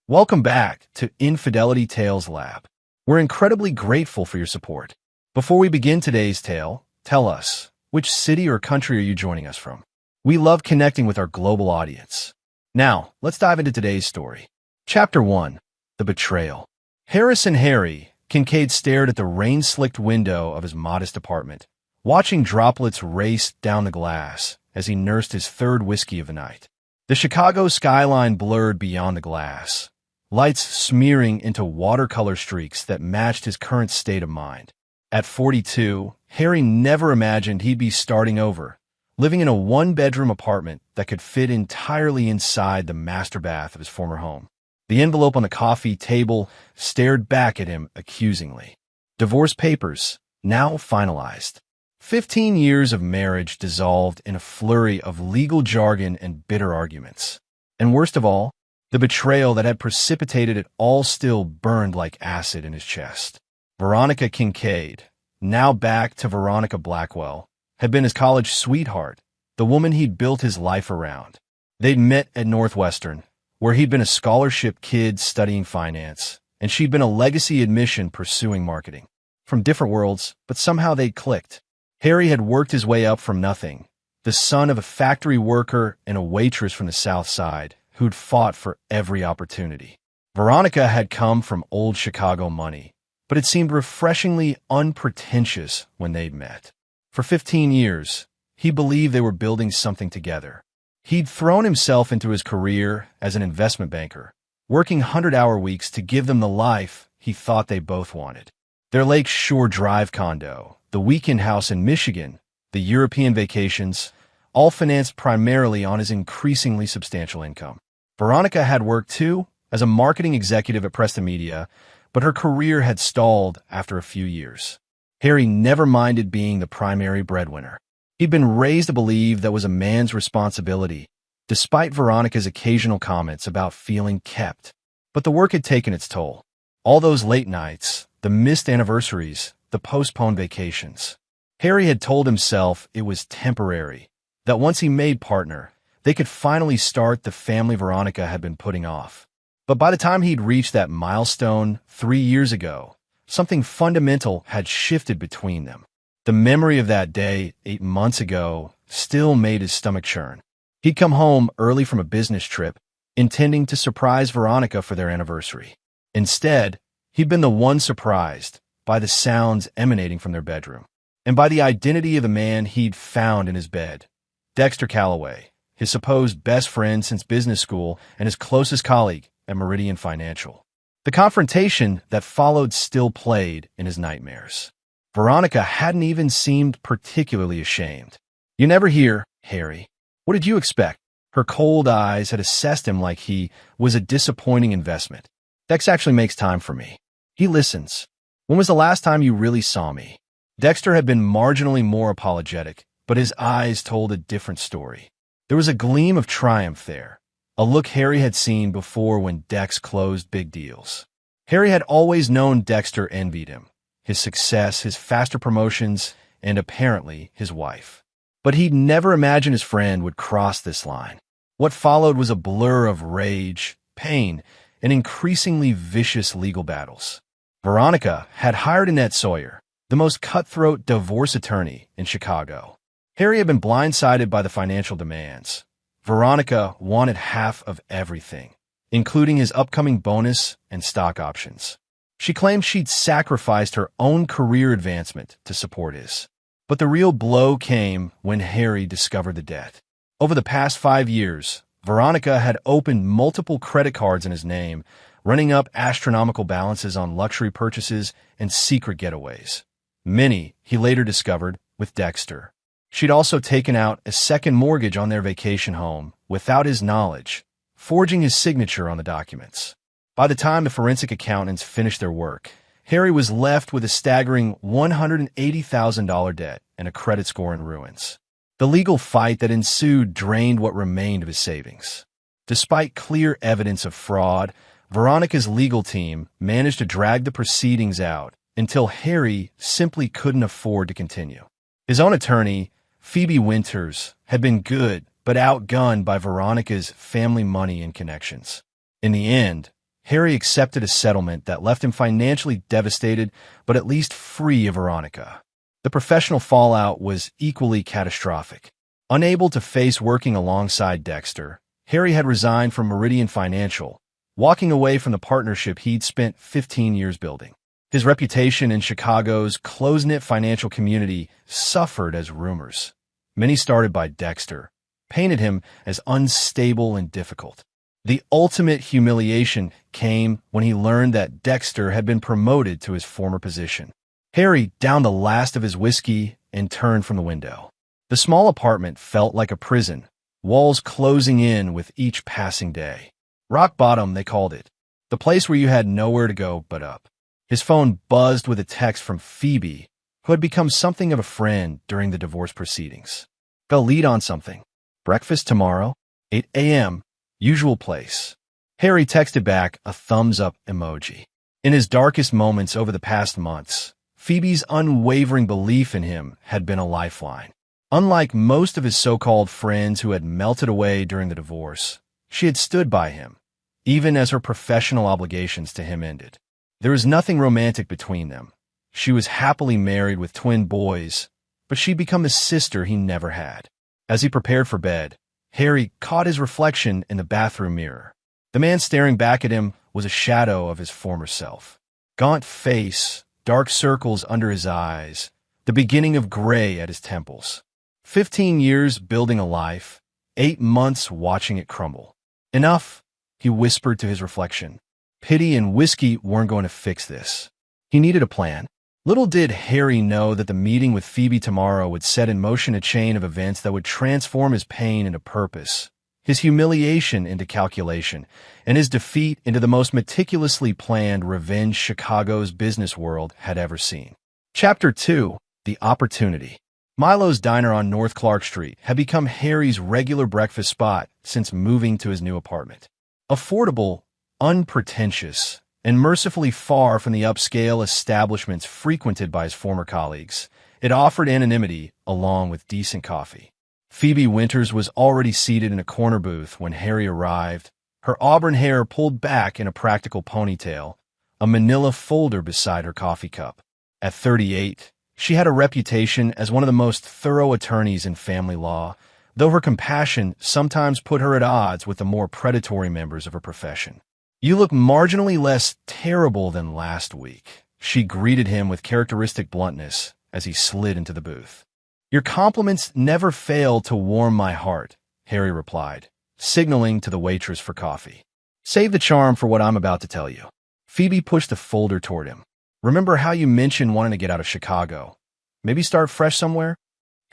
Welcome back to Infidelity Tales Lab. We're incredibly grateful for your support. Before we begin today's tale, tell us, which city or country are you joining us from? We love connecting with our global audience. Now, let's dive into today's story. Chapter 1. The Betrayal. Harry Kincaid stared at the rain-slicked window of his modest apartment, watching droplets race down the glass as he nursed his third whiskey of the night. The Chicago skyline blurred beyond the glass, lights smearing into watercolor streaks that matched his current state of mind. At 42, Harry never imagined he'd be starting over, living in a one-bedroom apartment that could fit entirely inside the master bath of his former home. The envelope on the coffee table stared back at him accusingly. Divorce papers, now finalized. 15 years of marriage dissolved in a flurry of legal jargon and bitter arguments. And worst of all, the betrayal that had precipitated it all still burned like acid in his chest. Veronica Kincaid, now back to Veronica Blackwell, had been his college sweetheart, the woman he'd built his life around. They'd met at Northwestern, where he'd been a scholarship kid studying finance, and she'd been a legacy admission pursuing marketing. From different worlds, but somehow they'd clicked. Harry had worked his way up from nothing, the son of a factory worker and a waitress from the South Side, who'd fought for every opportunity. Veronica had come from old Chicago money, but it seemed refreshingly unpretentious when they'd met. For 15 years, he believed they were building something together. He'd thrown himself into his career as an investment banker, working 100-hour weeks to give them the life he thought they both wanted. Their Lake Shore Drive condo, the weekend house in Michigan, the European vacations, all financed primarily on his increasingly substantial income. Veronica had worked, too, as a marketing executive at Preston Media, but her career had stalled after a few years. Harry never minded being the primary breadwinner. He'd been raised to believe that was a man's responsibility, despite Veronica's occasional comments about feeling kept. But the work had taken its toll. All those late nights, the missed anniversaries, the postponed vacations. Harry had told himself it was temporary, that once he made partner, they could finally start the family Veronica had been putting off. But by the time he'd reached that milestone 3 years ago, something fundamental had shifted between them. The memory of that day 8 months ago still made his stomach churn. He'd come home early from a business trip, intending to surprise Veronica for their anniversary. Instead, he'd been the one surprised by the sounds emanating from their bedroom, and by the identity of the man he'd found in his bed, Dexter Calloway, his supposed best friend since business school and his closest colleague at Meridian Financial. The confrontation that followed still played in his nightmares. Veronica hadn't even seemed particularly ashamed. "You never hear, Harry. What did you expect?" Her cold eyes had assessed him like he was a disappointing investment. "Dex actually makes time for me. He listens. When was the last time you really saw me?" Dexter had been marginally more apologetic, but his eyes told a different story. There was a gleam of triumph there, a look Harry had seen before when Dex closed big deals. Harry had always known Dexter envied him, his success, his faster promotions, and apparently his wife. But he'd never imagined his friend would cross this line. What followed was a blur of rage, pain, and increasingly vicious legal battles. Veronica had hired Annette Sawyer, the most cutthroat divorce attorney in Chicago. Harry had been blindsided by the financial demands. Veronica wanted half of everything, including his upcoming bonus and stock options. She claimed she'd sacrificed her own career advancement to support his. But the real blow came when Harry discovered the debt. Over the past 5 years, Veronica had opened multiple credit cards in his name, running up astronomical balances on luxury purchases and secret getaways. Many, he later discovered, with Dexter. She'd also taken out a second mortgage on their vacation home without his knowledge, forging his signature on the documents. By the time the forensic accountants finished their work, Harry was left with a staggering $180,000 debt and a credit score in ruins. The legal fight that ensued drained what remained of his savings. Despite clear evidence of fraud, Veronica's legal team managed to drag the proceedings out until Harry simply couldn't afford to continue. His own attorney, Phoebe Winters, had been good but outgunned by Veronica's family money and connections. In the end, Harry accepted a settlement that left him financially devastated, but at least free of Veronica. The professional fallout was equally catastrophic. Unable to face working alongside Dexter, Harry had resigned from Meridian Financial, walking away from the partnership he'd spent 15 years building. His reputation in Chicago's close-knit financial community suffered as rumors, many started by Dexter, painted him as unstable and difficult. The ultimate humiliation came when he learned that Dexter had been promoted to his former position. Harry downed the last of his whiskey and turned from the window. The small apartment felt like a prison, walls closing in with each passing day. Rock bottom, they called it. The place where you had nowhere to go but up. His phone buzzed with a text from Phoebe, who had become something of a friend during the divorce proceedings. Fell lead on something. Breakfast tomorrow, 8 a.m., usual place. Harry texted back a thumbs-up emoji. In his darkest moments over the past months, Phoebe's unwavering belief in him had been a lifeline. Unlike most of his so-called friends who had melted away during the divorce, she had stood by him, even as her professional obligations to him ended. There was nothing romantic between them. She was happily married with twin boys, but she'd become the sister he never had. As he prepared for bed, Harry caught his reflection in the bathroom mirror. The man staring back at him was a shadow of his former self. Gaunt face, dark circles under his eyes, the beginning of gray at his temples. 15 years building a life, 8 months watching it crumble. Enough, he whispered to his reflection. Pity and whiskey weren't going to fix this. He needed a plan. Little did Harry know that the meeting with Phoebe tomorrow would set in motion a chain of events that would transform his pain into purpose, his humiliation into calculation, and his defeat into the most meticulously planned revenge Chicago's business world had ever seen. Chapter 2. The Opportunity. Milo's Diner on North Clark Street had become Harry's regular breakfast spot since moving to his new apartment. Affordable, unpretentious, and mercifully far from the upscale establishments frequented by his former colleagues, it offered anonymity along with decent coffee. Phoebe Winters was already seated in a corner booth when Harry arrived, her auburn hair pulled back in a practical ponytail, a manila folder beside her coffee cup. At 38, she had a reputation as one of the most thorough attorneys in family law, though her compassion sometimes put her at odds with the more predatory members of her profession. "You look marginally less terrible than last week," she greeted him with characteristic bluntness as he slid into the booth. "Your compliments never fail to warm my heart," Harry replied, signaling to the waitress for coffee. "Save the charm for what I'm about to tell you." Phoebe pushed the folder toward him. "Remember how you mentioned wanting to get out of Chicago? Maybe start fresh somewhere?"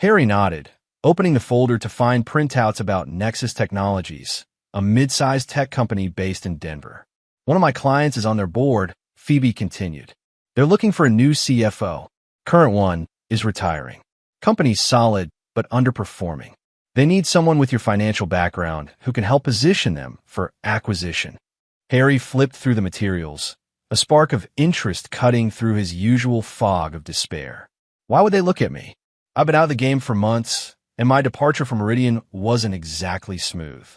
Harry nodded, opening the folder to find printouts about Nexus Technologies, a mid-sized tech company based in Denver. "One of my clients is on their board," Phoebe continued. "They're looking for a new CFO. Current one is retiring. Company's solid, but underperforming. They need someone with your financial background who can help position them for acquisition." Harry flipped through the materials, a spark of interest cutting through his usual fog of despair. "Why would they look at me? I've been out of the game for months, and my departure from Meridian wasn't exactly smooth.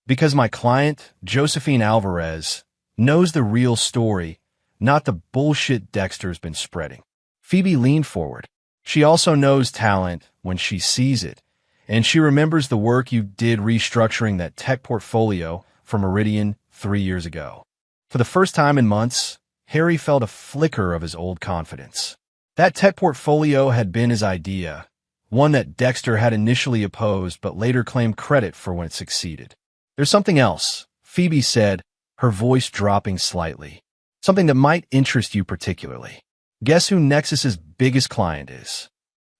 Because my client, Josephine Alvarez, knows the real story, not the bullshit Dexter's been spreading." Phoebe leaned forward. "She also knows talent when she sees it, and she remembers the work you did restructuring that tech portfolio for Meridian 3 years ago." For the first time in months, Harry felt a flicker of his old confidence. That tech portfolio had been his idea, one that Dexter had initially opposed but later claimed credit for when it succeeded. "There's something else," Phoebe said, her voice dropping slightly. "Something that might interest you particularly. Guess who Nexus's biggest client is?"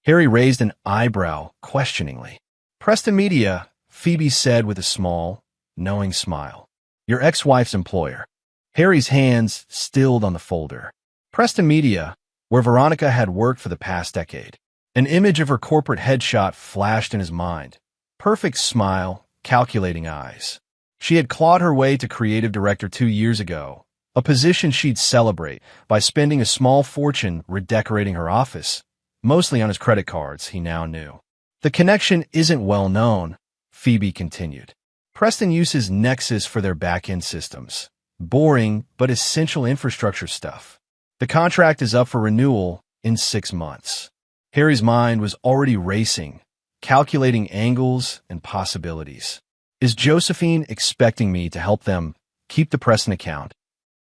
Harry raised an eyebrow questioningly. "Preston Media," Phoebe said with a small, knowing smile. "Your ex-wife's employer." Harry's hands stilled on the folder. Preston Media, where Veronica had worked for the past decade. An image of her corporate headshot flashed in his mind. Perfect smile, calculating eyes. She had clawed her way to creative director 2 years ago, a position she'd celebrate by spending a small fortune redecorating her office, mostly on his credit cards, he now knew. "The connection isn't well known," Phoebe continued. "Preston uses Nexus for their back-end systems. Boring, but essential infrastructure stuff. The contract is up for renewal in 6 months. Harry's mind was already racing, calculating angles and possibilities. Is Josephine expecting me to help them keep the Preston account?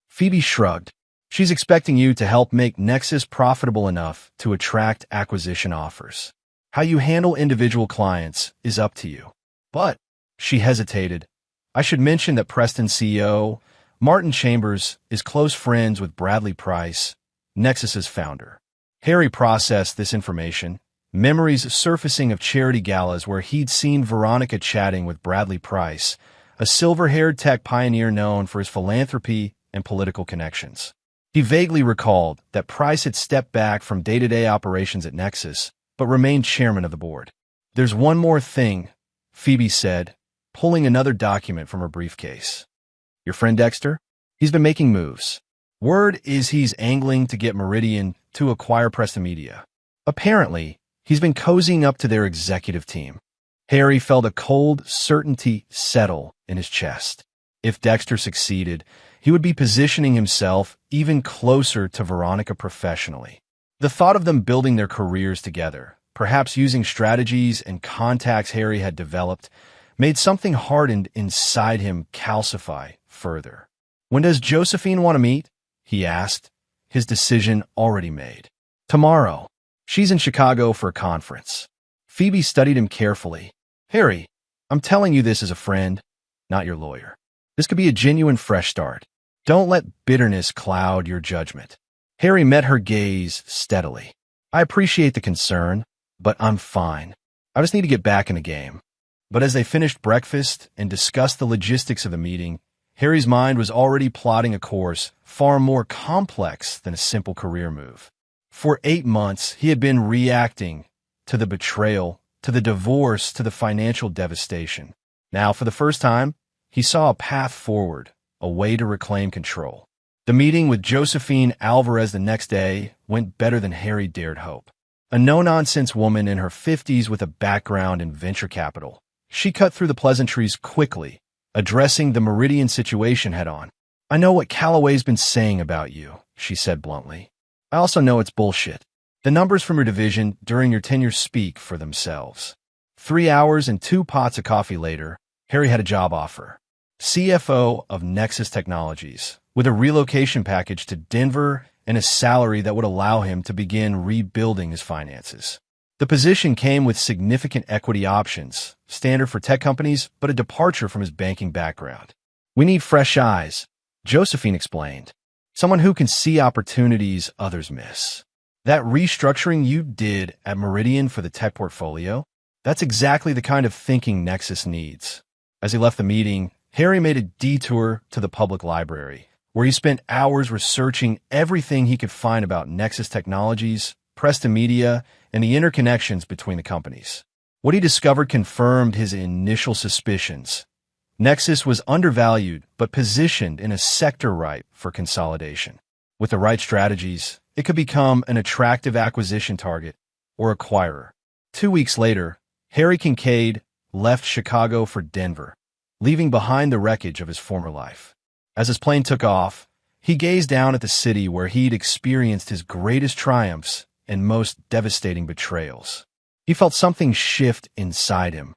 Phoebe shrugged. She's expecting you to help make Nexus profitable enough to attract acquisition offers. How you handle individual clients is up to you. But, she hesitated, I should mention that Preston's CEO, Martin Chambers, is close friends with Bradley Price, Nexus's founder. Harry processed this information, memories surfacing of charity galas where he'd seen Veronica chatting with Bradley Price, a silver-haired tech pioneer known for his philanthropy and political connections. He vaguely recalled that Price had stepped back from day-to-day operations at Nexus, but remained chairman of the board. There's one more thing, Phoebe said, pulling another document from her briefcase. Your friend Dexter? He's been making moves. Word is he's angling to get Meridian to acquire Preston Media. Apparently, he's been cozying up to their executive team. Harry felt a cold certainty settle in his chest. If Dexter succeeded, he would be positioning himself even closer to Veronica professionally. The thought of them building their careers together, perhaps using strategies and contacts Harry had developed, made something hardened inside him calcify further. When does Josephine want to meet? He asked, his decision already made. Tomorrow. She's in Chicago for a conference. Phoebe studied him carefully. Harry, I'm telling you this as a friend, not your lawyer. This could be a genuine fresh start. Don't let bitterness cloud your judgment. Harry met her gaze steadily. I appreciate the concern, but I'm fine. I just need to get back in the game. But as they finished breakfast and discussed the logistics of the meeting, Harry's mind was already plotting a course far more complex than a simple career move. For 8 months, he had been reacting to the betrayal, to the divorce, to the financial devastation. Now, for the first time, he saw a path forward, a way to reclaim control. The meeting with Josephine Alvarez the next day went better than Harry dared hope. A no-nonsense woman in her 50s with a background in venture capital. She cut through the pleasantries quickly, addressing the Meridian situation head-on. I know what Callaway's been saying about you, she said bluntly. I also know it's bullshit. The numbers from your division during your tenure speak for themselves. 3 hours and 2 pots of coffee later, Harry had a job offer. CFO of Nexus Technologies, with a relocation package to Denver and a salary that would allow him to begin rebuilding his finances. The position came with significant equity options, standard for tech companies, but a departure from his banking background. We need fresh eyes, Josephine explained. Someone who can see opportunities others miss. That restructuring you did at Meridian for the tech portfolio, that's exactly the kind of thinking Nexus needs. As he left the meeting, Harry made a detour to the public library, where he spent hours researching everything he could find about Nexus Technologies, Preston Media, and the interconnections between the companies. What he discovered confirmed his initial suspicions. Nexus was undervalued, but positioned in a sector ripe for consolidation. With the right strategies, it could become an attractive acquisition target or acquirer. 2 weeks later, Harry Kincaid left Chicago for Denver, leaving behind the wreckage of his former life. As his plane took off, he gazed down at the city where he'd experienced his greatest triumphs and most devastating betrayals. He felt something shift inside him,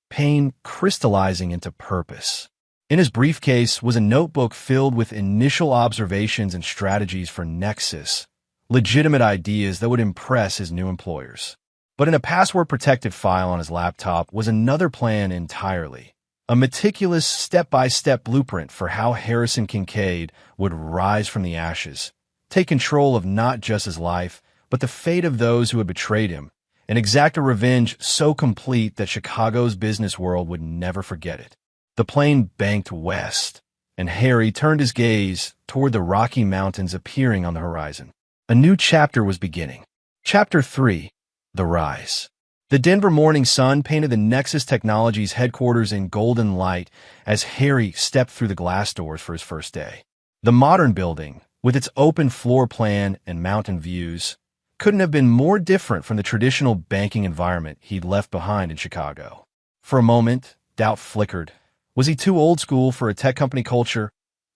pain crystallizing into purpose. In his briefcase was a notebook filled with initial observations and strategies for Nexus, legitimate ideas that would impress his new employers. But in a password-protected file on his laptop was another plan entirely. A meticulous step-by-step blueprint for how Harrison Kincaid would rise from the ashes, take control of not just his life, but the fate of those who had betrayed him, and exact a revenge so complete that Chicago's business world would never forget it. The plane banked west, and Harry turned his gaze toward the Rocky Mountains appearing on the horizon. A new chapter was beginning. Chapter 3, The Rise. The Denver morning sun painted the Nexus Technologies headquarters in golden light as Harry stepped through the glass doors for his first day. The modern building, with its open floor plan and mountain views, couldn't have been more different from the traditional banking environment he'd left behind in Chicago. For a moment, doubt flickered. Was he too old school for a tech company culture?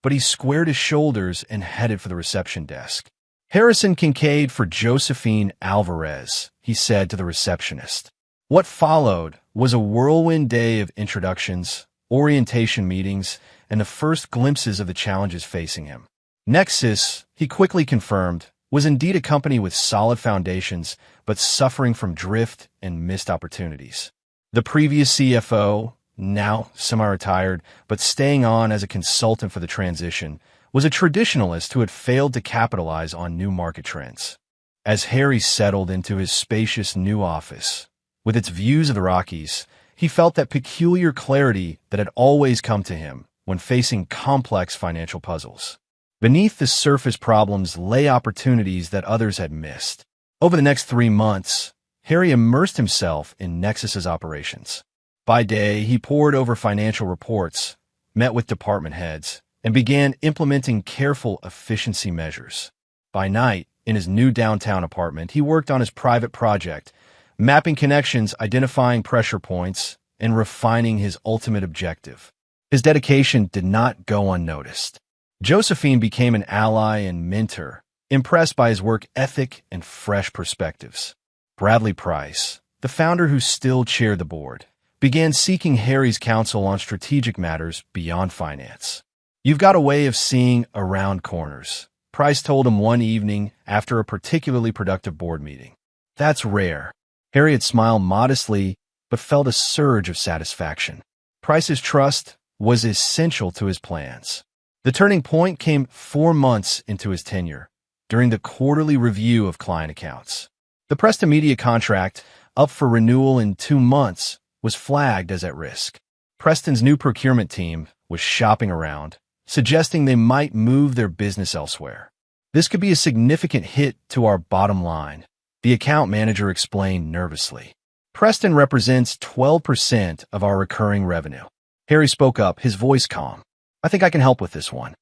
but he squared his shoulders and headed for the reception desk. "Harrison Kincaid for Josephine Alvarez," he said to the receptionist. What followed was a whirlwind day of introductions, orientation meetings, and the first glimpses of the challenges facing him. Nexus, he quickly confirmed, was indeed a company with solid foundations, but suffering from drift and missed opportunities. The previous CFO, now semi-retired, but staying on as a consultant for the transition, was a traditionalist who had failed to capitalize on new market trends. As Harry settled into his spacious new office, with its views of the Rockies, he felt that peculiar clarity that had always come to him when facing complex financial puzzles. Beneath the surface problems lay opportunities that others had missed. Over the next 3 months, Harry immersed himself in Nexus's operations. By day, he pored over financial reports, met with department heads, and began implementing careful efficiency measures. By night, in his new downtown apartment, he worked on his private project, mapping connections, identifying pressure points, and refining his ultimate objective. His dedication did not go unnoticed. Josephine became an ally and mentor, impressed by his work ethic and fresh perspectives. Bradley Price, the founder who still chaired the board, began seeking Harry's counsel on strategic matters beyond finance. "You've got a way of seeing around corners," Price told him one evening after a particularly productive board meeting. "That's rare." Harry had smiled modestly, but felt a surge of satisfaction. Price's trust was essential to his plans. The turning point came 4 months into his tenure, during the quarterly review of client accounts. The Preston Media contract, up for renewal in 2 months, was flagged as at risk. Preston's new procurement team was shopping around, suggesting they might move their business elsewhere. "This could be a significant hit to our bottom line," the account manager explained nervously. "Preston represents 12% of our recurring revenue." Harry spoke up, his voice calm. "I think I can help with this one."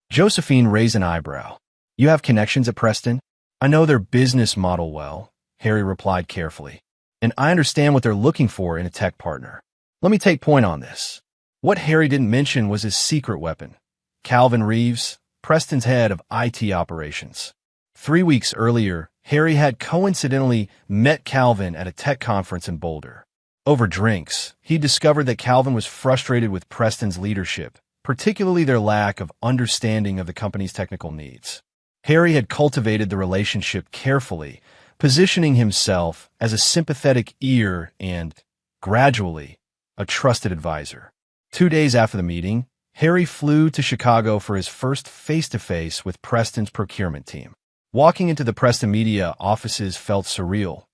Josephine raised an eyebrow. "You have connections at Preston?" "I know their business model well," Harry replied carefully. "And I understand what they're looking for in a tech partner." Let me take point on this. What Harry didn't mention was his secret weapon, Calvin Reeves, Preston's head of IT operations. 3 weeks earlier, Harry had coincidentally met Calvin at a tech conference in Boulder. Over drinks, he discovered that Calvin was frustrated with Preston's leadership, particularly their lack of understanding of the company's technical needs. Harry had cultivated the relationship carefully, positioning himself as a sympathetic ear and, gradually, a trusted advisor. 2 days after the meeting, Harry flew to Chicago for his first face-to-face with Preston's procurement team. Walking into the Preston Media offices felt surreal,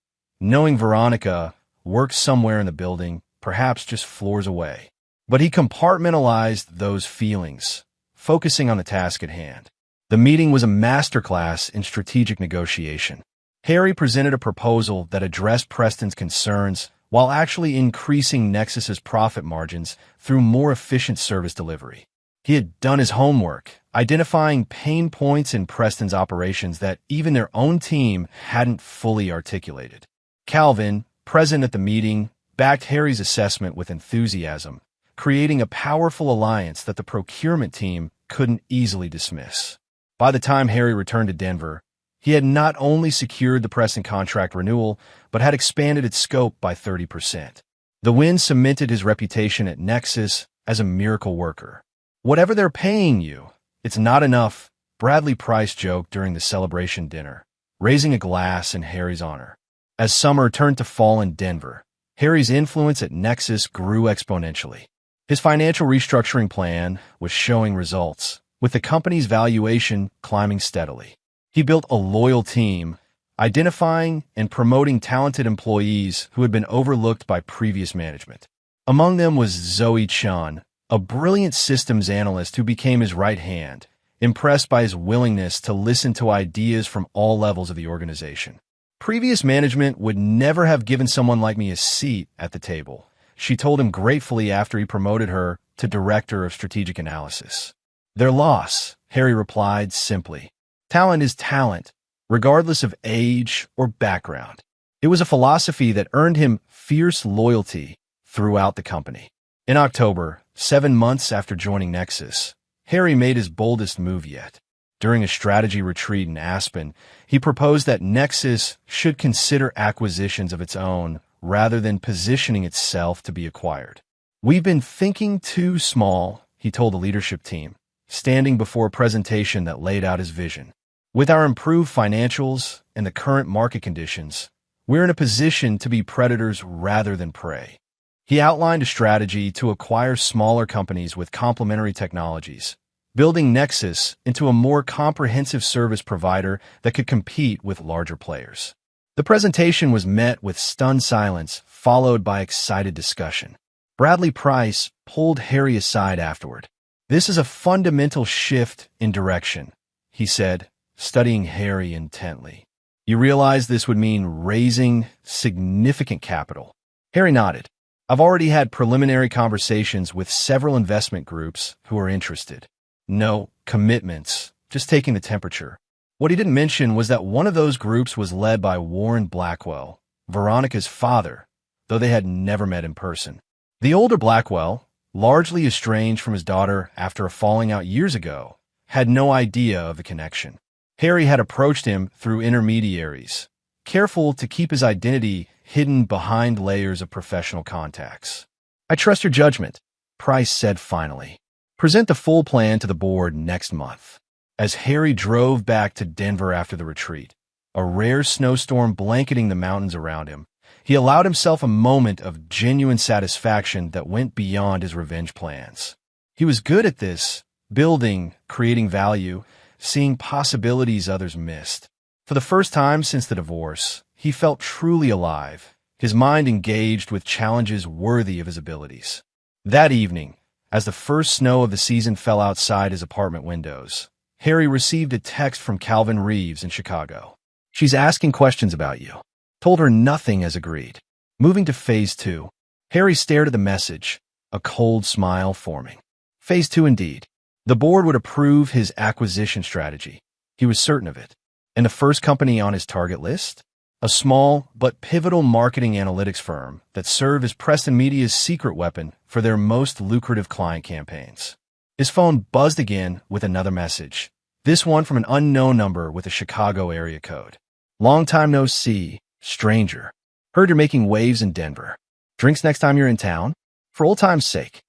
knowing Veronica worked somewhere in the building, perhaps just floors away. But he compartmentalized those feelings, focusing on the task at hand. The meeting was a masterclass in strategic negotiation. Harry presented a proposal that addressed Preston's concerns while actually increasing Nexus's profit margins through more efficient service delivery. He had done his homework, identifying pain points in Preston's operations that even their own team hadn't fully articulated. Calvin, present at the meeting, backed Harry's assessment with enthusiasm, creating a powerful alliance that the procurement team couldn't easily dismiss. By the time Harry returned to Denver, he had not only secured the Preston contract renewal, but had expanded its scope by 30%. The win cemented his reputation at Nexus as a miracle worker. "Whatever they're paying you, it's not enough," Bradley Price joked during the celebration dinner, raising a glass in Harry's honor. As summer turned to fall in Denver, Harry's influence at Nexus grew exponentially. His financial restructuring plan was showing results, with the company's valuation climbing steadily. He built a loyal team, identifying and promoting talented employees who had been overlooked by previous management. Among them was Zoe Chun, a brilliant systems analyst who became his right hand, impressed by his willingness to listen to ideas from all levels of the organization. "Previous management would never have given someone like me a seat at the table," she told him gratefully after he promoted her to Director of Strategic Analysis. "Their loss," Harry replied simply. "Talent is talent, regardless of age or background." It was a philosophy that earned him fierce loyalty throughout the company. In October, 7 months after joining Nexus, Harry made his boldest move yet. During a strategy retreat in Aspen, he proposed that Nexus should consider acquisitions of its own rather than positioning itself to be acquired. "We've been thinking too small," he told the leadership team, standing before a presentation that laid out his vision. "With our improved financials and the current market conditions, we're in a position to be predators rather than prey." He outlined a strategy to acquire smaller companies with complementary technologies, building Nexus into a more comprehensive service provider that could compete with larger players. The presentation was met with stunned silence, followed by excited discussion. Bradley Price pulled Harry aside afterward. "This is a fundamental shift in direction," he said, studying Harry intently. "You realize this would mean raising significant capital?" Harry nodded. "I've already had preliminary conversations with several investment groups who are interested. No commitments, just taking the temperature." What he didn't mention was that one of those groups was led by Warren Blackwell, Veronica's father, though they had never met in person. The older Blackwell, largely estranged from his daughter after a falling out years ago, had no idea of the connection. Harry had approached him through intermediaries, careful to keep his identity hidden behind layers of professional contacts. "I trust your judgment," Price said finally. "Present the full plan to the board next month." As Harry drove back to Denver after the retreat, a rare snowstorm blanketing the mountains around him, he allowed himself a moment of genuine satisfaction that went beyond his revenge plans. He was good at this, building, creating value, seeing possibilities others missed. For the first time since the divorce, he felt truly alive, his mind engaged with challenges worthy of his abilities. That evening, as the first snow of the season fell outside his apartment windows, Harry received a text from Calvin Reeves in Chicago. "She's asking questions about you. Told her nothing as agreed. Moving to Phase 2. Harry stared at the message, a cold smile forming. Phase 2 indeed. The board would approve his acquisition strategy. He was certain of it. And the first company on his target list? A small but pivotal marketing analytics firm that served as Preston Media's secret weapon for their most lucrative client campaigns. His phone buzzed again with another message, this one from an unknown number with a Chicago area code. "Long time no see, stranger. Heard you're making waves in Denver. Drinks next time you're in town? For old time's sake.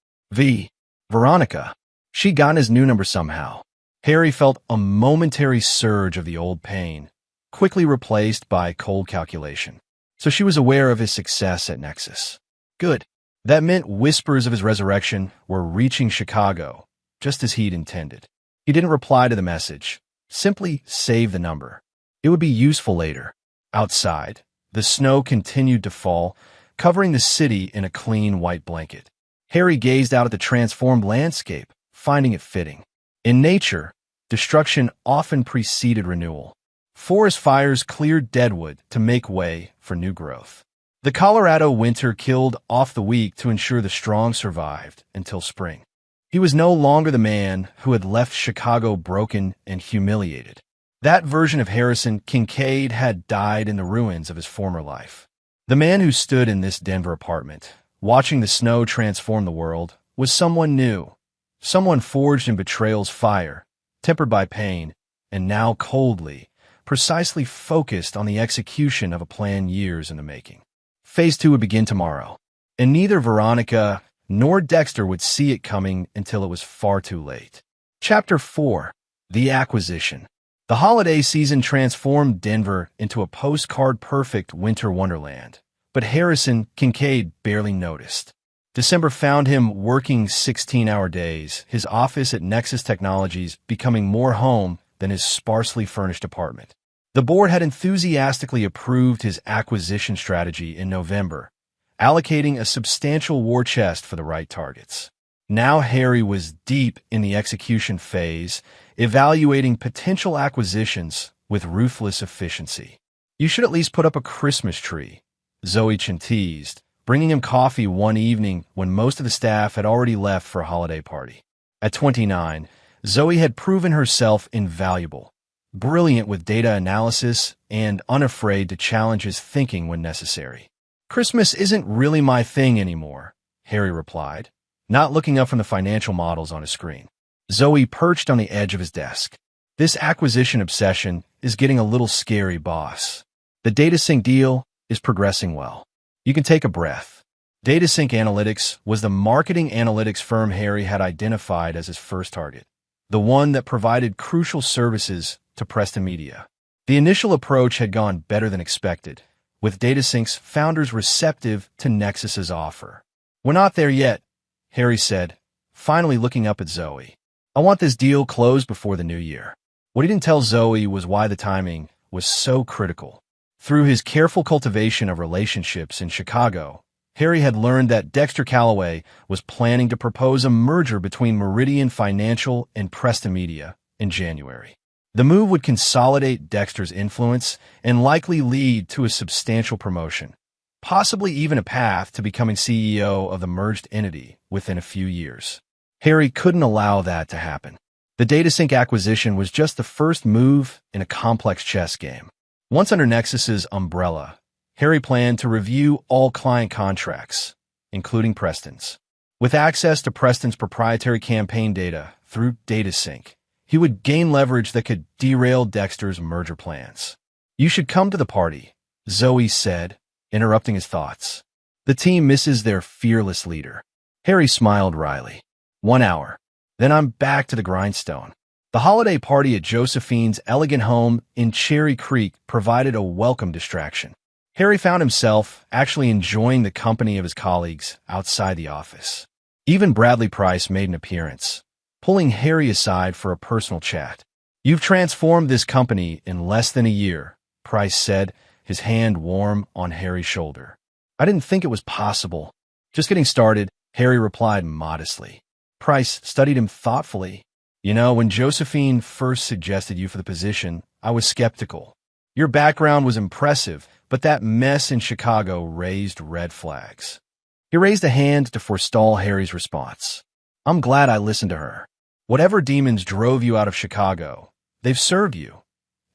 Veronica." She'd gotten his new number somehow. Harry felt a momentary surge of the old pain, quickly replaced by cold calculation. So she was aware of his success at Nexus. Good. That meant whispers of his resurrection were reaching Chicago, just as he'd intended. He didn't reply to the message, simply save the number. It would be useful later. Outside, the snow continued to fall, covering the city in a clean white blanket. Harry gazed out at the transformed landscape, finding it fitting. In nature, destruction often preceded renewal. Forest fires cleared deadwood to make way for new growth. The Colorado winter killed off the weak to ensure the strong survived until spring. He was no longer the man who had left Chicago broken and humiliated. That version of Harrison Kincaid had died in the ruins of his former life. The man who stood in this Denver apartment, watching the snow transform the world, was someone new, someone forged in betrayal's fire, tempered by pain, and now coldly, precisely focused on the execution of a plan years in the making. Phase 2 would begin tomorrow, and neither Veronica nor Dexter would see it coming until it was far too late. Chapter 4. The Acquisition. The holiday season transformed Denver into a postcard-perfect winter wonderland, but Harrison Kincaid barely noticed. December found him working 16-hour days, his office at Nexus Technologies becoming more home than his sparsely furnished apartment. The board had enthusiastically approved his acquisition strategy in November, allocating a substantial war chest for the right targets. Now Harry was deep in the execution phase, evaluating potential acquisitions with ruthless efficiency. "You should at least put up a Christmas tree," Zoe teased, bringing him coffee one evening when most of the staff had already left for a holiday party. At 29, Zoe had proven herself invaluable, brilliant with data analysis and unafraid to challenge his thinking when necessary. "Christmas isn't really my thing anymore," Harry replied, not looking up from the financial models on his screen. Zoe perched on the edge of his desk. This acquisition obsession is getting a little scary, boss. The DataSync deal is progressing well. You can take a breath. DataSync Analytics was the marketing analytics firm Harry had identified as his first target, the one that provided crucial services to Preston Media. The initial approach had gone better than expected, with DataSync's founders receptive to Nexus's offer. "We're not there yet," Harry said, finally looking up at Zoe. "I want this deal closed before the new year." What he didn't tell Zoe was why the timing was so critical. Through his careful cultivation of relationships in Chicago, Harry had learned that Dexter Calloway was planning to propose a merger between Meridian Financial and Preston Media in January. The move would consolidate Dexter's influence and likely lead to a substantial promotion, possibly even a path to becoming CEO of the merged entity within a few years. Harry couldn't allow that to happen. The DataSync acquisition was just the first move in a complex chess game. Once under Nexus's umbrella, Harry planned to review all client contracts, including Preston's. With access to Preston's proprietary campaign data through DataSync, he would gain leverage that could derail Dexter's merger plans. "You should come to the party," Zoe said, interrupting his thoughts. "The team misses their fearless leader." Harry smiled wryly. 1 hour. Then I'm back to the grindstone. The holiday party at Josephine's elegant home in Cherry Creek provided a welcome distraction. Harry found himself actually enjoying the company of his colleagues outside the office. Even Bradley Price made an appearance, pulling Harry aside for a personal chat. "You've transformed this company in less than a year," Price said, his hand warm on Harry's shoulder. "I didn't think it was possible." "Just getting started," Harry replied modestly. Price studied him thoughtfully. "You know, when Josephine first suggested you for the position, I was skeptical. Your background was impressive, but that mess in Chicago raised red flags." He raised a hand to forestall Harry's response. "I'm glad I listened to her. Whatever demons drove you out of Chicago, they've served you.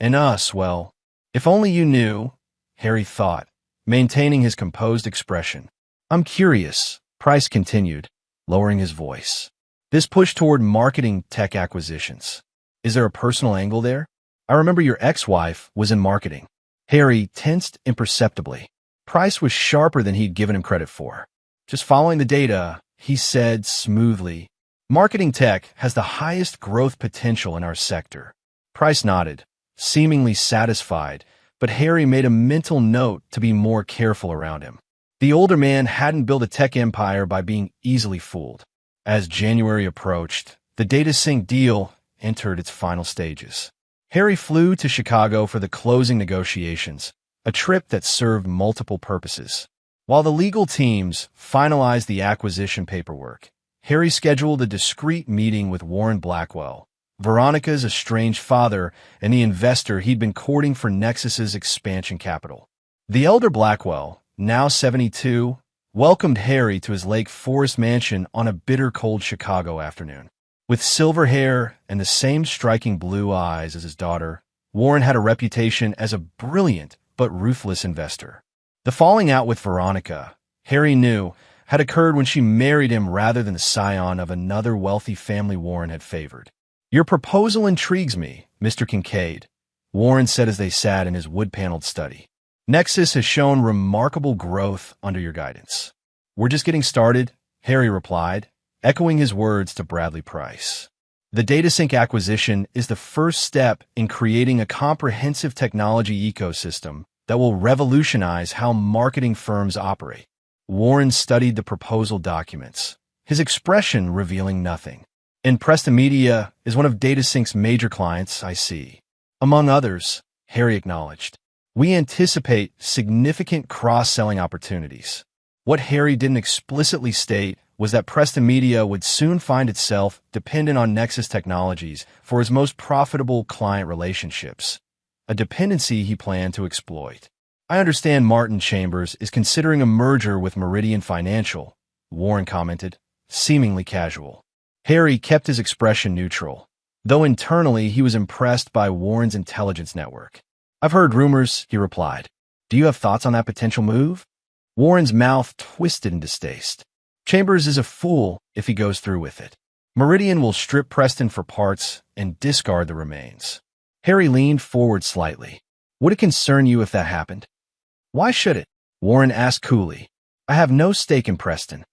And us, well, if only you knew," Harry thought, maintaining his composed expression. "I'm curious," Price continued, lowering his voice. "This push toward marketing tech acquisitions. Is there a personal angle there? I remember your ex-wife was in marketing." Harry tensed imperceptibly. Price was sharper than he'd given him credit for. "Just following the data," he said smoothly. "Marketing tech has the highest growth potential in our sector." Price nodded, seemingly satisfied, but Harry made a mental note to be more careful around him. The older man hadn't built a tech empire by being easily fooled. As January approached, the DataSync deal entered its final stages. Harry flew to Chicago for the closing negotiations, a trip that served multiple purposes. While the legal teams finalized the acquisition paperwork, Harry scheduled a discreet meeting with Warren Blackwell, Veronica's estranged father and the investor he'd been courting for Nexus's expansion capital. The elder Blackwell, now 72, welcomed Harry to his Lake Forest mansion on a bitter cold Chicago afternoon. With silver hair and the same striking blue eyes as his daughter, Warren had a reputation as a brilliant but ruthless investor. The falling out with Veronica, Harry knew, had occurred when she married him rather than the scion of another wealthy family Warren had favored. "Your proposal intrigues me, Mr. Kincaid," Warren said as they sat in his wood-paneled study. "Nexus has shown remarkable growth under your guidance." "We're just getting started," Harry replied, echoing his words to Bradley Price. "The DataSync acquisition is the first step in creating a comprehensive technology ecosystem that will revolutionize how marketing firms operate." Warren studied the proposal documents, his expression revealing nothing. "And Preston Media is one of DataSync's major clients, I see." "Among others," Harry acknowledged. "We anticipate significant cross-selling opportunities." What Harry didn't explicitly state was that Preston Media would soon find itself dependent on Nexus Technologies for its most profitable client relationships, a dependency he planned to exploit. "I understand Martin Chambers is considering a merger with Meridian Financial," Warren commented, seemingly casual. Harry kept his expression neutral, though internally he was impressed by Warren's intelligence network. "I've heard rumors," he replied. "Do you have thoughts on that potential move?" Warren's mouth twisted in distaste. "Chambers is a fool if he goes through with it. Meridian will strip Preston for parts and discard the remains. Harry leaned forward slightly. Would it concern you if that happened? Why should it? Warren asked coolly. I have no stake in Preston.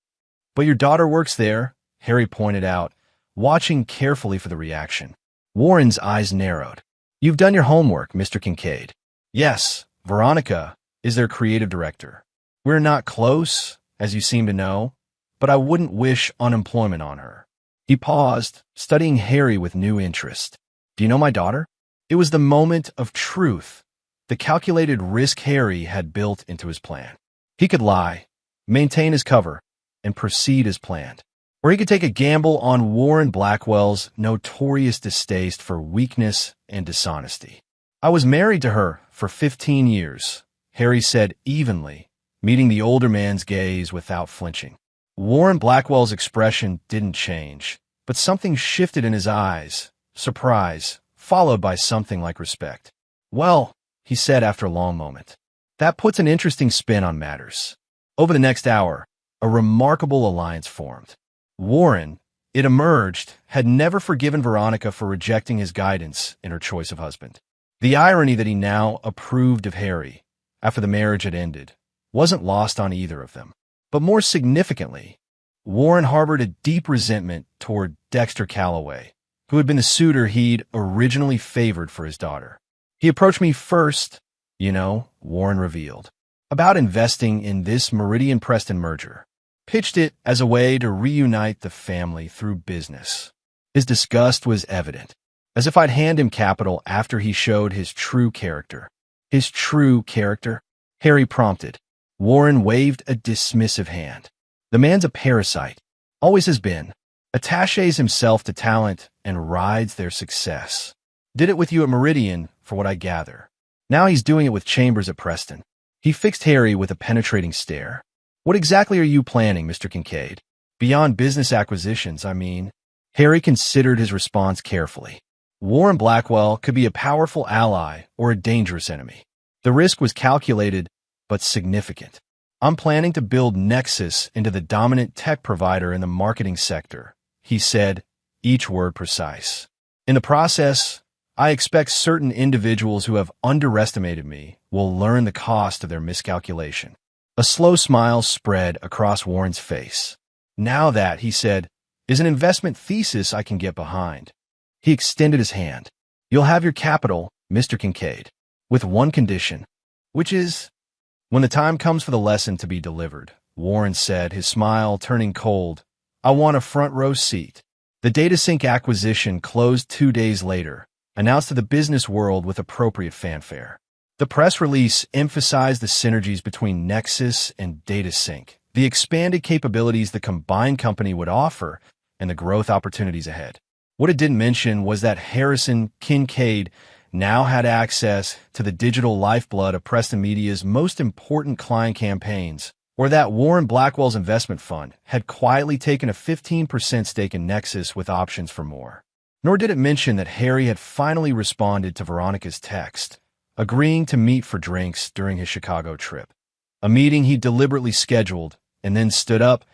But your daughter works there, Harry pointed out, watching carefully for the reaction. Warren's eyes narrowed. You've done your homework, Mr. Kincaid. Yes, Veronica is their creative director. We're not close, as you seem to know, but I wouldn't wish unemployment on her. He paused, studying Harry with new interest. Do you know my daughter? It was the moment of truth, the calculated risk Harry had built into his plan. He could lie, maintain his cover, and proceed as planned. Or he could take a gamble on Warren Blackwell's notorious distaste for weakness and dishonesty. I was married to her for 15 years, Harry said evenly, meeting the older man's gaze without flinching. Warren Blackwell's expression didn't change, but something shifted in his eyes, surprise, followed by something like respect. Well, he said after a long moment, that puts an interesting spin on matters. Over the next hour, a remarkable alliance formed. Warren, it emerged, had never forgiven Veronica for rejecting his guidance in her choice of husband. The irony that he now approved of Harry, after the marriage had ended, wasn't lost on either of them. But more significantly, Warren harbored a deep resentment toward Dexter Calloway, who had been the suitor he'd originally favored for his daughter. He approached me first, Warren revealed, about investing in this Meridian-Preston merger. Pitched it as a way to reunite the family through business. His disgust was evident, as if I'd hand him capital after he showed his true character. His true character? Harry prompted. Warren waved a dismissive hand. The man's a parasite, always has been, attaches himself to talent and rides their success. Did it with you at Meridian, for what I gather. Now he's doing it with Chambers at Preston. He fixed Harry with a penetrating stare. What exactly are you planning, Mr. Kincaid? Beyond business acquisitions, I mean. Harry considered his response carefully. Warren Blackwell could be a powerful ally or a dangerous enemy. The risk was calculated, but significant. I'm planning to build Nexus into the dominant tech provider in the marketing sector, he said, each word precise. In the process, I expect certain individuals who have underestimated me will learn the cost of their miscalculation. A slow smile spread across Warren's face. Now that, he said, is an investment thesis I can get behind. He extended his hand. You'll have your capital, Mr. Kincaid, with one condition, which is, when the time comes for the lesson to be delivered, Warren said, his smile turning cold, I want a front row seat. The DataSync acquisition closed 2 days later, announced to the business world with appropriate fanfare. The press release emphasized the synergies between Nexus and DataSync, the expanded capabilities the combined company would offer, and the growth opportunities ahead. What it didn't mention was that Harrison Kincaid now had access to the digital lifeblood of Preston Media's most important client campaigns, or that Warren Blackwell's investment fund had quietly taken a 15% stake in Nexus with options for more. Nor did it mention that Harry had finally responded to Veronica's text, agreeing to meet for drinks during his Chicago trip, a meeting he deliberately scheduled and then stood up,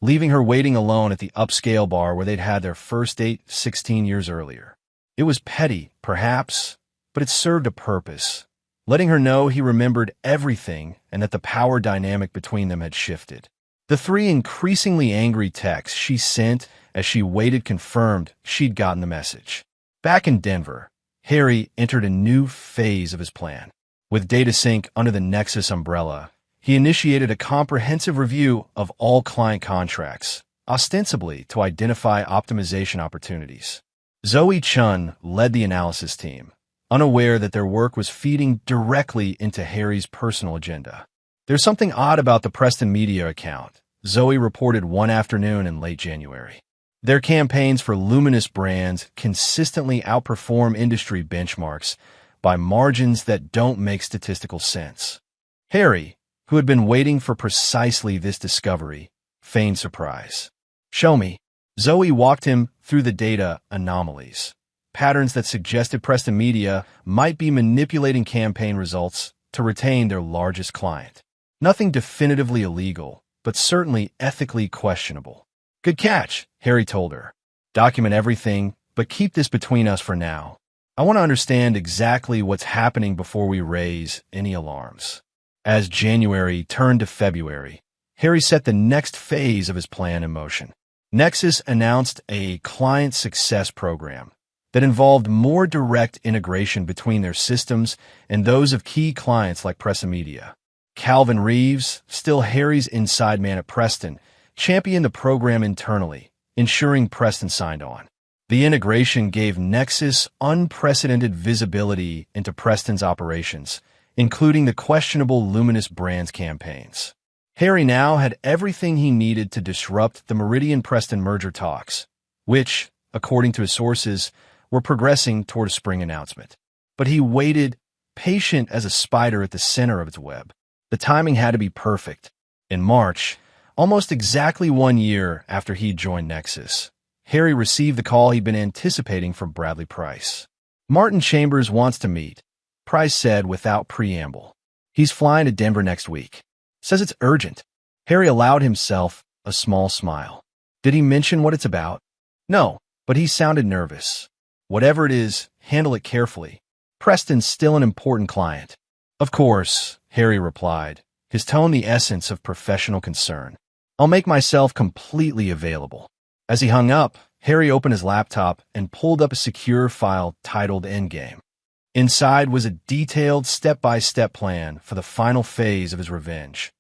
leaving her waiting alone at the upscale bar where they'd had their first date 16 years earlier. It was petty, perhaps, but it served a purpose, letting her know he remembered everything and that the power dynamic between them had shifted. The 3 increasingly angry texts she sent as she waited confirmed she'd gotten the message. Back in Denver, Harry entered a new phase of his plan. With DataSync under the Nexus umbrella, he initiated a comprehensive review of all client contracts, ostensibly to identify optimization opportunities. Zoe Chun led the analysis team, unaware that their work was feeding directly into Harry's personal agenda. There's something odd about the Preston Media account, Zoe reported one afternoon in late January. Their campaigns for luminous brands consistently outperform industry benchmarks by margins that don't make statistical sense. Harry, who had been waiting for precisely this discovery, feigned surprise. Show me. Zoe walked him through the data anomalies, patterns that suggested Preston Media might be manipulating campaign results to retain their largest client. Nothing definitively illegal, but certainly ethically questionable. Good catch, Harry told her. Document everything, but keep this between us for now. I want to understand exactly what's happening before we raise any alarms. As January turned to February, Harry set the next phase of his plan in motion. Nexus announced a client success program that involved more direct integration between their systems and those of key clients like Press Media. Calvin Reeves, still Harry's inside man at Preston, championed the program internally, ensuring Preston signed on. The integration gave Nexus unprecedented visibility into Preston's operations, including the questionable Luminous Brands campaigns. Harry now had everything he needed to disrupt the Meridian-Preston merger talks, which, according to his sources, were progressing toward a spring announcement. But he waited, patient as a spider at the center of its web. The timing had to be perfect. In March, almost exactly 1 year after he joined Nexus, Harry received the call he'd been anticipating from Bradley Price. "Martin Chambers wants to meet," Price said without preamble. "He's flying to Denver next week. Says it's urgent." Harry allowed himself a small smile. Did he mention what it's about? No, but he sounded nervous. "Whatever it is, handle it carefully. Preston's still an important client." "Of course," Harry replied, his tone the essence of professional concern. "I'll make myself completely available." As he hung up, Harry opened his laptop and pulled up a secure file titled Endgame. Inside was a detailed step-by-step plan for the final phase of his revenge,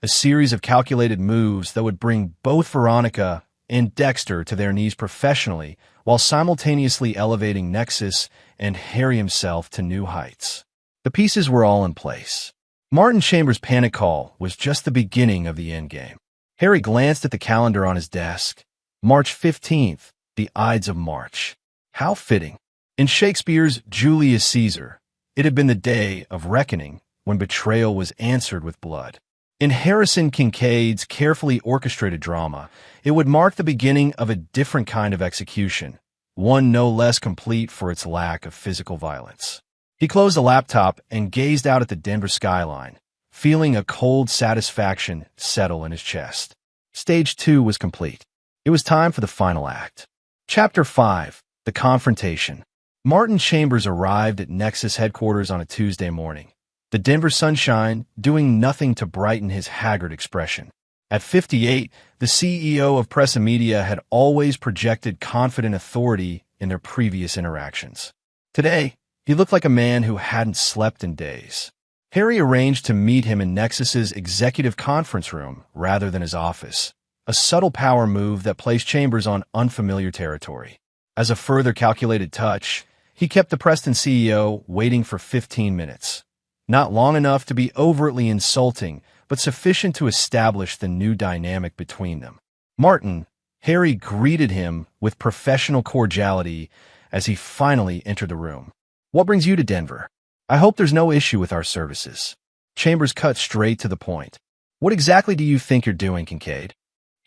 a series of calculated moves that would bring both Veronica and Dexter to their knees professionally while simultaneously elevating Nexus and Harry himself to new heights. The pieces were all in place. Martin Chambers' panic call was just the beginning of the endgame. Harry glanced at the calendar on his desk. March 15th, the Ides of March. How fitting. In Shakespeare's Julius Caesar, it had been the day of reckoning when betrayal was answered with blood. In Harrison Kincaid's carefully orchestrated drama, it would mark the beginning of a different kind of execution, one no less complete for its lack of physical violence. He closed the laptop and gazed out at the Denver skyline, feeling a cold satisfaction settle in his chest. Stage 2 was complete. It was time for the final act. Chapter 5, The Confrontation. Martin Chambers arrived at Nexus headquarters on a Tuesday morning, the Denver sunshine doing nothing to brighten his haggard expression. At 58, the CEO of Press Media had always projected confident authority in their previous interactions. Today, he looked like a man who hadn't slept in days. Harry arranged to meet him in Nexus's executive conference room rather than his office, a subtle power move that placed Chambers on unfamiliar territory. As a further calculated touch, he kept the Preston CEO waiting for 15 minutes. Not long enough to be overtly insulting, but sufficient to establish the new dynamic between them. "Martin," Harry greeted him with professional cordiality as he finally entered the room. "What brings you to Denver? I hope there's no issue with our services." Chambers cut straight to the point. "What exactly do you think you're doing, Kincaid?"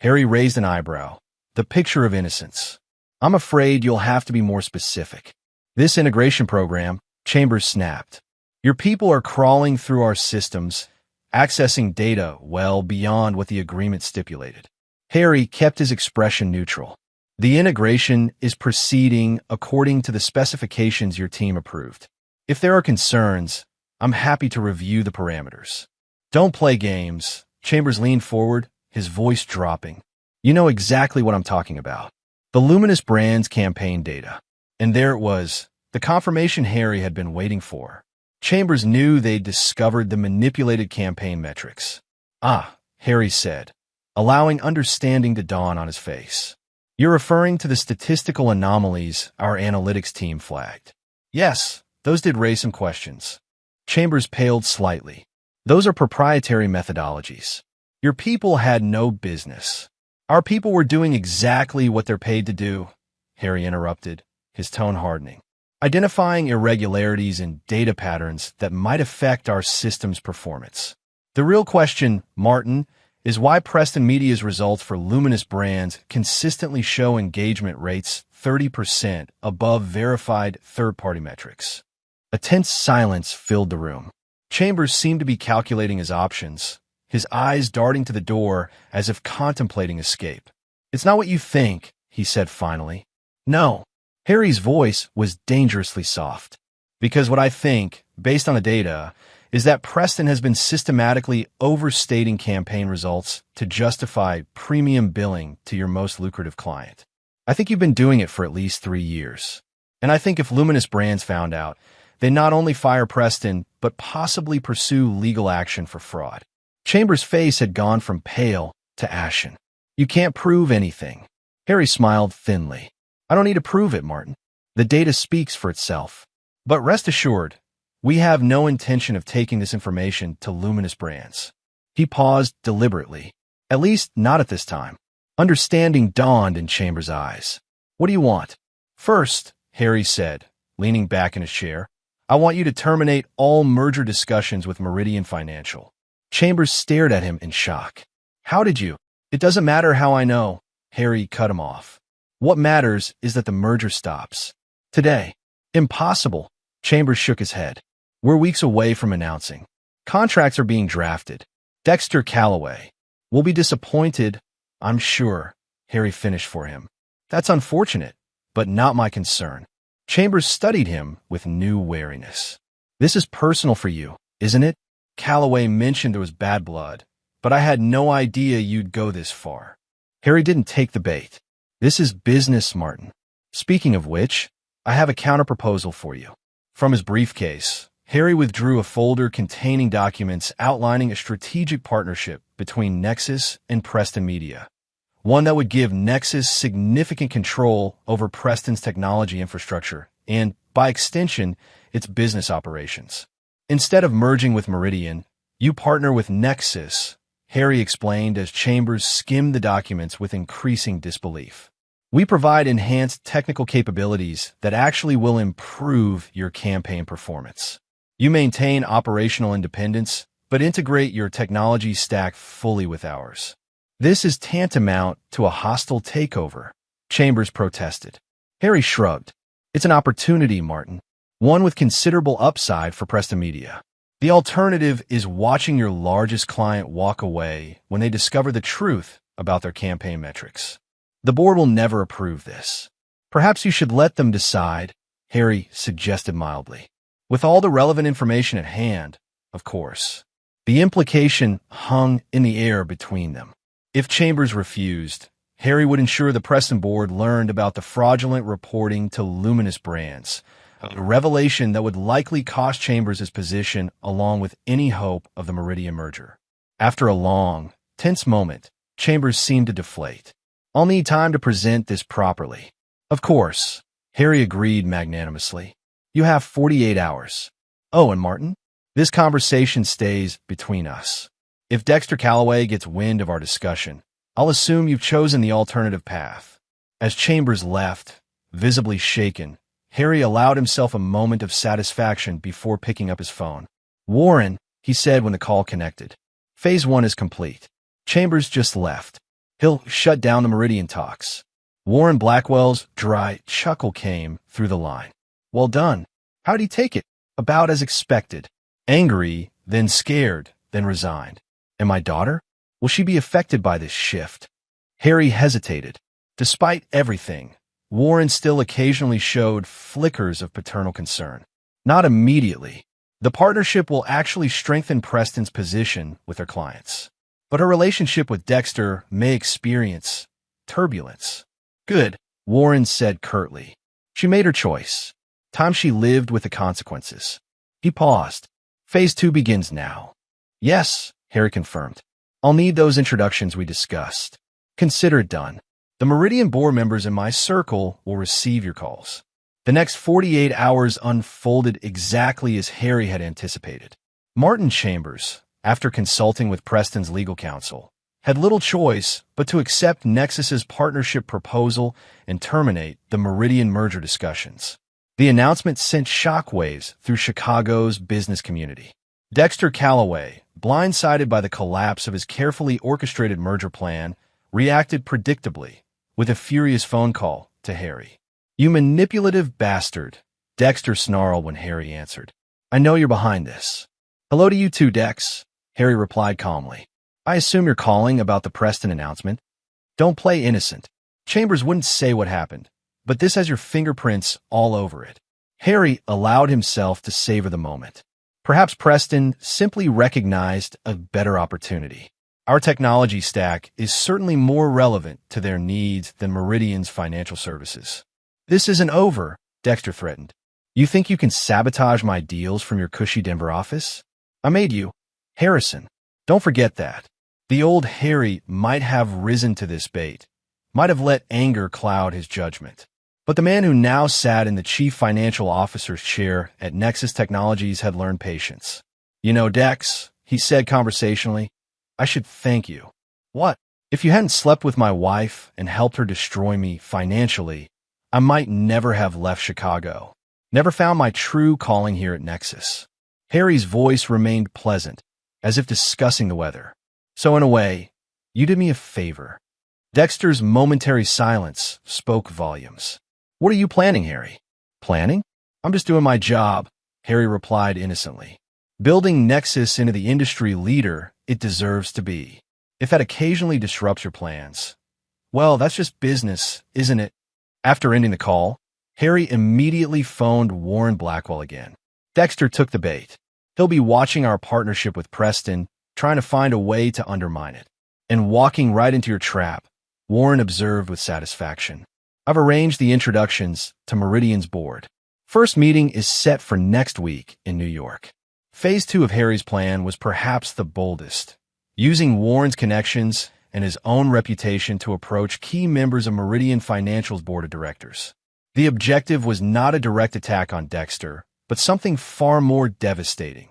Harry raised an eyebrow, the picture of innocence. "I'm afraid you'll have to be more specific." "This integration program," Chambers snapped. "Your people are crawling through our systems, accessing data well beyond what the agreement stipulated." Harry kept his expression neutral. "The integration is proceeding according to the specifications your team approved. If there are concerns, I'm happy to review the parameters." "Don't play games." Chambers leaned forward, his voice dropping. "You know exactly what I'm talking about. The Luminous Brands campaign data." And there it was, the confirmation Harry had been waiting for. Chambers knew they'd discovered the manipulated campaign metrics. "Ah," Harry said, allowing understanding to dawn on his face. "You're referring to the statistical anomalies our analytics team flagged." "Yes, those did raise some questions." Chambers paled slightly. "Those are proprietary methodologies. Your people had no business." "Our people were doing exactly what they're paid to do," Harry interrupted, his tone hardening. "Identifying irregularities in data patterns that might affect our system's performance. The real question, Martin, is why Preston Media's results for Luminous Brands consistently show engagement rates 30% above verified third-party metrics." A tense silence filled the room. Chambers seemed to be calculating his options, his eyes darting to the door as if contemplating escape. "It's not what you think," he said finally. No. Harry's voice was dangerously soft. Because what I think, based on the data, is that Preston has been systematically overstating campaign results to justify premium billing to your most lucrative client. I think you've been doing it for at least 3 years. And I think if Luminous Brands found out, they not only fire Preston, but possibly pursue legal action for fraud. Chambers' face had gone from pale to ashen. You can't prove anything. Harry smiled thinly. I don't need to prove it, Martin. The data speaks for itself. But rest assured, we have no intention of taking this information to Luminous Brands. He paused deliberately. At least not at this time. Understanding dawned in Chambers' eyes. What do you want? First, Harry said, leaning back in his chair, I want you to terminate all merger discussions with Meridian Financial. Chambers stared at him in shock. How did you? It doesn't matter how I know. Harry cut him off. What matters is that the merger stops. Today. Impossible. Chambers shook his head. We're weeks away from announcing. Contracts are being drafted. Dexter Calloway will be disappointed, I'm sure. Harry finished for him. That's unfortunate, but not my concern. Chambers studied him with new wariness. This is personal for you, isn't it? Calloway mentioned there was bad blood, but I had no idea you'd go this far. Harry didn't take the bait. This is business, Martin. Speaking of which, I have a counterproposal for you. From his briefcase, Harry withdrew a folder containing documents outlining a strategic partnership between Nexus and Preston Media. One that would give Nexus significant control over Preston's technology infrastructure and, by extension, its business operations. Instead of merging with Meridian, you partner with Nexus, Harry explained as Chambers skimmed the documents with increasing disbelief. We provide enhanced technical capabilities that actually will improve your campaign performance. You maintain operational independence, but integrate your technology stack fully with ours. This is tantamount to a hostile takeover, Chambers protested. Harry shrugged. It's an opportunity, Martin. One with considerable upside for Preston Media. The alternative is watching your largest client walk away when they discover the truth about their campaign metrics. The board will never approve this. Perhaps you should let them decide, Harry suggested mildly. With all the relevant information at hand, of course. The implication hung in the air between them. If Chambers refused, Harry would ensure the Preston board learned about the fraudulent reporting to Luminous Brands, a revelation that would likely cost Chambers his position along with any hope of the Meridian merger. After a long, tense moment, Chambers seemed to deflate. I'll need time to present this properly. Of course, Harry agreed magnanimously. You have 48 hours. Oh, and Martin, this conversation stays between us. If Dexter Calloway gets wind of our discussion, I'll assume you've chosen the alternative path. As Chambers left, visibly shaken, Harry allowed himself a moment of satisfaction before picking up his phone. Warren, he said when the call connected. Phase 1 is complete. Chambers just left. He'll shut down the Meridian talks. Warren Blackwell's dry chuckle came through the line. Well done. How'd he take it? About as expected. Angry, then scared, then resigned. And my daughter? Will she be affected by this shift? Harry hesitated. Despite everything, Warren still occasionally showed flickers of paternal concern. Not immediately. The partnership will actually strengthen Preston's position with her clients. But her relationship with Dexter may experience turbulence. Good, Warren said curtly. She made her choice. Time she lived with the consequences. He paused. Phase 2 begins now. Yes, Harry confirmed. I'll need those introductions we discussed. Consider it done. The Meridian board members in my circle will receive your calls. The next 48 hours unfolded exactly as Harry had anticipated. Martin Chambers, after consulting with Preston's legal counsel, had little choice but to accept Nexus's partnership proposal and terminate the Meridian merger discussions. The announcement sent shockwaves through Chicago's business community. Dexter Calloway, blindsided by the collapse of his carefully orchestrated merger plan, reacted predictably with a furious phone call to Harry. You manipulative bastard, Dexter snarled when Harry answered. I know you're behind this. Hello to you too, Dex, Harry replied calmly. I assume you're calling about the Preston announcement? Don't play innocent. Chambers wouldn't say what happened, but this has your fingerprints all over it. Harry allowed himself to savor the moment. Perhaps Preston simply recognized a better opportunity. Our technology stack is certainly more relevant to their needs than Meridian's financial services. This isn't over, Dexter threatened. You think you can sabotage my deals from your cushy Denver office? I made you, Harrison. Don't forget that. The old Harry might have risen to this bait, might have let anger cloud his judgment. But the man who now sat in the chief financial officer's chair at Nexus Technologies had learned patience. You know, Dex, he said conversationally, I should thank you. What? If you hadn't slept with my wife and helped her destroy me financially, I might never have left Chicago. Never found my true calling here at Nexus. Harry's voice remained pleasant, as if discussing the weather. So in a way, you did me a favor. Dexter's momentary silence spoke volumes. What are you planning, Harry? Planning? I'm just doing my job, Harry replied innocently. Building Nexus into the industry leader it deserves to be. If that occasionally disrupts your plans, well, that's just business, isn't it? After ending the call, Harry immediately phoned Warren Blackwell again. Dexter took the bait. He'll be watching our partnership with Preston, trying to find a way to undermine it. And walking right into your trap, Warren observed with satisfaction. I've arranged the introductions to Meridian's board. First meeting is set for next week in New York. Phase 2 of Harry's plan was perhaps the boldest, using Warren's connections and his own reputation to approach key members of Meridian Financial's board of directors. The objective was not a direct attack on Dexter, but something far more devastating.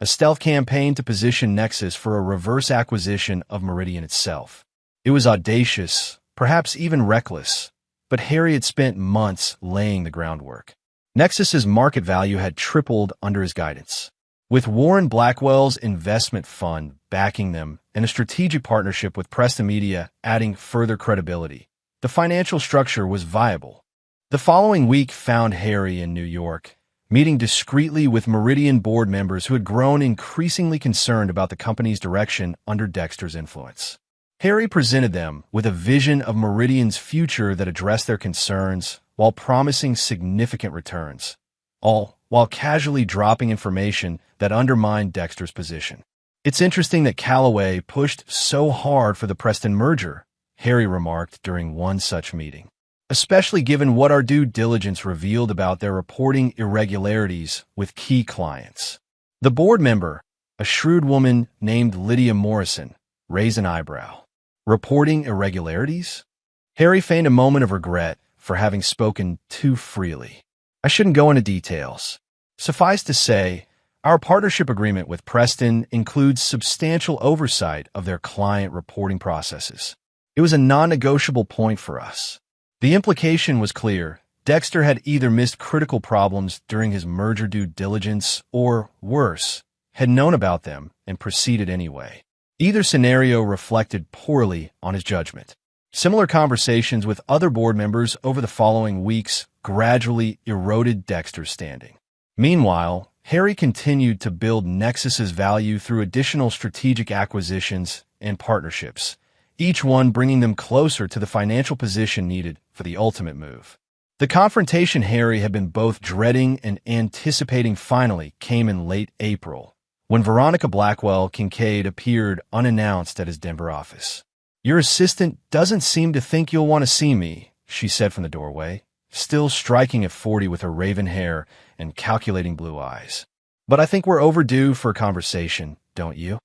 A stealth campaign to position Nexus for a reverse acquisition of Meridian itself. It was audacious, perhaps even reckless, but Harry had spent months laying the groundwork. Nexus's market value had tripled under his guidance. With Warren Blackwell's investment fund backing them and a strategic partnership with Preston Media adding further credibility, the financial structure was viable. The following week found Harry in New York, meeting discreetly with Meridian board members who had grown increasingly concerned about the company's direction under Dexter's influence. Harry presented them with a vision of Meridian's future that addressed their concerns while promising significant returns, all while casually dropping information that undermined Dexter's position. It's interesting that Callaway pushed so hard for the Preston merger, Harry remarked during one such meeting, especially given what our due diligence revealed about their reporting irregularities with key clients. The board member, a shrewd woman named Lydia Morrison, raised an eyebrow. Reporting irregularities? Harry feigned a moment of regret for having spoken too freely. I shouldn't go into details. Suffice to say, our partnership agreement with Preston includes substantial oversight of their client reporting processes. It was a non-negotiable point for us. The implication was clear. Dexter had either missed critical problems during his merger due diligence or, worse, had known about them and proceeded anyway. Either scenario reflected poorly on his judgment. Similar conversations with other board members over the following weeks gradually eroded Dexter's standing. Meanwhile, Harry continued to build Nexus's value through additional strategic acquisitions and partnerships, each one bringing them closer to the financial position needed for the ultimate move. The confrontation Harry had been both dreading and anticipating finally came in late April, when Veronica Blackwell Kincaid appeared unannounced at his Denver office. Your assistant doesn't seem to think you'll want to see me, she said from the doorway, still striking at 40 with her raven hair and calculating blue eyes. But I think we're overdue for a conversation, don't you?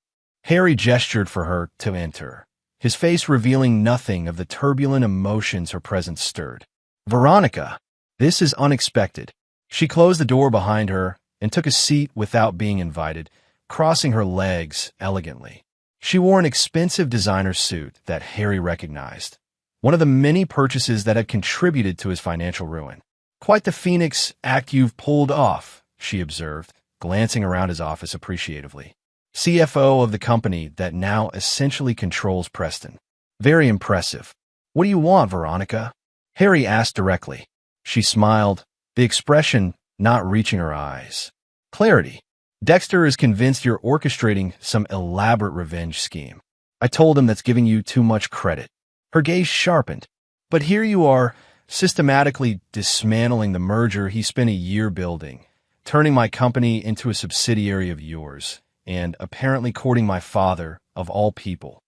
Harry gestured for her to enter, his face revealing nothing of the turbulent emotions her presence stirred. Veronica, this is unexpected. She closed the door behind her and took a seat without being invited, crossing her legs elegantly. She wore an expensive designer suit that Harry recognized, one of the many purchases that had contributed to his financial ruin. Quite the Phoenix act you've pulled off, she observed, glancing around his office appreciatively. CFO of the company that now essentially controls Preston. Very impressive. What do you want, Veronica? Harry asked directly. She smiled, the expression not reaching her eyes. Clarity. Dexter is convinced you're orchestrating some elaborate revenge scheme. I told him that's giving you too much credit. Her gaze sharpened. But here you are, systematically dismantling the merger he spent a year building, turning my company into a subsidiary of yours, and apparently courting my father, of all people.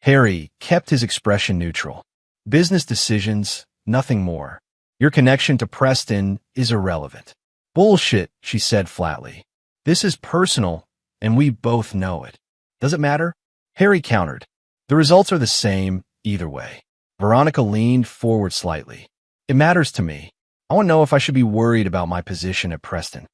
Harry kept his expression neutral. Business decisions, nothing more. Your connection to Preston is irrelevant. Bullshit, she said flatly. This is personal, and we both know it. Does it matter? Harry countered. The results are the same, either way. Veronica leaned forward slightly. It matters to me. I want to know if I should be worried about my position at Preston.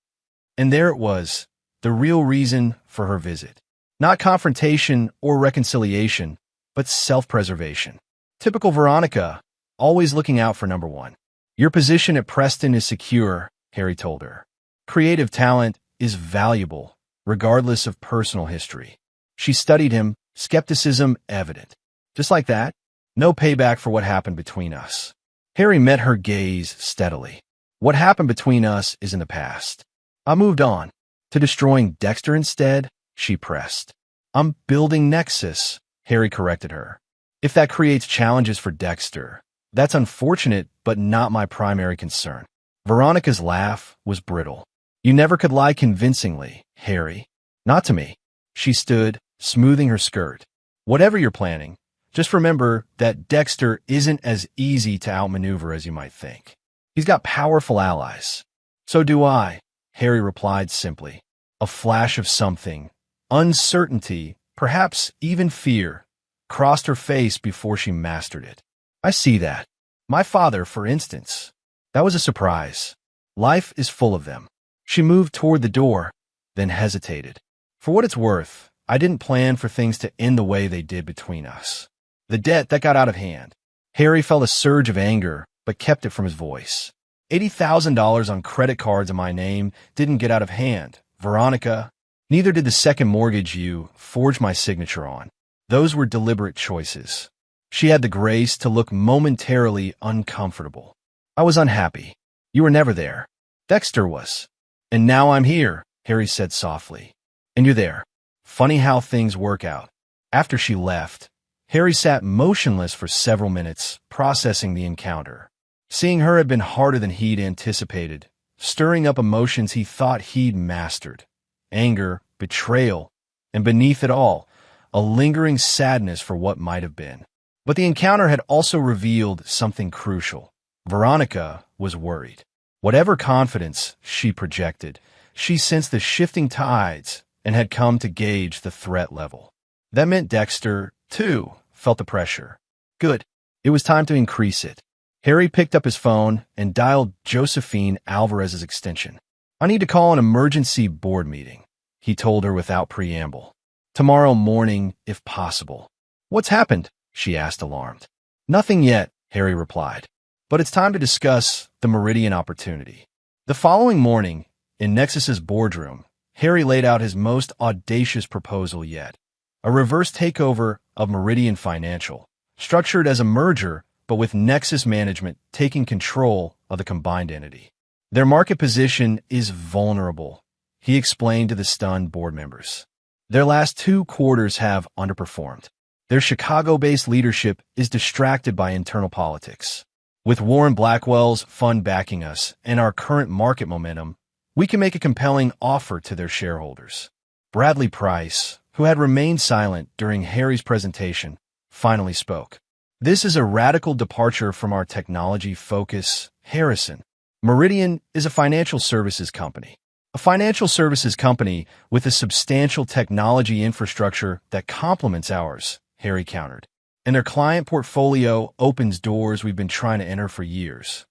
And there it was, the real reason for her visit. Not confrontation or reconciliation, but self-preservation. Typical Veronica, always looking out for number one. Your position at Preston is secure, Harry told her. Creative talent is valuable, regardless of personal history. She studied him, skepticism evident. Just like that, no payback for what happened between us. Harry met her gaze steadily. What happened between us is in the past. I moved on. To destroying Dexter instead, she pressed. I'm building Nexus, Harry corrected her. If that creates challenges for Dexter, that's unfortunate, but not my primary concern. Veronica's laugh was brittle. You never could lie convincingly, Harry. Not to me. She stood, smoothing her skirt. Whatever you're planning, just remember that Dexter isn't as easy to outmaneuver as you might think. He's got powerful allies. So do I, Harry replied simply. A flash of something, uncertainty, perhaps even fear, crossed her face before she mastered it. I see that. My father, for instance. That was a surprise. Life is full of them. She moved toward the door, then hesitated. For what it's worth, I didn't plan for things to end the way they did between us. The debt, that got out of hand. Harry felt a surge of anger, but kept it from his voice. $80,000 on credit cards in my name didn't get out of hand. Veronica, neither did the second mortgage you forged my signature on. Those were deliberate choices. She had the grace to look momentarily uncomfortable. I was unhappy. You were never there. Dexter was. And now I'm here, Harry said softly. And you're there. Funny how things work out. After she left, Harry sat motionless for several minutes, processing the encounter. Seeing her had been harder than he'd anticipated, stirring up emotions he thought he'd mastered. Anger, betrayal, and beneath it all, a lingering sadness for what might have been. But the encounter had also revealed something crucial. Veronica was worried. Whatever confidence she projected, she sensed the shifting tides and had come to gauge the threat level. That meant Dexter, too, felt the pressure. Good. It was time to increase it. Harry picked up his phone and dialed Josephine Alvarez's extension. I need to call an emergency board meeting, he told her without preamble. Tomorrow morning, if possible. What's happened? She asked, alarmed. Nothing yet, Harry replied. But it's time to discuss the Meridian opportunity. The following morning, in Nexus's boardroom, Harry laid out his most audacious proposal yet. A reverse takeover of Meridian Financial, structured as a merger, but with Nexus management taking control of the combined entity. Their market position is vulnerable, he explained to the stunned board members. Their last 2 quarters have underperformed. Their Chicago-based leadership is distracted by internal politics. With Warren Blackwell's fund backing us and our current market momentum, we can make a compelling offer to their shareholders. Bradley Price, who had remained silent during Harry's presentation, finally spoke. This is a radical departure from our technology focus, Harrison. Meridian is a financial services company. A financial services company with a substantial technology infrastructure that complements ours, Harry countered. And their client portfolio opens doors we've been trying to enter for years.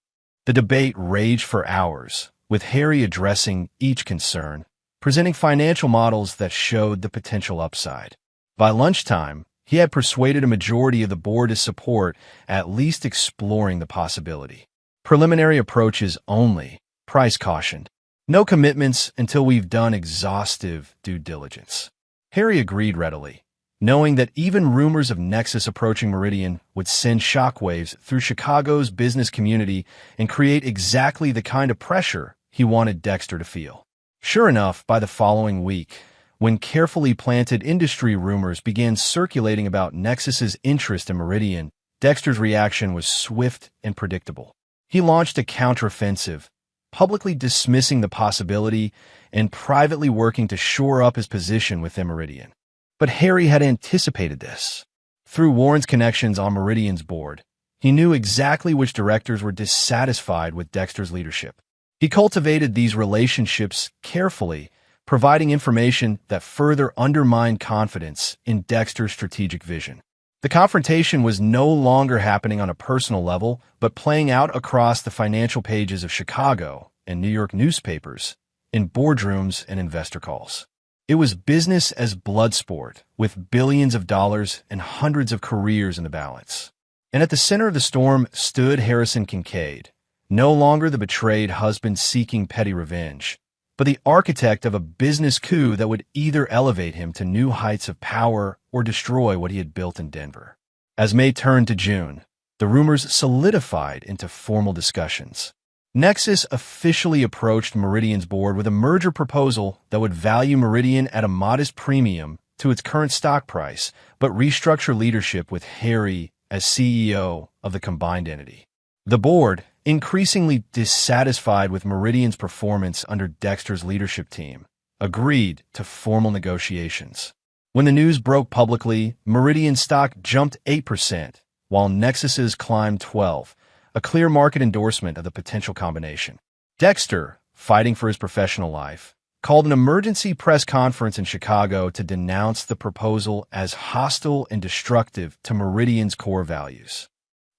The debate raged for hours, with Harry addressing each concern, presenting financial models that showed the potential upside. By lunchtime, he had persuaded a majority of the board to support at least exploring the possibility. Preliminary approaches only, Price cautioned. No commitments until we've done exhaustive due diligence. Harry agreed readily, knowing that even rumors of Nexus approaching Meridian would send shockwaves through Chicago's business community and create exactly the kind of pressure he wanted Dexter to feel. Sure enough, by the following week, when carefully planted industry rumors began circulating about Nexus's interest in Meridian, Dexter's reaction was swift and predictable. He launched a counteroffensive, publicly dismissing the possibility and privately working to shore up his position within Meridian. But Harry had anticipated this. Through Warren's connections on Meridian's board, he knew exactly which directors were dissatisfied with Dexter's leadership. He cultivated these relationships carefully, providing information that further undermined confidence in Dexter's strategic vision. The confrontation was no longer happening on a personal level, but playing out across the financial pages of Chicago and New York newspapers, in boardrooms and investor calls. It was business as blood sport, with billions of dollars and hundreds of careers in the balance. And at the center of the storm stood Harrison Kincaid, no longer the betrayed husband seeking petty revenge, but the architect of a business coup that would either elevate him to new heights of power or destroy what he had built in Denver. As May turned to June, the rumors solidified into formal discussions. Nexus officially approached Meridian's board with a merger proposal that would value Meridian at a modest premium to its current stock price, but restructure leadership with Harry as CEO of the combined entity. The board, increasingly dissatisfied with Meridian's performance under Dexter's leadership team, agreed to formal negotiations. When the news broke publicly, Meridian stock jumped 8%, while Nexus's climbed 12%, a clear market endorsement of the potential combination. Dexter, fighting for his professional life, called an emergency press conference in Chicago to denounce the proposal as hostile and destructive to Meridian's core values.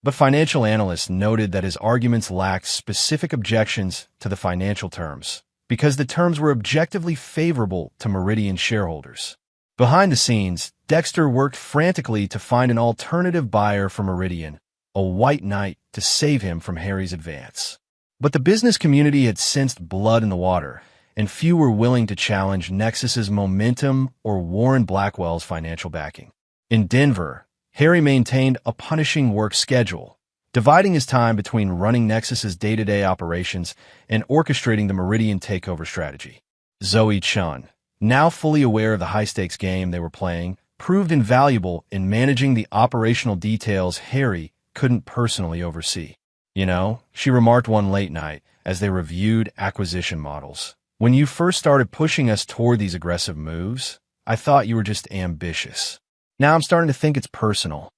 But financial analysts noted that his arguments lacked specific objections to the financial terms, because the terms were objectively favorable to Meridian shareholders. Behind the scenes, Dexter worked frantically to find an alternative buyer for Meridian, a white knight to save him from Harry's advance. But the business community had sensed blood in the water, and few were willing to challenge Nexus's momentum or Warren Blackwell's financial backing. In Denver, Harry maintained a punishing work schedule, dividing his time between running Nexus's day-to-day operations and orchestrating the Meridian takeover strategy. Zoe Chun, now fully aware of the high-stakes game they were playing, proved invaluable in managing the operational details Harry couldn't personally oversee. You know, she remarked one late night as they reviewed acquisition models. When you first started pushing us toward these aggressive moves, I thought you were just ambitious. Now I'm starting to think it's personal.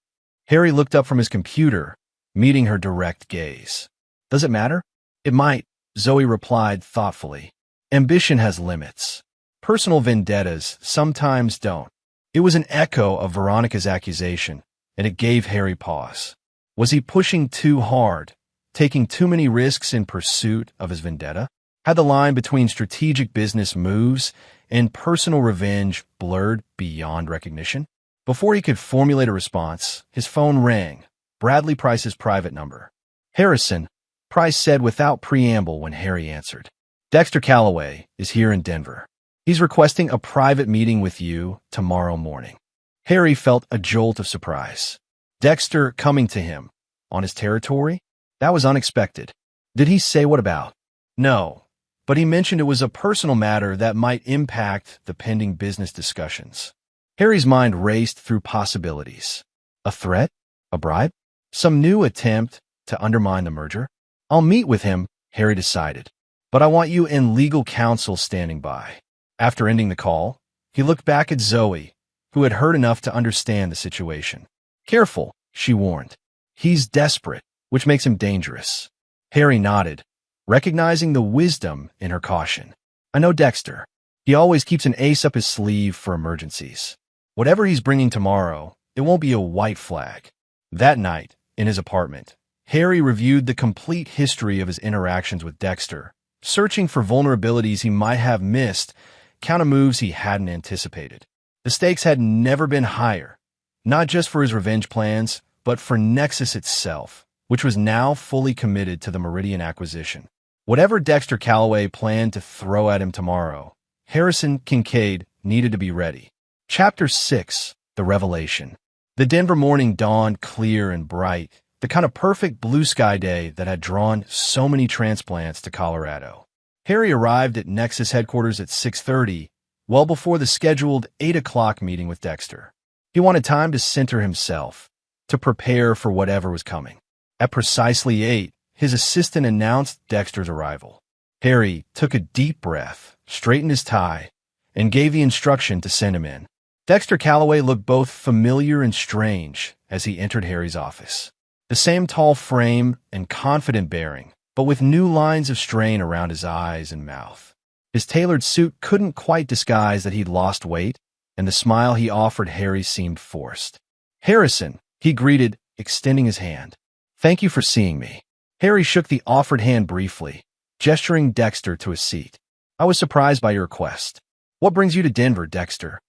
Harry looked up from his computer, meeting her direct gaze. Does it matter? It might, Zoe replied thoughtfully. Ambition has limits. Personal vendettas sometimes don't. It was an echo of Veronica's accusation, and it gave Harry pause. Was he pushing too hard, taking too many risks in pursuit of his vendetta? Had the line between strategic business moves and personal revenge blurred beyond recognition? Before he could formulate a response, his phone rang, Bradley Price's private number. Harrison, Price said without preamble when Harry answered. Dexter Calloway is here in Denver. He's requesting a private meeting with you tomorrow morning. Harry felt a jolt of surprise. Dexter coming to him, on his territory? That was unexpected. Did he say what about? No, but he mentioned it was a personal matter that might impact the pending business discussions. Harry's mind raced through possibilities. A threat? A bribe? Some new attempt to undermine the merger? I'll meet with him, Harry decided. But I want you and legal counsel standing by. After ending the call, he looked back at Zoe, who had heard enough to understand the situation. Careful, she warned. He's desperate, which makes him dangerous. Harry nodded, recognizing the wisdom in her caution. I know Dexter. He always keeps an ace up his sleeve for emergencies. Whatever he's bringing tomorrow, it won't be a white flag. That night, in his apartment, Harry reviewed the complete history of his interactions with Dexter, searching for vulnerabilities he might have missed, counter-moves he hadn't anticipated. The stakes had never been higher, not just for his revenge plans, but for Nexus itself, which was now fully committed to the Meridian acquisition. Whatever Dexter Calloway planned to throw at him tomorrow, Harrison Kincaid needed to be ready. Chapter 6, The Revelation. The Denver morning dawned clear and bright, the kind of perfect blue sky day that had drawn so many transplants to Colorado. Harry arrived at Nexus headquarters at 6:30, well before the scheduled 8 o'clock meeting with Dexter. He wanted time to center himself, to prepare for whatever was coming. At precisely 8, his assistant announced Dexter's arrival. Harry took a deep breath, straightened his tie, and gave the instruction to send him in. Dexter Calloway looked both familiar and strange as he entered Harry's office. The same tall frame and confident bearing, but with new lines of strain around his eyes and mouth. His tailored suit couldn't quite disguise that he'd lost weight, and the smile he offered Harry seemed forced. "Harrison," he greeted, extending his hand. "Thank you for seeing me." Harry shook the offered hand briefly, gesturing Dexter to a seat. "I was surprised by your request. What brings you to Denver, Dexter?"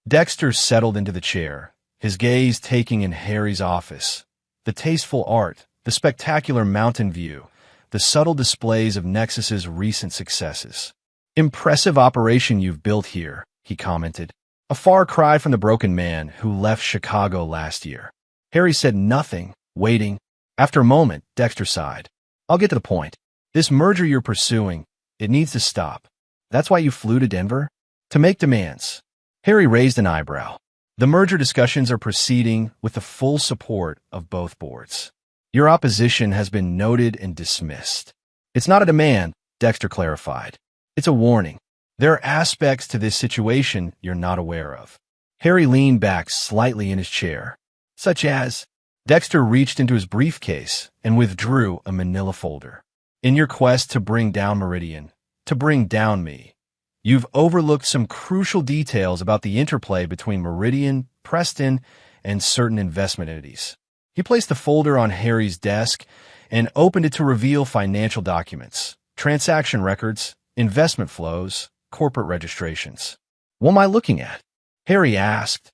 Dexter settled into the chair, his gaze taking in Harry's office. The tasteful art, the spectacular mountain view, the subtle displays of Nexus's recent successes. "Impressive operation you've built here," he commented. "A far cry from the broken man who left Chicago last year." Harry said nothing, waiting. After a moment, Dexter sighed. "I'll get to the point. This merger you're pursuing, it needs to stop. That's why you flew to Denver? To make demands." Harry raised an eyebrow. "The merger discussions are proceeding with the full support of both boards. Your opposition has been noted and dismissed." "It's not a demand," Dexter clarified. "It's a warning. There are aspects to this situation you're not aware of." Harry leaned back slightly in his chair. "Such as?" Dexter reached into his briefcase and withdrew a manila folder. "In your quest to bring down Meridian, to bring down me, you've overlooked some crucial details about the interplay between Meridian, Preston, and certain investment entities." He placed the folder on Harry's desk and opened it to reveal financial documents, transaction records, investment flows, corporate registrations. "What am I looking at?" Harry asked,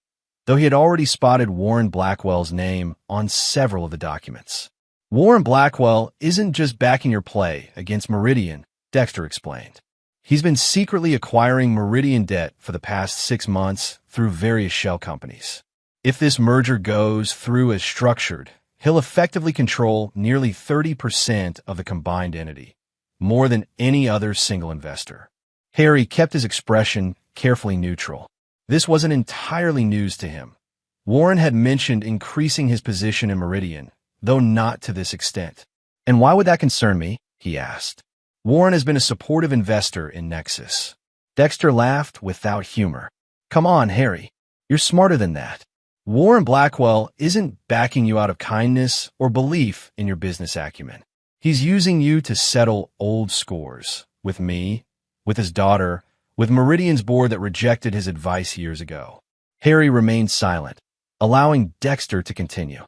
though he had already spotted Warren Blackwell's name on several of the documents. "Warren Blackwell isn't just backing your play against Meridian," Dexter explained. "He's been secretly acquiring Meridian debt for the past 6 months through various shell companies. If this merger goes through as structured, he'll effectively control nearly 30% of the combined entity, more than any other single investor." Harry kept his expression carefully neutral. This wasn't entirely news to him. Warren had mentioned increasing his position in Meridian, though not to this extent. "And why would that concern me?" he asked. "Warren has been a supportive investor in Nexus." Dexter laughed without humor. "Come on, Harry. You're smarter than that. Warren Blackwell isn't backing you out of kindness or belief in your business acumen. He's using you to settle old scores with me, with his daughter, with Meridian's board that rejected his advice years ago." Harry remained silent, allowing Dexter to continue.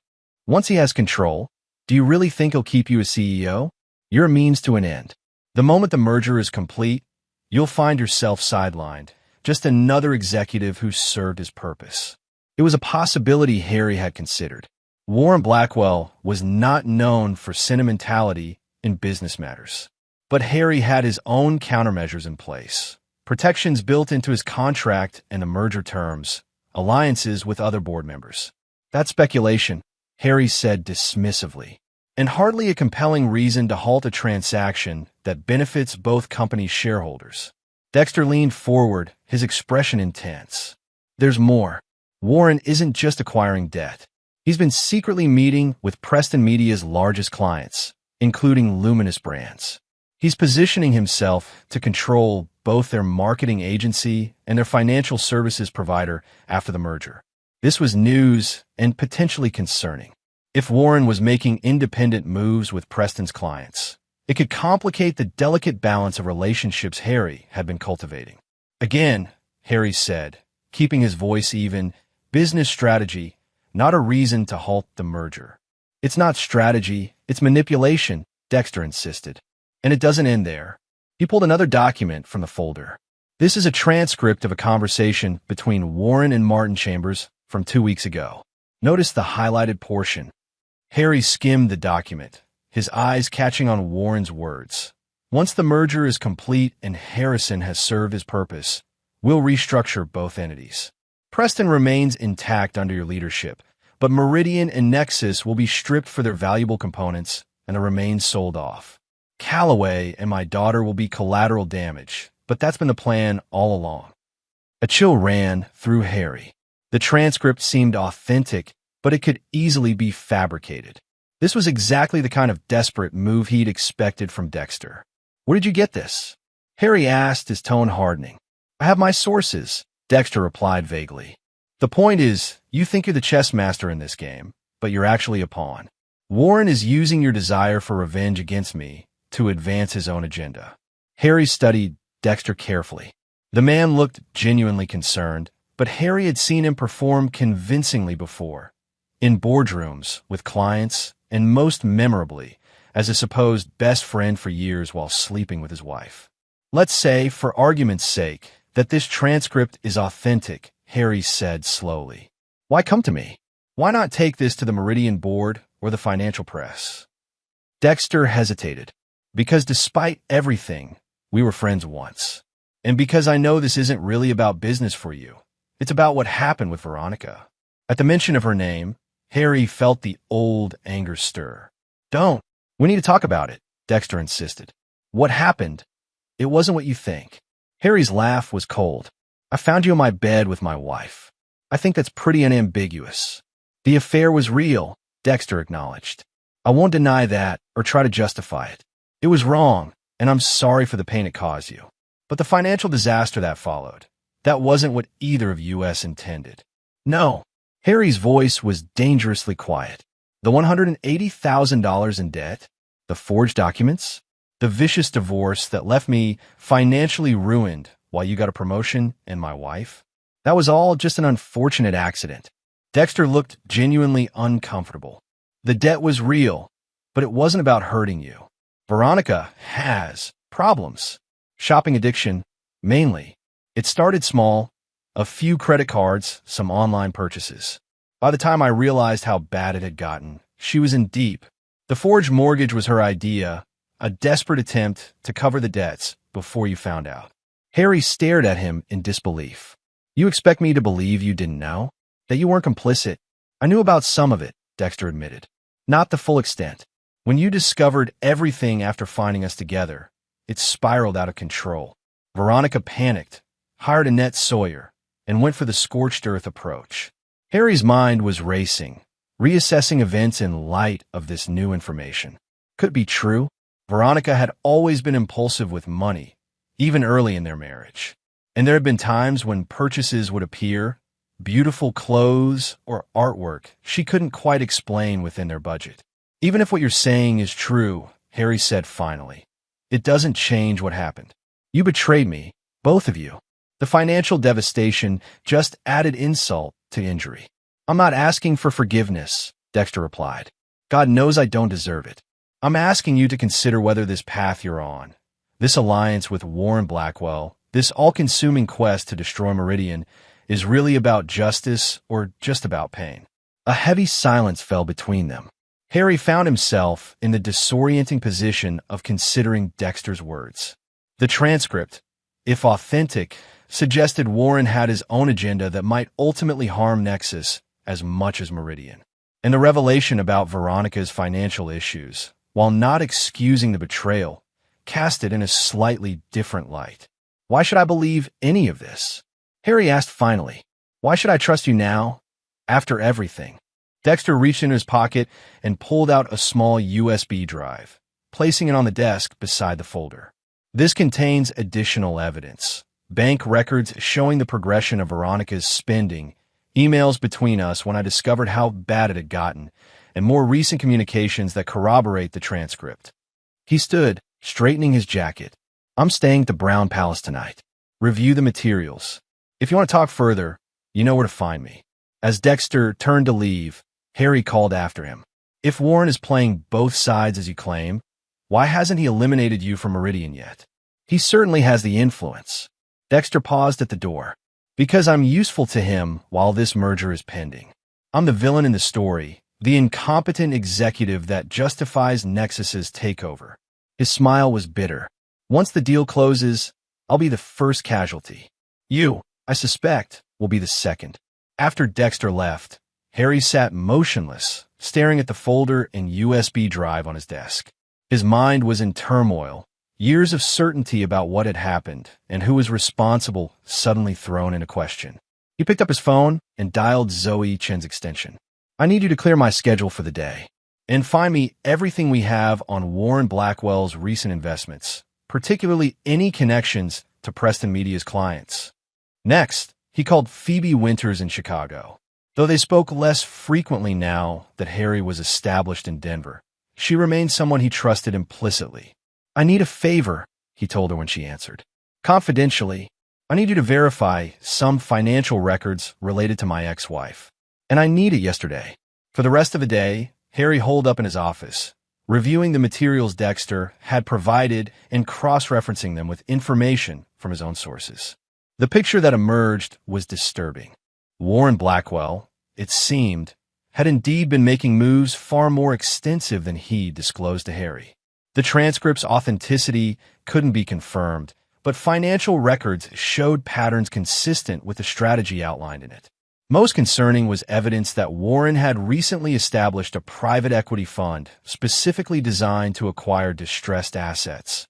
"Once he has control, do you really think he'll keep you as CEO? You're a means to an end. The moment the merger is complete, you'll find yourself sidelined, just another executive who served his purpose." It was a possibility Harry had considered. Warren Blackwell was not known for sentimentality in business matters. But Harry had his own countermeasures in place, protections built into his contract and the merger terms, alliances with other board members. "That's speculation," Harry said dismissively, "and hardly a compelling reason to halt a transaction that benefits both companies' shareholders." Dexter leaned forward, his expression intense. "There's more. Warren isn't just acquiring debt. He's been secretly meeting with Preston Media's largest clients, including Luminous Brands. He's positioning himself to control both their marketing agency and their financial services provider after the merger." This was news and potentially concerning. If Warren was making independent moves with Preston's clients, it could complicate the delicate balance of relationships Harry had been cultivating. "Again," Harry said, keeping his voice even, "business strategy, not a reason to halt the merger." "It's not strategy, it's manipulation," Dexter insisted. "And it doesn't end there." He pulled another document from the folder. "This is a transcript of a conversation between Warren and Martin Chambers from 2 weeks ago. Notice the highlighted portion." Harry skimmed the document, his eyes catching on Warren's words. "Once the merger is complete and Harrison has served his purpose, we'll restructure both entities. Preston remains intact under your leadership, but Meridian and Nexus will be stripped for their valuable components and the remains sold off. Calloway and my daughter will be collateral damage, but that's been the plan all along." A chill ran through Harry. The transcript seemed authentic, but it could easily be fabricated. This was exactly the kind of desperate move he'd expected from Dexter. "Where did you get this?" Harry asked, his tone hardening. "I have my sources," Dexter replied vaguely. "The point is, you think you're the chess master in this game, but you're actually a pawn. Warren is using your desire for revenge against me to advance his own agenda." Harry studied Dexter carefully. The man looked genuinely concerned, but Harry had seen him perform convincingly before, in boardrooms, with clients, and most memorably, as a supposed best friend for years while sleeping with his wife. "Let's say, for argument's sake, that this transcript is authentic," Harry said slowly. "Why come to me? Why not take this to the Meridian board or the financial press?" Dexter hesitated. "Because despite everything, we were friends once. And because I know this isn't really about business for you. It's about what happened with Veronica." At the mention of her name, Harry felt the old anger stir. "Don't. We need to talk about it," Dexter insisted. "What happened? It wasn't what you think." Harry's laugh was cold. "I found you in my bed with my wife. I think that's pretty unambiguous." "The affair was real," Dexter acknowledged. "I won't deny that or try to justify it. It was wrong, and I'm sorry for the pain it caused you. But the financial disaster that followed, that wasn't what either of us intended." "No." Harry's voice was dangerously quiet. "The $180,000 in debt, the forged documents, the vicious divorce that left me financially ruined while you got a promotion and my wife, that was all just an unfortunate accident." Dexter looked genuinely uncomfortable. "The debt was real, but it wasn't about hurting you. Veronica has problems. Shopping addiction, mainly. It started small, a few credit cards, some online purchases. By the time I realized how bad it had gotten, she was in deep. The forged mortgage was her idea, a desperate attempt to cover the debts before you found out." Harry stared at him in disbelief. "You expect me to believe you didn't know? That you weren't complicit?" "I knew about some of it," Dexter admitted. "Not the full extent. When you discovered everything after finding us together, it spiraled out of control. Veronica panicked, hired Annette Sawyer, and went for the scorched earth approach." Harry's mind was racing, reassessing events in light of this new information. Could it be true? Veronica had always been impulsive with money, even early in their marriage. And there had been times when purchases would appear, beautiful clothes or artwork she couldn't quite explain within their budget. "Even if what you're saying is true," Harry said finally, "it doesn't change what happened. You betrayed me, both of you. The financial devastation just added insult to injury." "I'm not asking for forgiveness," Dexter replied. "God knows I don't deserve it. I'm asking you to consider whether this path you're on, this alliance with Warren Blackwell, this all-consuming quest to destroy Meridian, is really about justice or just about pain." A heavy silence fell between them. Harry found himself in the disorienting position of considering Dexter's words. The transcript, if authentic, suggested Warren had his own agenda that might ultimately harm Nexus as much as Meridian. And the revelation about Veronica's financial issues, while not excusing the betrayal, cast it in a slightly different light. "Why should I believe any of this?" Harry asked finally. "Why should I trust you now, after everything?" Dexter reached into his pocket and pulled out a small USB drive, placing it on the desk beside the folder. "This contains additional evidence. Bank records showing the progression of Veronica's spending, emails between us when I discovered how bad it had gotten, and more recent communications that corroborate the transcript." He stood, straightening his jacket. "I'm staying at the Brown Palace tonight. Review the materials. If you want to talk further, you know where to find me." As Dexter turned to leave, Harry called after him. "If Warren is playing both sides as you claim, why hasn't he eliminated you from Meridian yet? He certainly has the influence." Dexter paused at the door. "Because I'm useful to him while this merger is pending. I'm the villain in the story, the incompetent executive that justifies Nexus's takeover." His smile was bitter. "Once the deal closes, I'll be the first casualty. You, I suspect, will be the second." After Dexter left, Harry sat motionless, staring at the folder and USB drive on his desk. His mind was in turmoil, years of certainty about what had happened and who was responsible suddenly thrown into question. He picked up his phone and dialed Zoe Chen's extension. "I need you to clear my schedule for the day." And find me everything we have on Warren Blackwell's recent investments, particularly any connections to Preston Media's clients. Next, he called Phoebe Winters in Chicago. Though they spoke less frequently now that Harry was established in Denver, she remained someone he trusted implicitly. "I need a favor," he told her when she answered. "Confidentially, I need you to verify some financial records related to my ex-wife. And I need it yesterday." For the rest of the day, Harry holed up in his office, reviewing the materials Dexter had provided and cross-referencing them with information from his own sources. The picture that emerged was disturbing. Warren Blackwell, it seemed, had indeed been making moves far more extensive than he disclosed to Harry. The transcript's authenticity couldn't be confirmed, but financial records showed patterns consistent with the strategy outlined in it. Most concerning was evidence that Warren had recently established a private equity fund specifically designed to acquire distressed assets.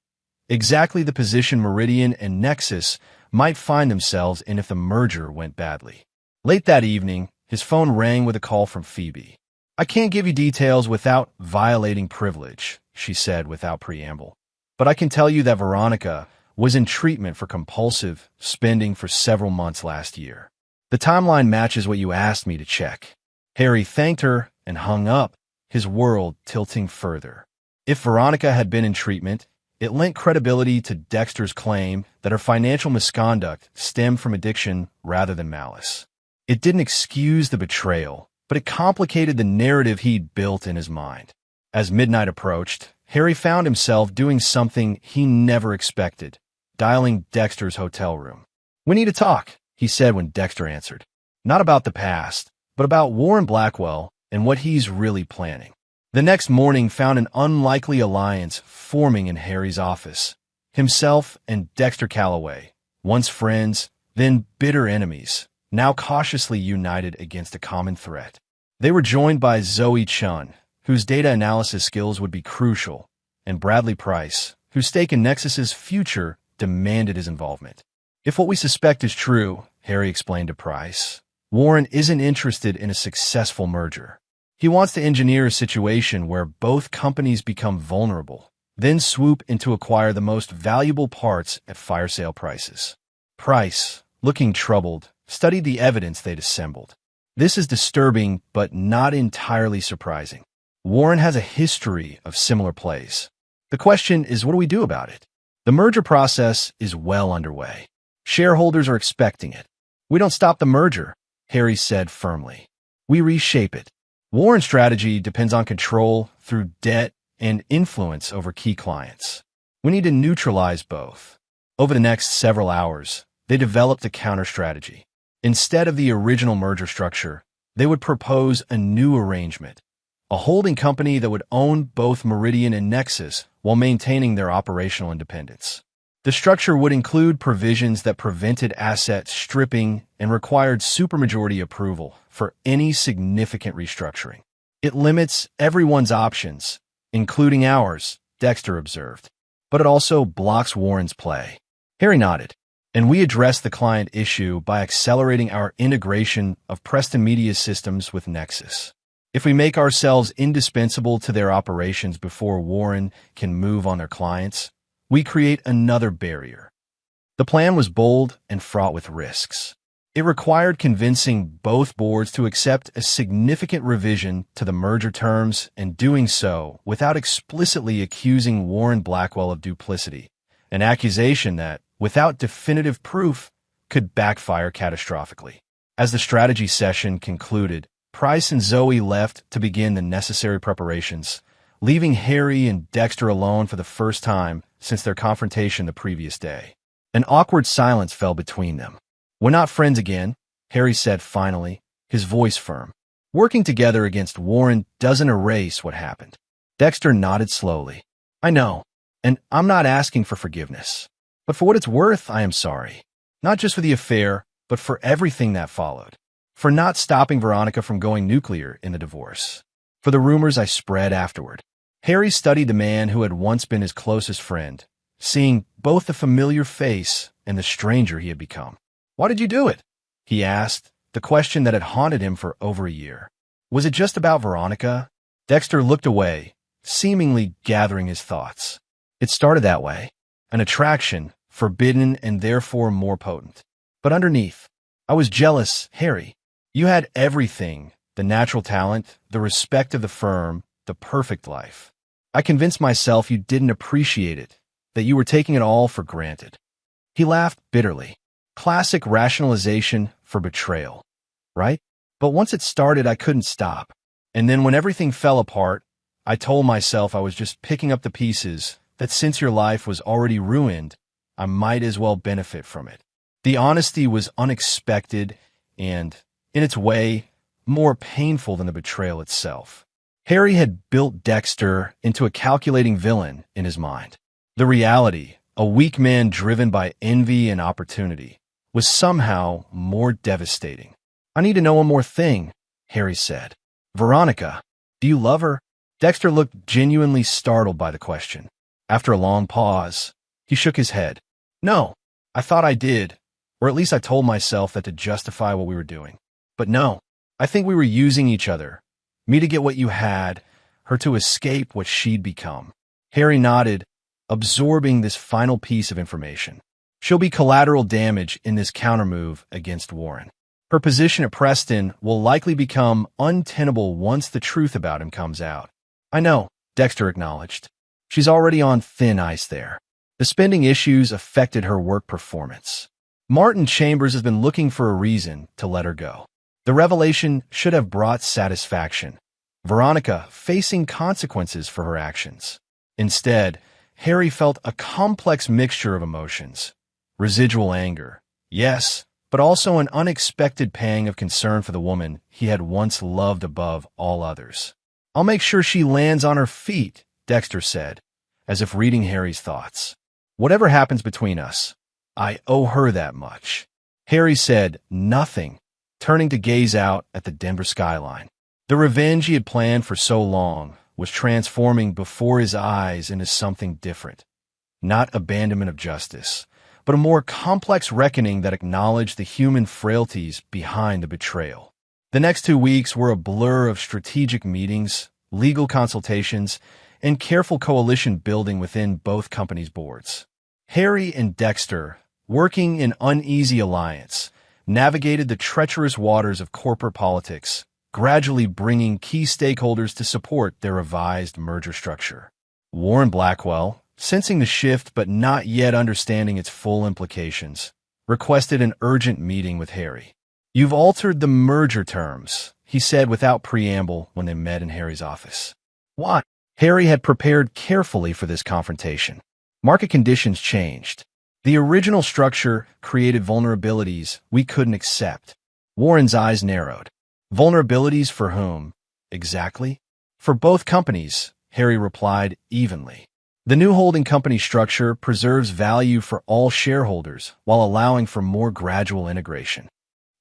Exactly the position Meridian and Nexus might find themselves in if the merger went badly. Late that evening, his phone rang with a call from Phoebe. "I can't give you details without violating privilege," she said without preamble. "But I can tell you that Veronica was in treatment for compulsive spending for several months last year. The timeline matches what you asked me to check." Harry thanked her and hung up, his world tilting further. If Veronica had been in treatment, it lent credibility to Dexter's claim that her financial misconduct stemmed from addiction rather than malice. It didn't excuse the betrayal, but it complicated the narrative he'd built in his mind. As midnight approached, Harry found himself doing something he never expected, dialing Dexter's hotel room. "We need to talk," he said when Dexter answered. "Not about the past, but about Warren Blackwell and what he's really planning." The next morning found an unlikely alliance forming in Harry's office. Himself and Dexter Calloway, once friends, then bitter enemies, now cautiously united against a common threat. They were joined by Zoe Chun, whose data analysis skills would be crucial, and Bradley Price, whose stake in Nexus's future demanded his involvement. "If what we suspect is true," Harry explained to Price, "Warren isn't interested in a successful merger. He wants to engineer a situation where both companies become vulnerable, then swoop in to acquire the most valuable parts at fire sale prices." Price, looking troubled, studied the evidence they'd assembled. "This is disturbing, but not entirely surprising. Warren has a history of similar plays. The question is, what do we do about it? The merger process is well underway. Shareholders are expecting it. We don't stop the merger," Harry said firmly. "We reshape it. Warren's strategy depends on control through debt and influence over key clients. We need to neutralize both." Over the next several hours, they developed a counter-strategy. Instead of the original merger structure, they would propose a new arrangement, a holding company that would own both Meridian and Nexus while maintaining their operational independence. The structure would include provisions that prevented asset stripping and required supermajority approval for any significant restructuring. "It limits everyone's options, including ours," Dexter observed. "But it also blocks Warren's play." Harry nodded. "And we address the client issue by accelerating our integration of Preston Media's systems with Nexus. If we make ourselves indispensable to their operations before Warren can move on their clients, we create another barrier." The plan was bold and fraught with risks. It required convincing both boards to accept a significant revision to the merger terms and doing so without explicitly accusing Warren Blackwell of duplicity, an accusation that, without definitive proof, could backfire catastrophically. As the strategy session concluded, Price and Zoe left to begin the necessary preparations, leaving Harry and Dexter alone for the first time since their confrontation the previous day. An awkward silence fell between them. "We're not friends again," Harry said finally, his voice firm. "Working together against Warren doesn't erase what happened." Dexter nodded slowly. "I know, and I'm not asking for forgiveness. But for what it's worth, I am sorry. Not just for the affair, but for everything that followed. For not stopping Veronica from going nuclear in the divorce. For the rumors I spread afterward." Harry studied the man who had once been his closest friend, seeing both the familiar face and the stranger he had become. "Why did you do it?" he asked, the question that had haunted him for over a year. Was it just about Veronica? Dexter looked away, seemingly gathering his thoughts. It started that way. An attraction, forbidden and therefore more potent. But underneath, I was jealous, Harry. You had everything, the natural talent, the respect of the firm, the perfect life. I convinced myself you didn't appreciate it, that you were taking it all for granted. He laughed bitterly. Classic rationalization for betrayal, right? But once it started, I couldn't stop. And then when everything fell apart, I told myself I was just picking up the pieces, that since your life was already ruined, I might as well benefit from it. The honesty was unexpected and, in its way, more painful than the betrayal itself. Harry had built Dexter into a calculating villain in his mind. The reality, a weak man driven by envy and opportunity, was somehow more devastating. I need to know one more thing, Harry said. Veronica, do you love her? Dexter looked genuinely startled by the question. After a long pause, he shook his head. No, I thought I did, or at least I told myself that to justify what we were doing. But no, I think we were using each other. Me to get what you had, her to escape what she'd become. Harry nodded, absorbing this final piece of information. She'll be collateral damage in this countermove against Warren. Her position at Preston will likely become untenable once the truth about him comes out. I know, Dexter acknowledged. She's already on thin ice there. The spending issues affected her work performance. Martin Chambers has been looking for a reason to let her go. The revelation should have brought satisfaction. Veronica facing consequences for her actions. Instead, Harry felt a complex mixture of emotions. Residual anger, yes, but also an unexpected pang of concern for the woman he had once loved above all others. I'll make sure she lands on her feet, Dexter said, as if reading Harry's thoughts. Whatever happens between us, I owe her that much. Harry said nothing, turning to gaze out at the Denver skyline. The revenge he had planned for so long was transforming before his eyes into something different. Not abandonment of justice, but a more complex reckoning that acknowledged the human frailties behind the betrayal. The next 2 weeks were a blur of strategic meetings, legal consultations, and careful coalition building within both companies' boards. Harry and Dexter, working in uneasy alliance, navigated the treacherous waters of corporate politics, gradually bringing key stakeholders to support their revised merger structure. Warren Blackwell, sensing the shift but not yet understanding its full implications, requested an urgent meeting with Harry. You've altered the merger terms, he said without preamble when they met in Harry's office. Why? Harry had prepared carefully for this confrontation. Market conditions changed. The original structure created vulnerabilities we couldn't accept. Warren's eyes narrowed. Vulnerabilities for whom? Exactly? For both companies, Harry replied evenly. The new holding company structure preserves value for all shareholders while allowing for more gradual integration.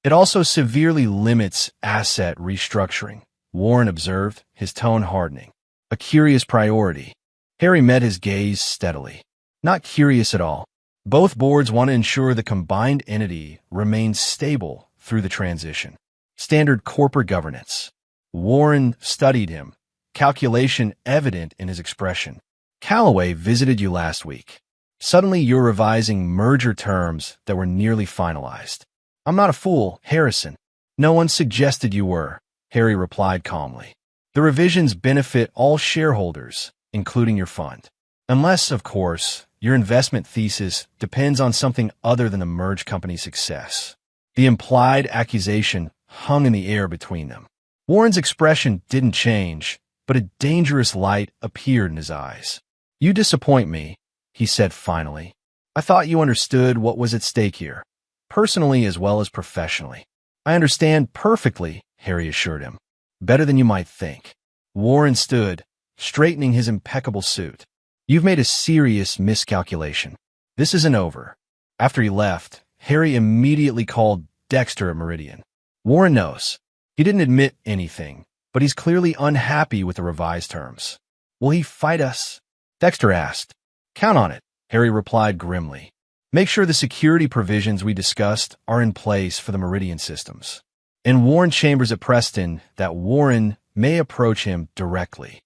It also severely limits asset restructuring, Warren observed, his tone hardening. A curious priority. Harry met his gaze steadily. Not curious at all. Both boards want to ensure the combined entity remains stable through the transition. Standard corporate governance. Warren studied him, calculation evident in his expression. Callaway visited you last week. Suddenly you're revising merger terms that were nearly finalized. I'm not a fool, Harrison. No one suggested you were, Harry replied calmly. The revisions benefit all shareholders, including your fund. Unless, of course, your investment thesis depends on something other than the merged company's success. The implied accusation hung in the air between them. Warren's expression didn't change, but a dangerous light appeared in his eyes. You disappoint me, he said finally. I thought you understood what was at stake here, personally as well as professionally. I understand perfectly, Harry assured him. Better than you might think. Warren stood, straightening his impeccable suit. You've made a serious miscalculation. This isn't over. After he left, Harry immediately called Dexter at Meridian. Warren knows. He didn't admit anything, but he's clearly unhappy with the revised terms. Will he fight us? Dexter asked. Count on it, Harry replied grimly. Make sure the security provisions we discussed are in place for the Meridian systems. And warn Chambers at Preston that Warren may approach him directly.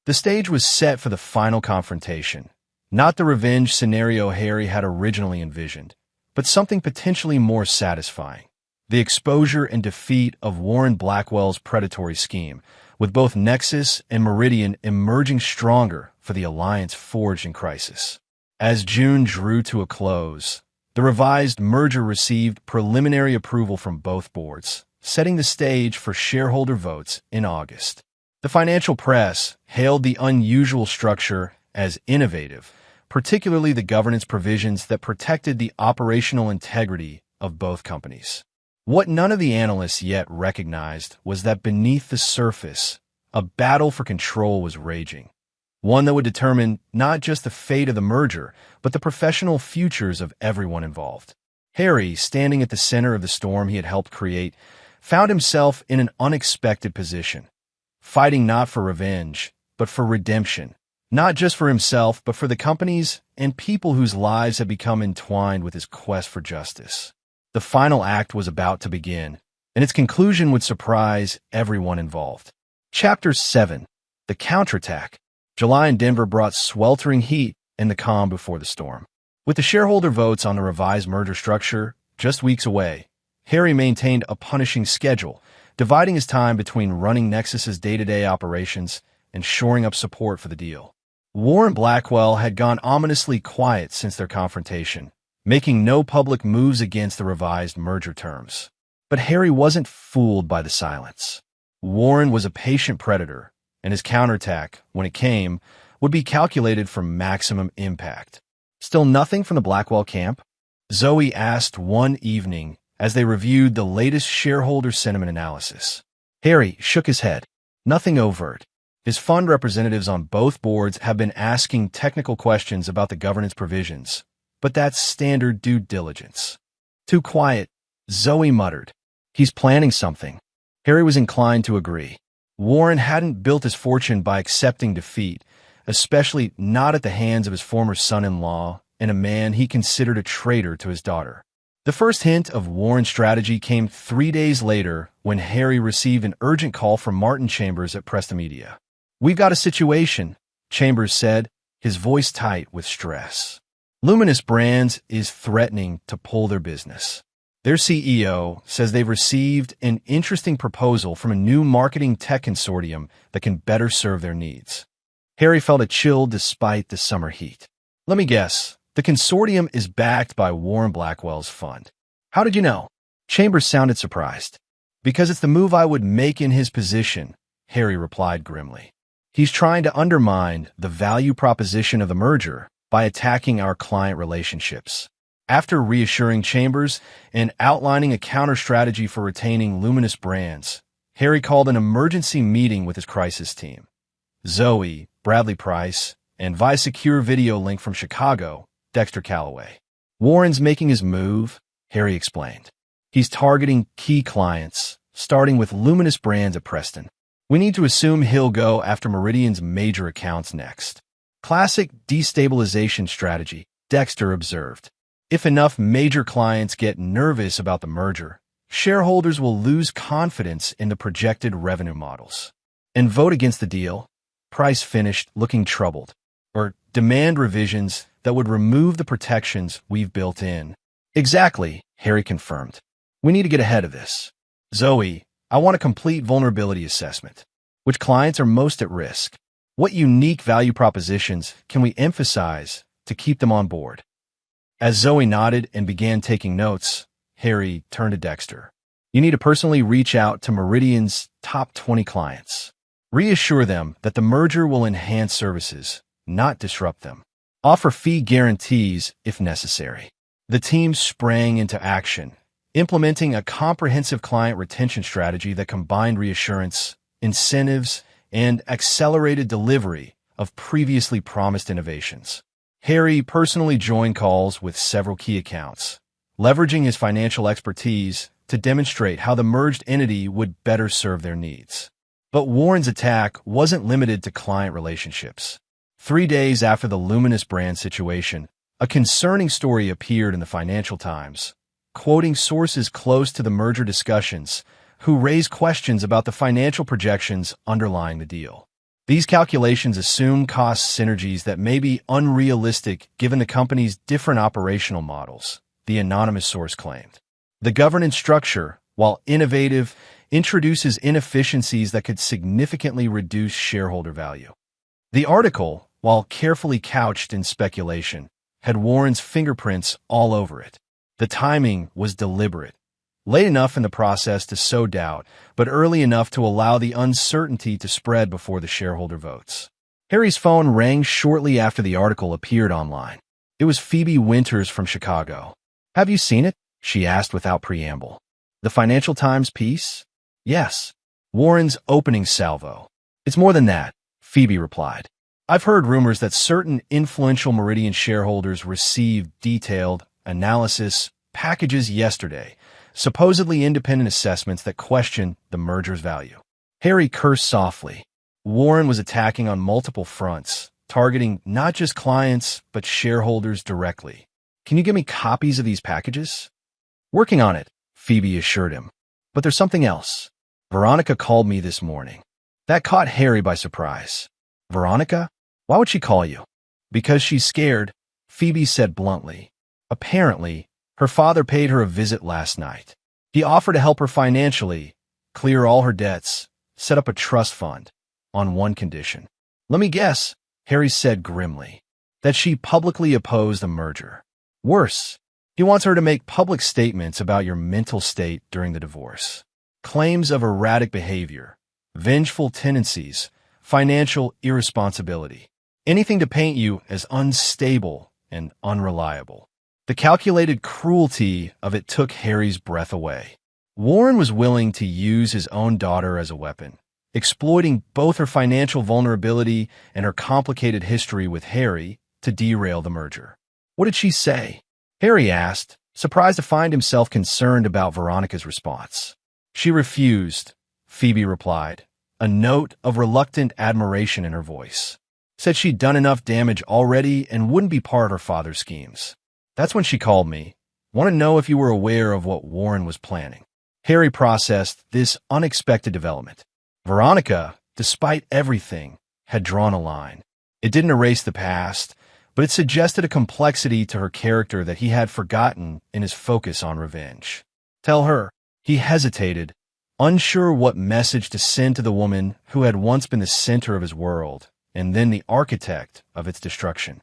The stage was set for the final confrontation, not the revenge scenario Harry had originally envisioned, but something potentially more satisfying. The exposure and defeat of Warren Blackwell's predatory scheme, with both Nexus and Meridian emerging stronger for the alliance forged in crisis. As June drew to a close, the revised merger received preliminary approval from both boards, setting the stage for shareholder votes in August. The financial press hailed the unusual structure as innovative, particularly the governance provisions that protected the operational integrity of both companies. What none of the analysts yet recognized was that beneath the surface, a battle for control was raging, one that would determine not just the fate of the merger, but the professional futures of everyone involved. Harry, standing at the center of the storm he had helped create, found himself in an unexpected position, fighting not for revenge, but for redemption, not just for himself, but for the companies and people whose lives had become entwined with his quest for justice. The final act was about to begin, and its conclusion would surprise everyone involved. Chapter 7. The Counterattack. July in Denver brought sweltering heat and the calm before the storm. With the shareholder votes on the revised merger structure just weeks away, Harry maintained a punishing schedule, dividing his time between running Nexus's day-to-day operations and shoring up support for the deal. Warren Blackwell had gone ominously quiet since their confrontation, making no public moves against the revised merger terms. But Harry wasn't fooled by the silence. Warren was a patient predator, and his counterattack, when it came, would be calculated for maximum impact. Still nothing from the Blackwell camp? Zoe asked one evening as they reviewed the latest shareholder sentiment analysis. Harry shook his head. Nothing overt. His fund representatives on both boards have been asking technical questions about the governance provisions, but that's standard due diligence. Too quiet, Zoe muttered. He's planning something. Harry was inclined to agree. Warren hadn't built his fortune by accepting defeat, especially not at the hands of his former son-in-law and a man he considered a traitor to his daughter. The first hint of Warren's strategy came 3 days later when Harry received an urgent call from Martin Chambers at Presta Media. "We've got a situation," Chambers said, his voice tight with stress. Luminous Brands is threatening to pull their business. Their CEO says they've received an interesting proposal from a new marketing tech consortium that can better serve their needs. Harry felt a chill despite the summer heat. "Let me guess, the consortium is backed by Warren Blackwell's fund." "How did you know?" Chambers sounded surprised. "Because it's the move I would make in his position," Harry replied grimly. "He's trying to undermine the value proposition of the merger by attacking our client relationships." After reassuring Chambers and outlining a counter-strategy for retaining Luminous Brands, Harry called an emergency meeting with his crisis team. Zoe, Bradley Price, and via secure video link from Chicago, Dexter Calloway. "Warren's making his move," Harry explained. "He's targeting key clients, starting with Luminous Brands at Preston. We need to assume he'll go after Meridian's major accounts next." "Classic destabilization strategy," Dexter observed. "If enough major clients get nervous about the merger, shareholders will lose confidence in the projected revenue models and vote against the deal." Price finished, looking troubled. "Or demand revisions that would remove the protections we've built in." "Exactly," Harry confirmed. "We need to get ahead of this." "Zoe, I want a complete vulnerability assessment. Which clients are most at risk? What unique value propositions can we emphasize to keep them on board?" As Zoe nodded and began taking notes, Harry turned to Dexter. "You need to personally reach out to Meridian's top 20 clients. Reassure them that the merger will enhance services, not disrupt them. Offer fee guarantees if necessary." The team sprang into action, implementing a comprehensive client retention strategy that combined reassurance, incentives, and accelerated delivery of previously promised innovations. Harry personally joined calls with several key accounts, leveraging his financial expertise to demonstrate how the merged entity would better serve their needs. But Warren's attack wasn't limited to client relationships. 3 days after the Luminous Brand situation, a concerning story appeared in the Financial Times, quoting sources close to the merger discussions, who raised questions about the financial projections underlying the deal. These calculations assume cost synergies that may be unrealistic given the company's different operational models, the anonymous source claimed. The governance structure, while innovative, introduces inefficiencies that could significantly reduce shareholder value. The article, while carefully couched in speculation, had Warren's fingerprints all over it. The timing was deliberate, late enough in the process to sow doubt, but early enough to allow the uncertainty to spread before the shareholder votes. Harry's phone rang shortly after the article appeared online. It was Phoebe Winters from Chicago. "Have you seen it?" she asked without preamble. "The Financial Times piece?" "Yes." Warren's opening salvo. "It's more than that," Phoebe replied. "I've heard rumors that certain influential Meridian shareholders received detailed analysis packages yesterday, supposedly independent assessments that question the merger's value." Harry cursed softly. Warren was attacking on multiple fronts, targeting not just clients, but shareholders directly. "Can you give me copies of these packages?" "Working on it," Phoebe assured him. "But there's something else. Veronica called me this morning." That caught Harry by surprise. "Veronica? Why would she call you?" "Because she's scared," Phoebe said bluntly. Apparently, her father paid her a visit last night. He offered to help her financially, clear all her debts, set up a trust fund, on one condition. "Let me guess," Harry said grimly, "that she publicly opposed the merger. Worse, he wants her to make public statements about your mental state during the divorce. Claims of erratic behavior, vengeful tendencies, financial irresponsibility. Anything to paint you as unstable and unreliable." The calculated cruelty of it took Harry's breath away. Warren was willing to use his own daughter as a weapon, exploiting both her financial vulnerability and her complicated history with Harry to derail the merger. "What did she say?" Harry asked, surprised to find himself concerned about Veronica's response. "She refused," Phoebe replied, a note of reluctant admiration in her voice. "Said she'd done enough damage already and wouldn't be part of her father's schemes. That's when she called me. Want to know if you were aware of what Warren was planning." Harry processed this unexpected development. Veronica, despite everything, had drawn a line. It didn't erase the past, but it suggested a complexity to her character that he had forgotten in his focus on revenge. "Tell her." He hesitated, unsure what message to send to the woman who had once been the center of his world, and then the architect of its destruction.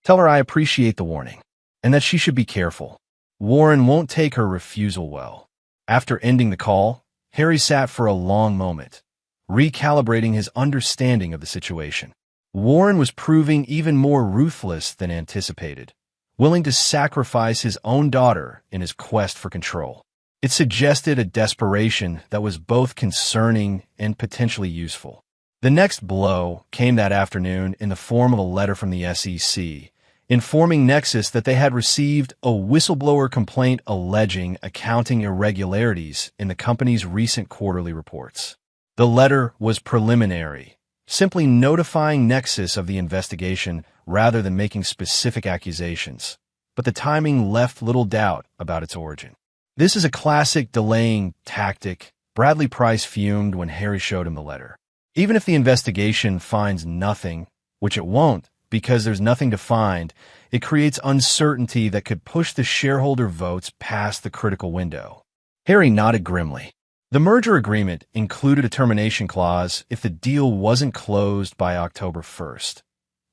"Tell her I appreciate the warning, and that she should be careful. Warren won't take her refusal well." After ending the call, Harry sat for a long moment, recalibrating his understanding of the situation. Warren was proving even more ruthless than anticipated, willing to sacrifice his own daughter in his quest for control. It suggested a desperation that was both concerning and potentially useful. The next blow came that afternoon in the form of a letter from the SEC, informing Nexus that they had received a whistleblower complaint alleging accounting irregularities in the company's recent quarterly reports. The letter was preliminary, simply notifying Nexus of the investigation rather than making specific accusations, but the timing left little doubt about its origin. "This is a classic delaying tactic," Bradley Price fumed when Harry showed him the letter. "Even if the investigation finds nothing, which it won't, because there's nothing to find, it creates uncertainty that could push the shareholder votes past the critical window." Harry nodded grimly. The merger agreement included a termination clause if the deal wasn't closed by October 1st.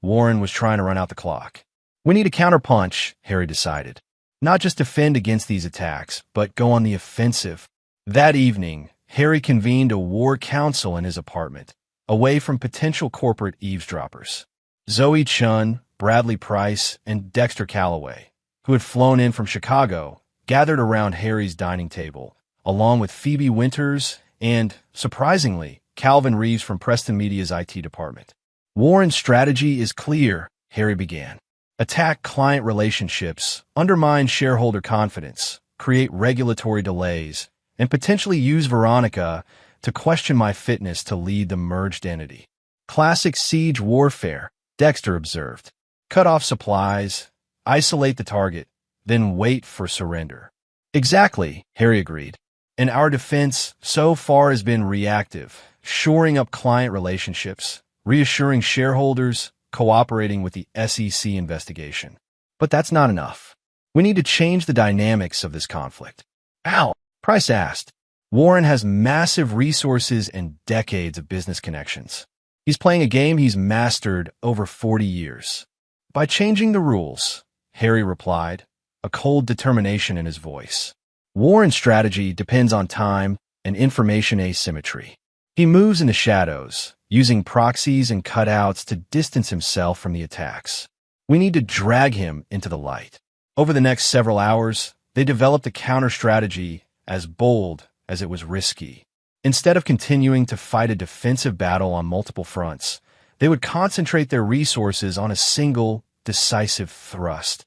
Warren was trying to run out the clock. "We need a counterpunch," Harry decided. "Not just defend against these attacks, but go on the offensive." That evening, Harry convened a war council in his apartment, away from potential corporate eavesdroppers. Zoe Chun, Bradley Price, and Dexter Calloway, who had flown in from Chicago, gathered around Harry's dining table, along with Phoebe Winters and, surprisingly, Calvin Reeves from Preston Media's IT department. "Warren's strategy is clear," Harry began. "Attack client relationships, undermine shareholder confidence, create regulatory delays, and potentially use Veronica to question my fitness to lead the merged entity. Classic siege warfare," Dexter observed. "Cut off supplies, isolate the target, then wait for surrender." "Exactly," Harry agreed. And our defense so far has been reactive, shoring up client relationships, reassuring shareholders, cooperating with the SEC investigation. But that's not enough. We need to change the dynamics of this conflict. How? Price asked. Warren has massive resources and decades of business connections. He's playing a game he's mastered over 40 years. By changing the rules, Harry replied, a cold determination in his voice. Warren's strategy depends on time and information asymmetry. He moves in the shadows, using proxies and cutouts to distance himself from the attacks. We need to drag him into the light. Over the next several hours, they developed a counter-strategy as bold as it was risky. Instead of continuing to fight a defensive battle on multiple fronts, they would concentrate their resources on a single, decisive thrust,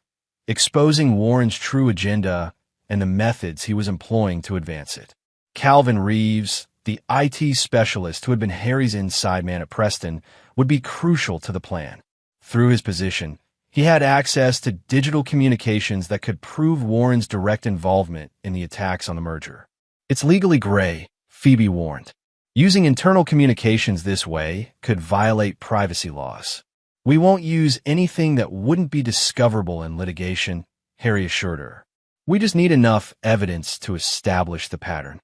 exposing Warren's true agenda and the methods he was employing to advance it. Calvin Reeves, the IT specialist who had been Harry's inside man at Preston, would be crucial to the plan. Through his position, he had access to digital communications that could prove Warren's direct involvement in the attacks on the merger. It's legally gray, Phoebe warned. Using internal communications this way could violate privacy laws. We won't use anything that wouldn't be discoverable in litigation, Harry assured her. We just need enough evidence to establish the pattern.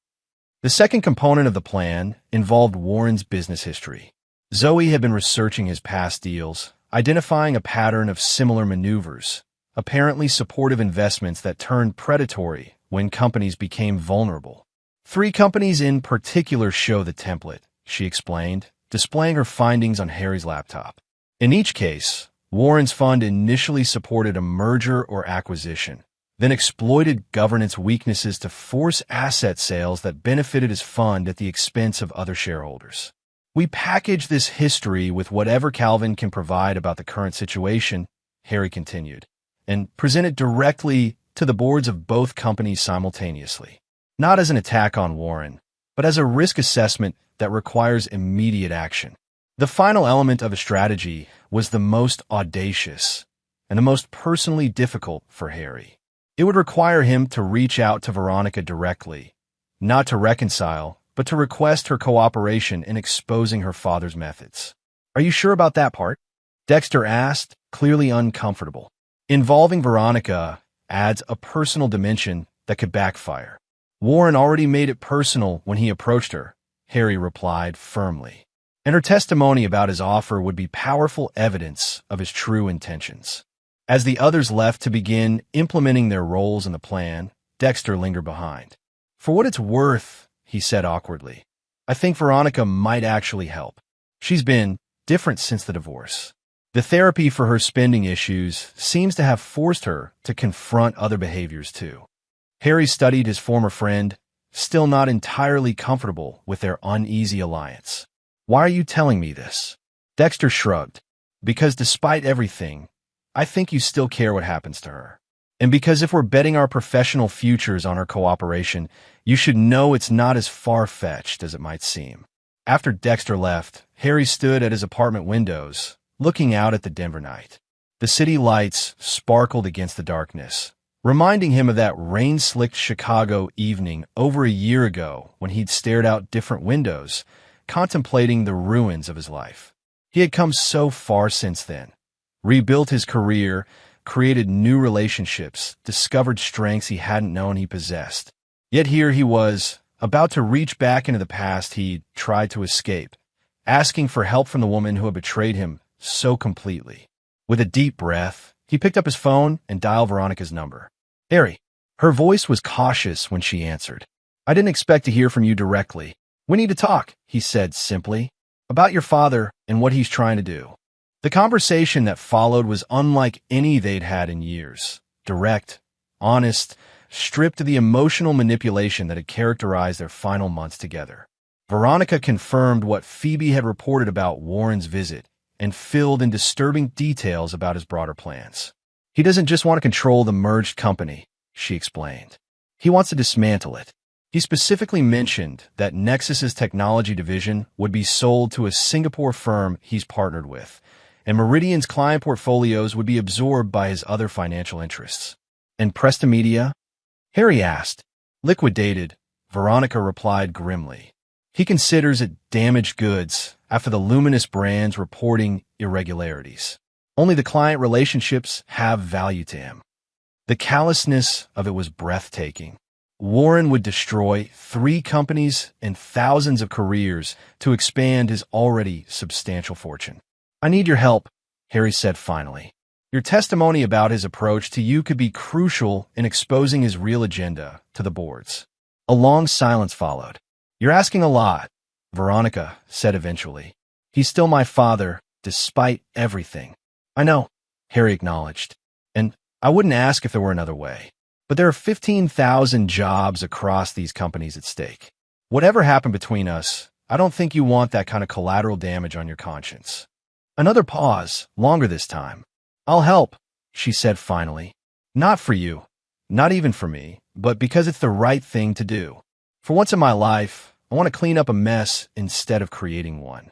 The second component of the plan involved Warren's business history. Zoe had been researching his past deals, identifying a pattern of similar maneuvers, apparently supportive investments that turned predatory when companies became vulnerable. 3 companies in particular show the template, she explained, displaying her findings on Harry's laptop. In each case, Warren's fund initially supported a merger or acquisition, then exploited governance weaknesses to force asset sales that benefited his fund at the expense of other shareholders. We package this history with whatever Calvin can provide about the current situation, Harry continued, and present it directly to the boards of both companies simultaneously. Not as an attack on Warren, but as a risk assessment that requires immediate action. The final element of a strategy was the most audacious and the most personally difficult for Harry. It would require him to reach out to Veronica directly, not to reconcile, but to request her cooperation in exposing her father's methods. Are you sure about that part? Dexter asked, clearly uncomfortable. Involving Veronica adds a personal dimension that could backfire. Warren already made it personal when he approached her, Harry replied firmly. And her testimony about his offer would be powerful evidence of his true intentions. As the others left to begin implementing their roles in the plan, Dexter lingered behind. For what it's worth, he said awkwardly, I think Veronica might actually help. She's been different since the divorce. The therapy for her spending issues seems to have forced her to confront other behaviors too. Harry studied his former friend, still not entirely comfortable with their uneasy alliance. Why are you telling me this? Dexter shrugged. Because despite everything, I think you still care what happens to her. And because if we're betting our professional futures on her cooperation, you should know it's not as far-fetched as it might seem. After Dexter left, Harry stood at his apartment windows, looking out at the Denver night. The city lights sparkled against the darkness, reminding him of that rain-slicked Chicago evening over a year ago when he'd stared out different windows, contemplating the ruins of his life. He had come so far since then, rebuilt his career, created new relationships, discovered strengths he hadn't known he possessed. Yet here he was, about to reach back into the past he'd tried to escape, asking for help from the woman who had betrayed him so completely. With a deep breath, he picked up his phone and dialed Veronica's number. Harry. Her voice was cautious when she answered. I didn't expect to hear from you directly. We need to talk, he said simply, about your father and what he's trying to do. The conversation that followed was unlike any they'd had in years. Direct, honest, stripped of the emotional manipulation that had characterized their final months together. Veronica confirmed what Phoebe had reported about Warren's visit and filled in disturbing details about his broader plans. He doesn't just want to control the merged company, she explained. He wants to dismantle it. He specifically mentioned that Nexus's technology division would be sold to a Singapore firm he's partnered with, and Meridian's client portfolios would be absorbed by his other financial interests. And Presta Media? Harry asked. Liquidated, Veronica replied grimly. He considers it damaged goods after the luminous brands reporting irregularities. Only the client relationships have value to him. The callousness of it was breathtaking. Warren would destroy 3 companies and thousands of careers to expand his already substantial fortune. I need your help, Harry said finally. Your testimony about his approach to you could be crucial in exposing his real agenda to the boards. A long silence followed. You're asking a lot, Veronica said eventually. He's still my father, despite everything. I know, Harry acknowledged. And I wouldn't ask if there were another way. But there are 15,000 jobs across these companies at stake. Whatever happened between us, I don't think you want that kind of collateral damage on your conscience. Another pause, longer this time. I'll help, she said finally. Not for you, not even for me, but because it's the right thing to do. For once in my life, I want to clean up a mess instead of creating one.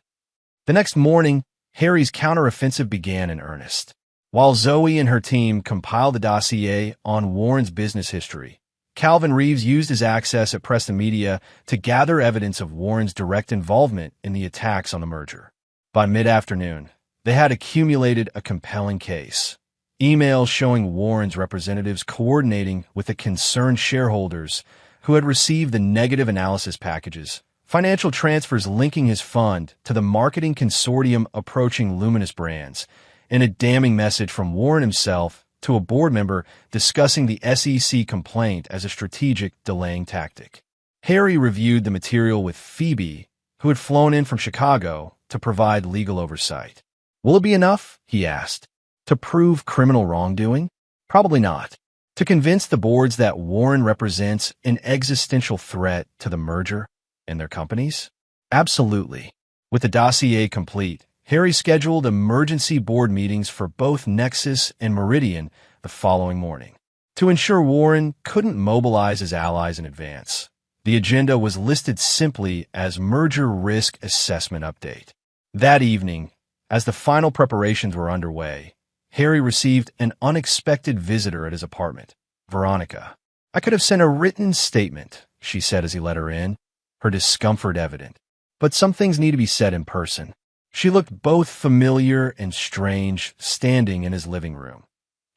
The next morning, Harry's counteroffensive began in earnest. While Zoe and her team compiled the dossier on Warren's business history, Calvin Reeves used his access at Preston Media to gather evidence of Warren's direct involvement in the attacks on the merger. By mid-afternoon, they had accumulated a compelling case. Emails showing Warren's representatives coordinating with the concerned shareholders who had received the negative analysis packages, financial transfers linking his fund to the marketing consortium approaching luminous brands, and a damning message from Warren himself to a board member discussing the SEC complaint as a strategic delaying tactic. Harry reviewed the material with Phoebe, who had flown in from Chicago to provide legal oversight. Will it be enough, he asked, to prove criminal wrongdoing? Probably not. To convince the boards that Warren represents an existential threat to the merger and their companies? Absolutely. With the dossier complete, Harry scheduled emergency board meetings for both Nexus and Meridian the following morning. To ensure Warren couldn't mobilize his allies in advance, the agenda was listed simply as Merger Risk Assessment Update. That evening, as the final preparations were underway, Harry received an unexpected visitor at his apartment, Veronica. I could have sent a written statement, she said as he let her in, her discomfort evident. But some things need to be said in person. She looked both familiar and strange, standing in his living room.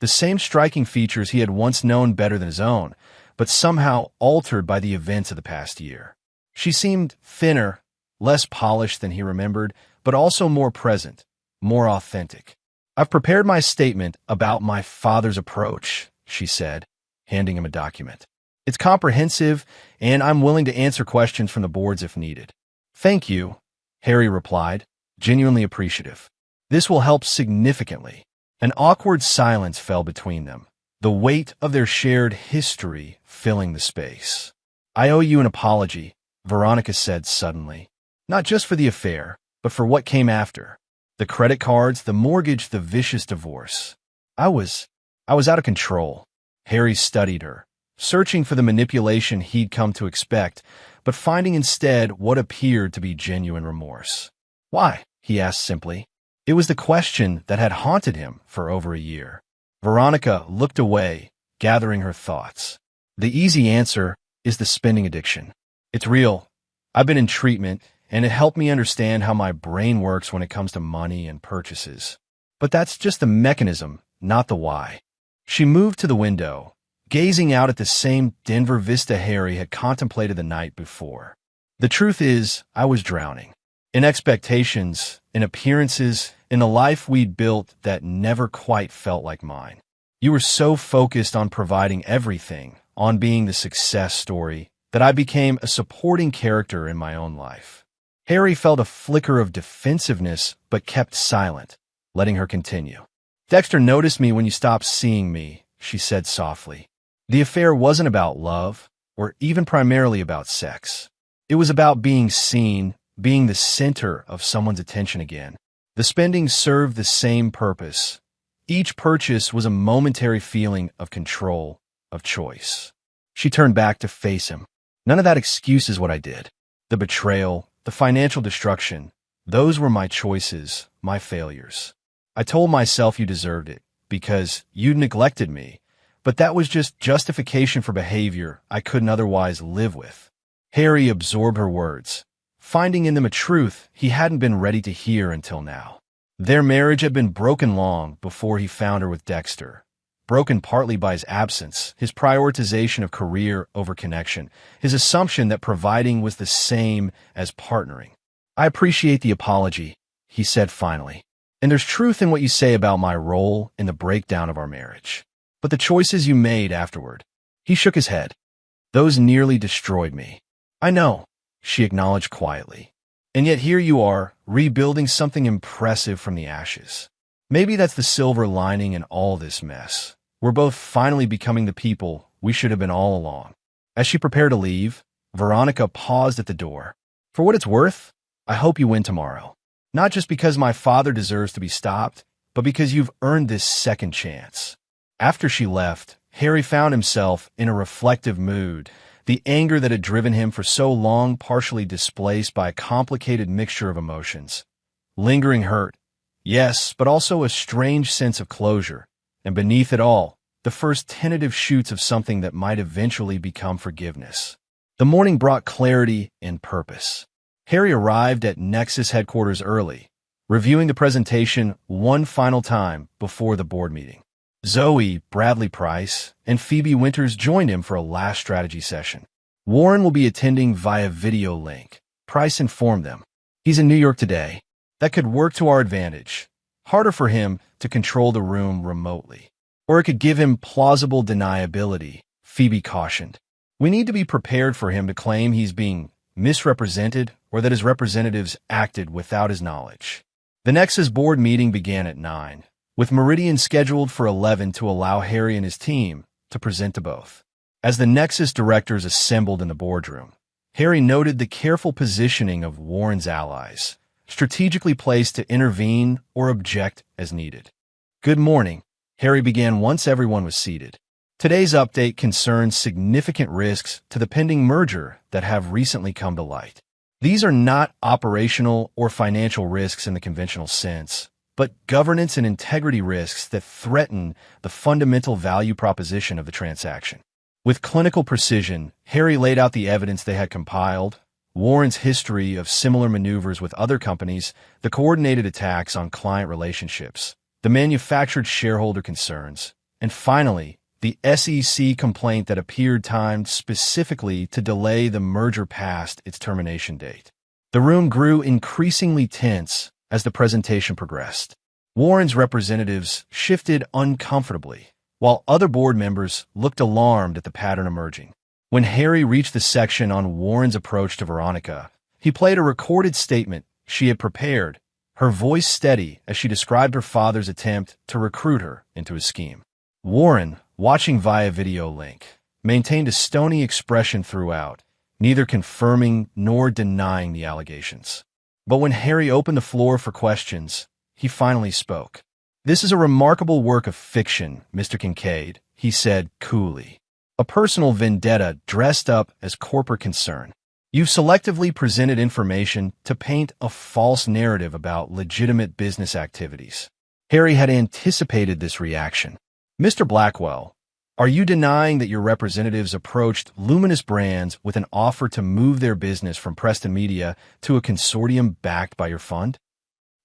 The same striking features he had once known better than his own, but somehow altered by the events of the past year. She seemed thinner, less polished than he remembered, but also more present, more authentic. I've prepared my statement about my father's approach, she said, handing him a document. It's comprehensive, and I'm willing to answer questions from the boards if needed. Thank you, Harry replied, genuinely appreciative. This will help significantly. An awkward silence fell between them, the weight of their shared history filling the space. I owe you an apology, Veronica said suddenly. Not just for the affair, but for what came after. The credit cards, the mortgage, the vicious divorce. I was out of control. Harry studied her, searching for the manipulation he'd come to expect, but finding instead what appeared to be genuine remorse. Why? He asked simply. It was the question that had haunted him for over a year. Veronica looked away, gathering her thoughts. The easy answer is the spending addiction. It's real. I've been in treatment, and it helped me understand how my brain works when it comes to money and purchases. But that's just the mechanism, not the why. She moved to the window, gazing out at the same Denver vista Harry had contemplated the night before. The truth is, I was drowning. In expectations, in appearances, in a life we'd built that never quite felt like mine. You were so focused on providing everything, on being the success story, that I became a supporting character in my own life. Harry felt a flicker of defensiveness, but kept silent, letting her continue. Dexter noticed me when you stopped seeing me, she said softly. The affair wasn't about love, or even primarily about sex. It was about being seen, being the center of someone's attention again. The spending served the same purpose. Each purchase was a momentary feeling of control, of choice. She turned back to face him. None of that excuses what I did. The betrayal, the financial destruction, those were my choices, my failures. I told myself you deserved it, because you'd neglected me, but that was just justification for behavior I couldn't otherwise live with. Harry absorbed her words, finding in them a truth he hadn't been ready to hear until now. Their marriage had been broken long before he found her with Dexter. Broken partly by his absence, his prioritization of career over connection, his assumption that providing was the same as partnering. "I appreciate the apology," he said finally. "And there's truth in what you say about my role in the breakdown of our marriage. But the choices you made afterward." He shook his head. "Those nearly destroyed me." "I know," she acknowledged quietly. "And yet here you are, rebuilding something impressive from the ashes. Maybe that's the silver lining in all this mess. We're both finally becoming the people we should have been all along." As she prepared to leave, Veronica paused at the door. "For what it's worth, I hope you win tomorrow. Not just because my father deserves to be stopped, but because you've earned this second chance." After she left, Harry found himself in a reflective mood, the anger that had driven him for so long partially displaced by a complicated mixture of emotions. Lingering hurt, yes, but also a strange sense of closure, and beneath it all, the first tentative shoots of something that might eventually become forgiveness. The morning brought clarity and purpose. Harry arrived at Nexus headquarters early, reviewing the presentation one final time before the board meeting. Zoe, Bradley Price, and Phoebe Winters joined him for a last strategy session. Warren will be attending via video link, Price informed them. "He's in New York today. That could work to our advantage. Harder for him to control the room remotely. Or it could give him plausible deniability," Phoebe cautioned. "We need to be prepared for him to claim he's being misrepresented or that his representatives acted without his knowledge." The Nexus board meeting began at 9. With Meridian scheduled for 11 to allow Harry and his team to present to both. As the Nexus directors assembled in the boardroom, Harry noted the careful positioning of Warren's allies, strategically placed to intervene or object as needed. "Good morning," Harry began once everyone was seated. "Today's update concerns significant risks to the pending merger that have recently come to light. These are not operational or financial risks in the conventional sense, but governance and integrity risks that threaten the fundamental value proposition of the transaction." With clinical precision, Harry laid out the evidence they had compiled, Warren's history of similar maneuvers with other companies, the coordinated attacks on client relationships, the manufactured shareholder concerns, and finally, the SEC complaint that appeared timed specifically to delay the merger past its termination date. The room grew increasingly tense as the presentation progressed. Warren's representatives shifted uncomfortably, while other board members looked alarmed at the pattern emerging. When Harry reached the section on Warren's approach to Veronica, he played a recorded statement she had prepared, her voice steady as she described her father's attempt to recruit her into his scheme. Warren, watching via video link, maintained a stony expression throughout, neither confirming nor denying the allegations. But when Harry opened the floor for questions, he finally spoke. "This is a remarkable work of fiction, Mr. Kincaid," he said coolly. "A personal vendetta dressed up as corporate concern. You've selectively presented information to paint a false narrative about legitimate business activities." Harry had anticipated this reaction. "Mr. Blackwell, are you denying that your representatives approached Luminous Brands with an offer to move their business from Preston Media to a consortium backed by your fund?"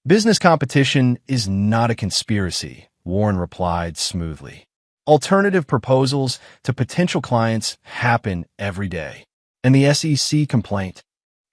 "Business competition is not a conspiracy," Warren replied smoothly. "Alternative proposals to potential clients happen every day. And the SEC complaint,"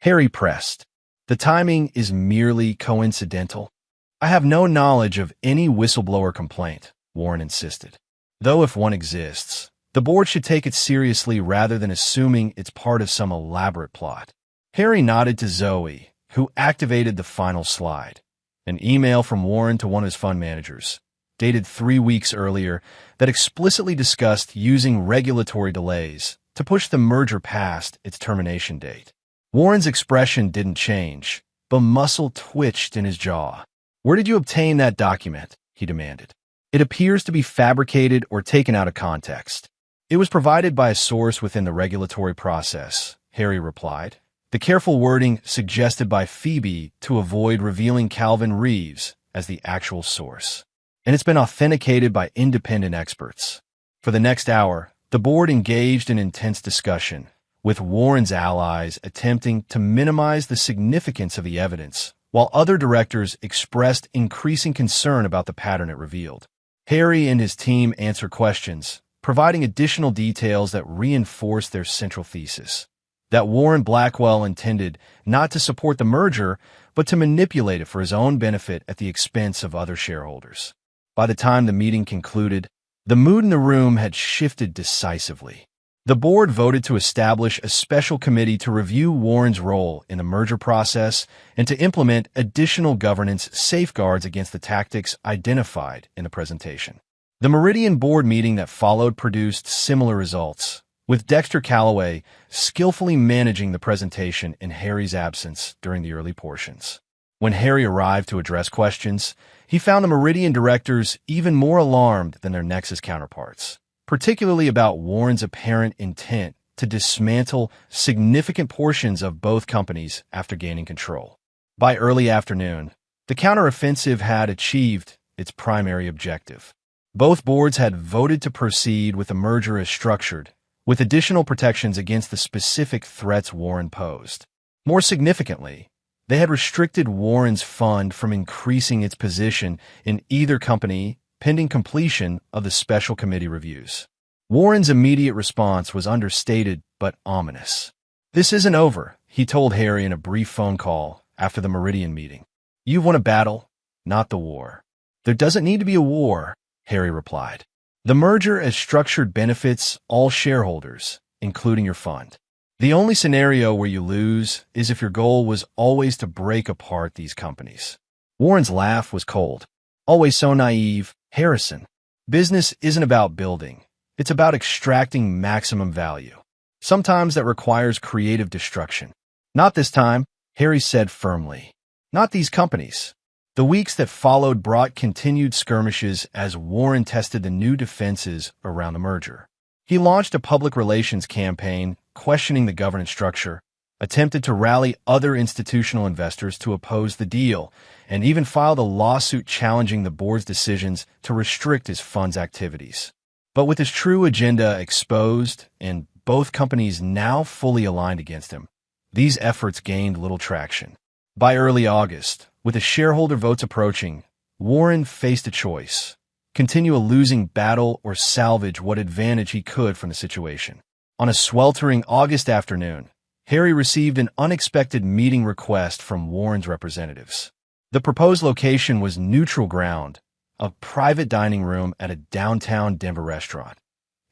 Harry pressed, "the timing is merely coincidental." "I have no knowledge of any whistleblower complaint," Warren insisted. "Though if one exists, the board should take it seriously rather than assuming it's part of some elaborate plot." Harry nodded to Zoe, who activated the final slide, an email from Warren to one of his fund managers, dated 3 weeks earlier, that explicitly discussed using regulatory delays to push the merger past its termination date. Warren's expression didn't change, but muscle twitched in his jaw. "Where did you obtain that document?" he demanded. "It appears to be fabricated or taken out of context." "It was provided by a source within the regulatory process," Harry replied, the careful wording suggested by Phoebe to avoid revealing Calvin Reeves as the actual source. "And it's been authenticated by independent experts." For the next hour, the board engaged in intense discussion, with Warren's allies attempting to minimize the significance of the evidence, while other directors expressed increasing concern about the pattern it revealed. Harry and his team answered questions, providing additional details that reinforced their central thesis, that Warren Blackwell intended not to support the merger, but to manipulate it for his own benefit at the expense of other shareholders. By the time the meeting concluded, the mood in the room had shifted decisively. The board voted to establish a special committee to review Warren's role in the merger process and to implement additional governance safeguards against the tactics identified in the presentation. The Meridian board meeting that followed produced similar results, with Dexter Calloway skillfully managing the presentation in Harry's absence during the early portions. When Harry arrived to address questions, he found the Meridian directors even more alarmed than their Nexus counterparts, particularly about Warren's apparent intent to dismantle significant portions of both companies after gaining control. By early afternoon, the counteroffensive had achieved its primary objective. Both boards had voted to proceed with the merger as structured, with additional protections against the specific threats Warren posed. More significantly, they had restricted Warren's fund from increasing its position in either company pending completion of the special committee reviews. Warren's immediate response was understated but ominous. "This isn't over," he told Harry in a brief phone call after the Meridian meeting. "You've won a battle, not the war." "There doesn't need to be a war," Harry replied. "The merger as structured benefits all shareholders, including your fund. The only scenario where you lose is if your goal was always to break apart these companies." Warren's laugh was cold. "Always so naive, Harrison. Business isn't about building. It's about extracting maximum value. Sometimes that requires creative destruction." "Not this time," Harry said firmly. "Not these companies." The weeks that followed brought continued skirmishes as Warren tested the new defenses around the merger. He launched a public relations campaign questioning the governance structure, attempted to rally other institutional investors to oppose the deal, and even filed a lawsuit challenging the board's decisions to restrict his fund's activities. But with his true agenda exposed and both companies now fully aligned against him, these efforts gained little traction. By early August, with the shareholder votes approaching, Warren faced a choice: continue a losing battle or salvage what advantage he could from the situation. On a sweltering August afternoon, Harry received an unexpected meeting request from Warren's representatives. The proposed location was neutral ground, a private dining room at a downtown Denver restaurant,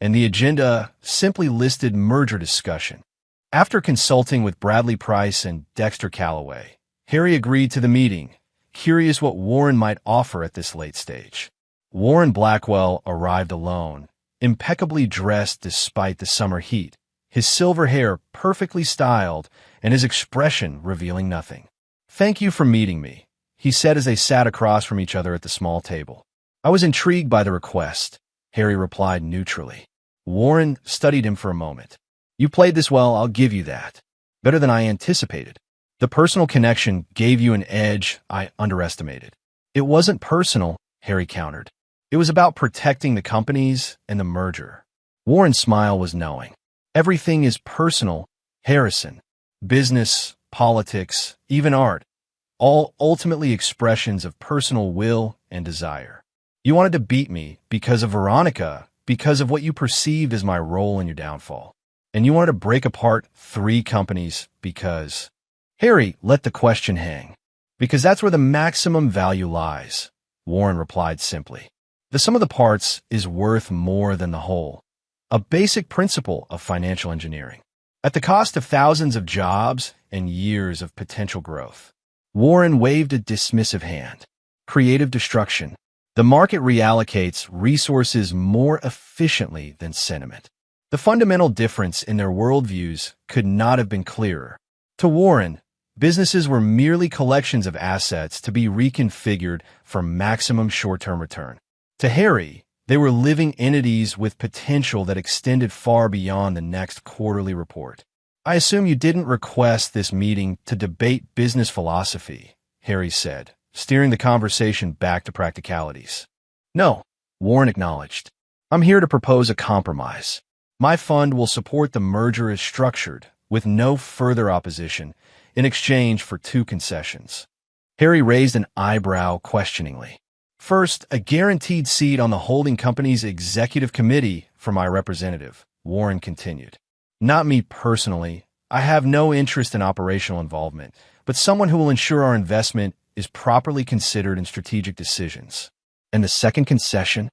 and the agenda simply listed merger discussion. After consulting with Bradley Price and Dexter Calloway, Harry agreed to the meeting, curious what Warren might offer at this late stage. Warren Blackwell arrived alone, impeccably dressed despite the summer heat, his silver hair perfectly styled and his expression revealing nothing. "Thank you for meeting me," he said as they sat across from each other at the small table. "I was intrigued by the request," Harry replied neutrally. Warren studied him for a moment. "You played this well, I'll give you that. Better than I anticipated. The personal connection gave you an edge I underestimated." "It wasn't personal," Harry countered. "It was about protecting the companies and the merger." Warren's smile was knowing. "Everything is personal, Harrison. Business, politics, even art, all ultimately expressions of personal will and desire. You wanted to beat me because of Veronica, because of what you perceived as my role in your downfall. And you wanted to break apart 3 companies because—" Harry let the question hang. "Because that's where the maximum value lies," Warren replied simply. "The sum of the parts is worth more than the whole. A basic principle of financial engineering. At the cost of thousands of jobs and years of potential growth." Warren waved a dismissive hand. "Creative destruction. The market reallocates resources more efficiently than sentiment." The fundamental difference in their worldviews could not have been clearer. To Warren, businesses were merely collections of assets to be reconfigured for maximum short-term return. To Harry, they were living entities with potential that extended far beyond the next quarterly report. "I assume you didn't request this meeting to debate business philosophy," Harry said, steering the conversation back to practicalities. "No," Warren acknowledged. "I'm here to propose a compromise. My fund will support the merger as structured, with no further opposition, in exchange for 2 concessions. Harry raised an eyebrow questioningly. First, a guaranteed seat on the holding company's executive committee for my representative, Warren continued. Not me personally. I have no interest in operational involvement, but someone who will ensure our investment is properly considered in strategic decisions. And the second concession?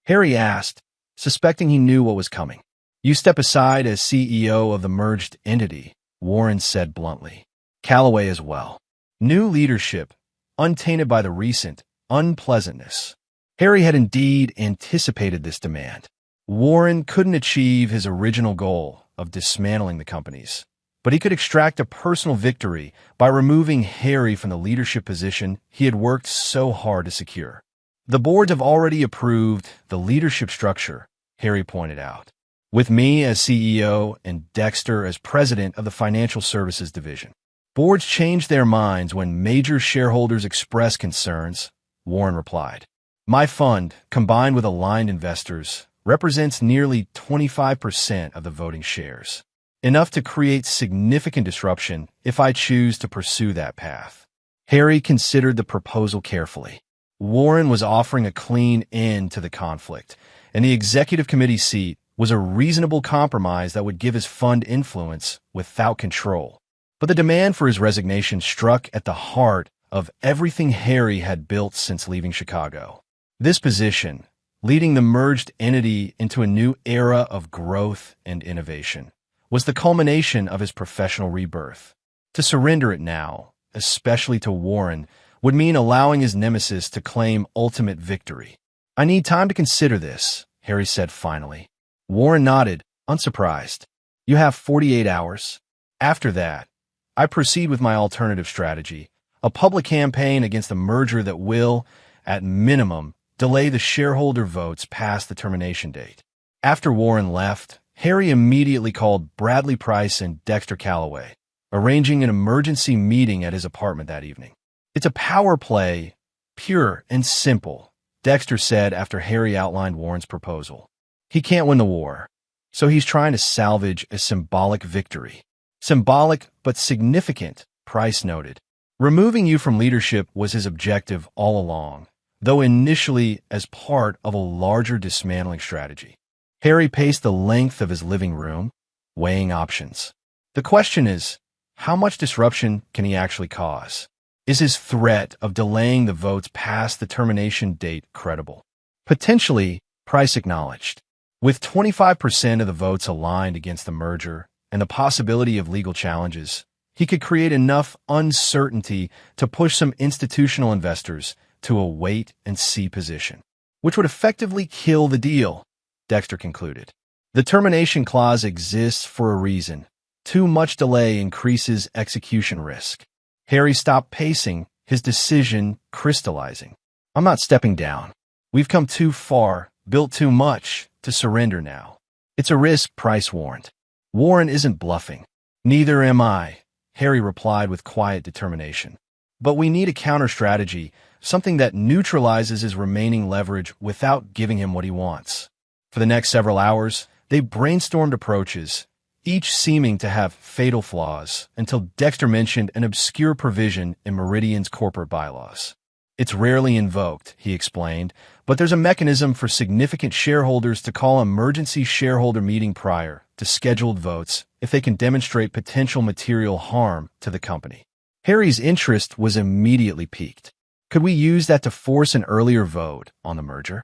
Harry asked, suspecting he knew what was coming. You step aside as CEO of the merged entity, Warren said bluntly. Callaway as well. New leadership, untainted by the recent unpleasantness. Harry had indeed anticipated this demand. Warren couldn't achieve his original goal of dismantling the companies, but he could extract a personal victory by removing Harry from the leadership position he had worked so hard to secure. The boards have already approved the leadership structure, Harry pointed out, with me as CEO and Dexter as president of the Financial Services Division. Boards change their minds when major shareholders express concerns, Warren replied. My fund, combined with aligned investors, represents nearly 25% of the voting shares, enough to create significant disruption if I choose to pursue that path. Harry considered the proposal carefully. Warren was offering a clean end to the conflict, and the executive committee seat was a reasonable compromise that would give his fund influence without control. But the demand for his resignation struck at the heart of everything Harry had built since leaving Chicago. This position, leading the merged entity into a new era of growth and innovation, was the culmination of his professional rebirth. To surrender it now, especially to Warren, would mean allowing his nemesis to claim ultimate victory. I need time to consider this, Harry said finally. Warren nodded, unsurprised. You have 48 hours. After that, I proceed with my alternative strategy, a public campaign against a merger that will, at minimum, delay the shareholder votes past the termination date. After Warren left, Harry immediately called Bradley Price and Dexter Callaway, arranging an emergency meeting at his apartment that evening. It's a power play, pure and simple, Dexter said after Harry outlined Warren's proposal. He can't win the war, so he's trying to salvage a symbolic victory. Symbolic but significant, Price noted. Removing you from leadership was his objective all along, though initially as part of a larger dismantling strategy. Harry paced the length of his living room, weighing options. The question is, how much disruption can he actually cause? Is his threat of delaying the votes past the termination date credible? Potentially, Price acknowledged. With 25% of the votes aligned against the merger and the possibility of legal challenges, he could create enough uncertainty to push some institutional investors to a wait-and-see position, which would effectively kill the deal, Dexter concluded. The termination clause exists for a reason. Too much delay increases execution risk. Harry stopped pacing, his decision crystallizing. I'm not stepping down. We've come too far, built too much, to surrender now. It's a risk, Price warned. Warren isn't bluffing. Neither am I, Harry replied with quiet determination. But we need a counter-strategy, something that neutralizes his remaining leverage without giving him what he wants. For the next several hours, they brainstormed approaches, each seeming to have fatal flaws, until Dexter mentioned an obscure provision in Meridian's corporate bylaws. It's rarely invoked, he explained, but there's a mechanism for significant shareholders to call an emergency shareholder meeting prior to scheduled votes if they can demonstrate potential material harm to the company. Harry's interest was immediately piqued. Could we use that to force an earlier vote on the merger?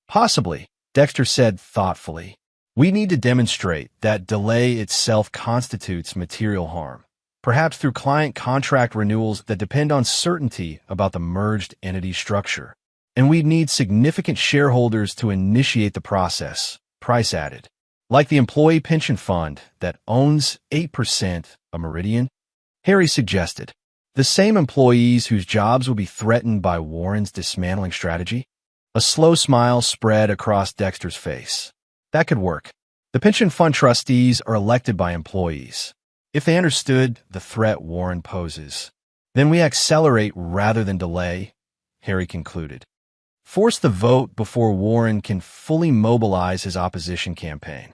Possibly, Dexter said thoughtfully. We need to demonstrate that delay itself constitutes material harm, perhaps through client contract renewals that depend on certainty about the merged entity structure. And we'd need significant shareholders to initiate the process, Price added. Like the employee pension fund that owns 8% of Meridian, Harry suggested. The same employees whose jobs would be threatened by Warren's dismantling strategy? A slow smile spread across Dexter's face. That could work. The pension fund trustees are elected by employees. If they understood the threat Warren poses, then we accelerate rather than delay, Harry concluded. Force the vote before Warren can fully mobilize his opposition campaign.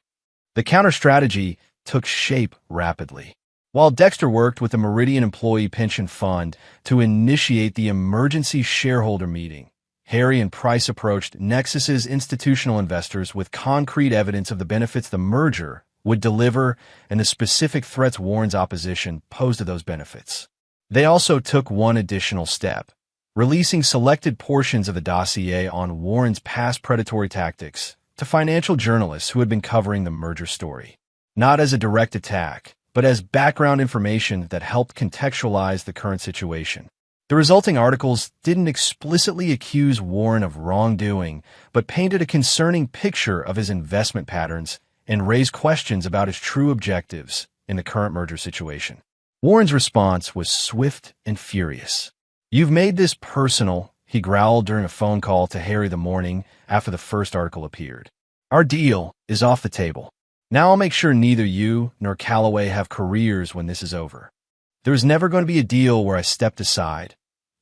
The counter-strategy took shape rapidly. While Dexter worked with the Meridian Employee Pension Fund to initiate the emergency shareholder meeting, Harry and Price approached Nexus's institutional investors with concrete evidence of the benefits the merger would deliver and the specific threats Warren's opposition posed to those benefits. They also took one additional step, releasing selected portions of the dossier on Warren's past predatory tactics to financial journalists who had been covering the merger story. Not as a direct attack, but as background information that helped contextualize the current situation. The resulting articles didn't explicitly accuse Warren of wrongdoing, but painted a concerning picture of his investment patterns and raised questions about his true objectives in the current merger situation. Warren's response was swift and furious. "You've made this personal," he growled during a phone call to Harry the morning after the first article appeared. "Our deal is off the table. Now I'll make sure neither you nor Callaway have careers when this is over." "There is never going to be a deal where I stepped aside,"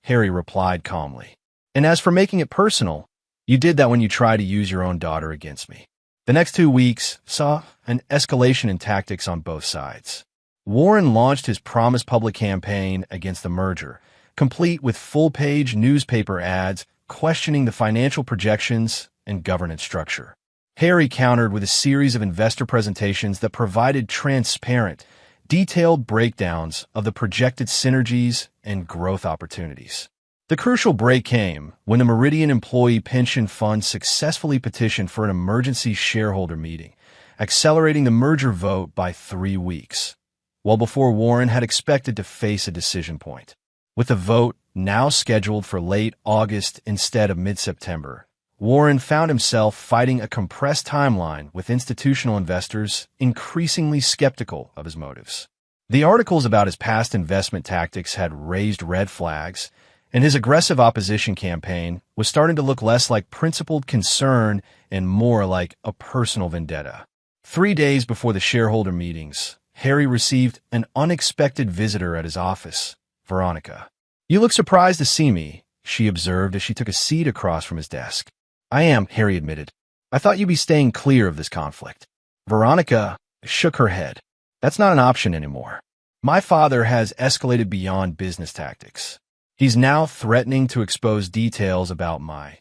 Harry replied calmly. "And as for making it personal, you did that when you tried to use your own daughter against me." The next 2 weeks saw an escalation in tactics on both sides. Warren launched his Promise Public campaign against the merger, complete with full-page newspaper ads questioning the financial projections and governance structure. Harry countered with a series of investor presentations that provided transparent, detailed breakdowns of the projected synergies and growth opportunities. The crucial break came when the Meridian Employee Pension Fund successfully petitioned for an emergency shareholder meeting, accelerating the merger vote by 3 weeks, well before Warren had expected to face a decision point. With the vote now scheduled for late August instead of mid-September, Warren found himself fighting a compressed timeline with institutional investors increasingly skeptical of his motives. The articles about his past investment tactics had raised red flags, and his aggressive opposition campaign was starting to look less like principled concern and more like a personal vendetta. 3 days before the shareholder meetings, Harry received an unexpected visitor at his office, Veronica. "You look surprised to see me," she observed as she took a seat across from his desk. "I am," Harry admitted. "I thought you'd be staying clear of this conflict." Veronica shook her head. "That's not an option anymore. My father has escalated beyond business tactics. He's now threatening to expose details about my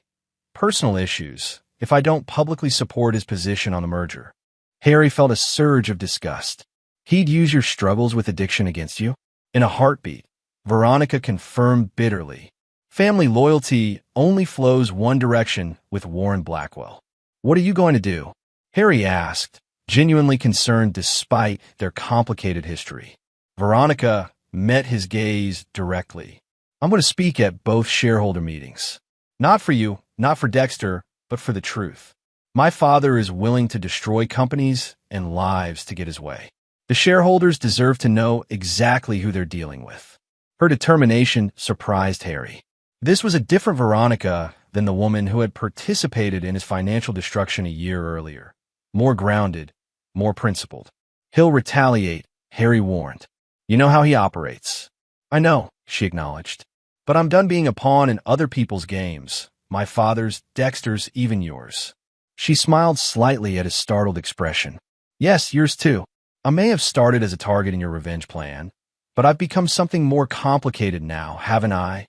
personal issues if I don't publicly support his position on the merger." Harry felt a surge of disgust. "He'd use your struggles with addiction against you?" "In a heartbeat," Veronica confirmed bitterly. "Family loyalty only flows one direction with Warren Blackwell." "What are you going to do?" Harry asked, genuinely concerned despite their complicated history. Veronica met his gaze directly. "I'm going to speak at both shareholder meetings. Not for you, not for Dexter, but for the truth. My father is willing to destroy companies and lives to get his way. The shareholders deserve to know exactly who they're dealing with." Her determination surprised Harry. This was a different Veronica than the woman who had participated in his financial destruction a year earlier. More grounded, more principled. "He'll retaliate," Harry warned. "You know how he operates." "I know," she acknowledged. "But I'm done being a pawn in other people's games. My father's, Dexter's, even yours." She smiled slightly at his startled expression. "Yes, yours too. I may have started as a target in your revenge plan, but I've become something more complicated now, haven't I?"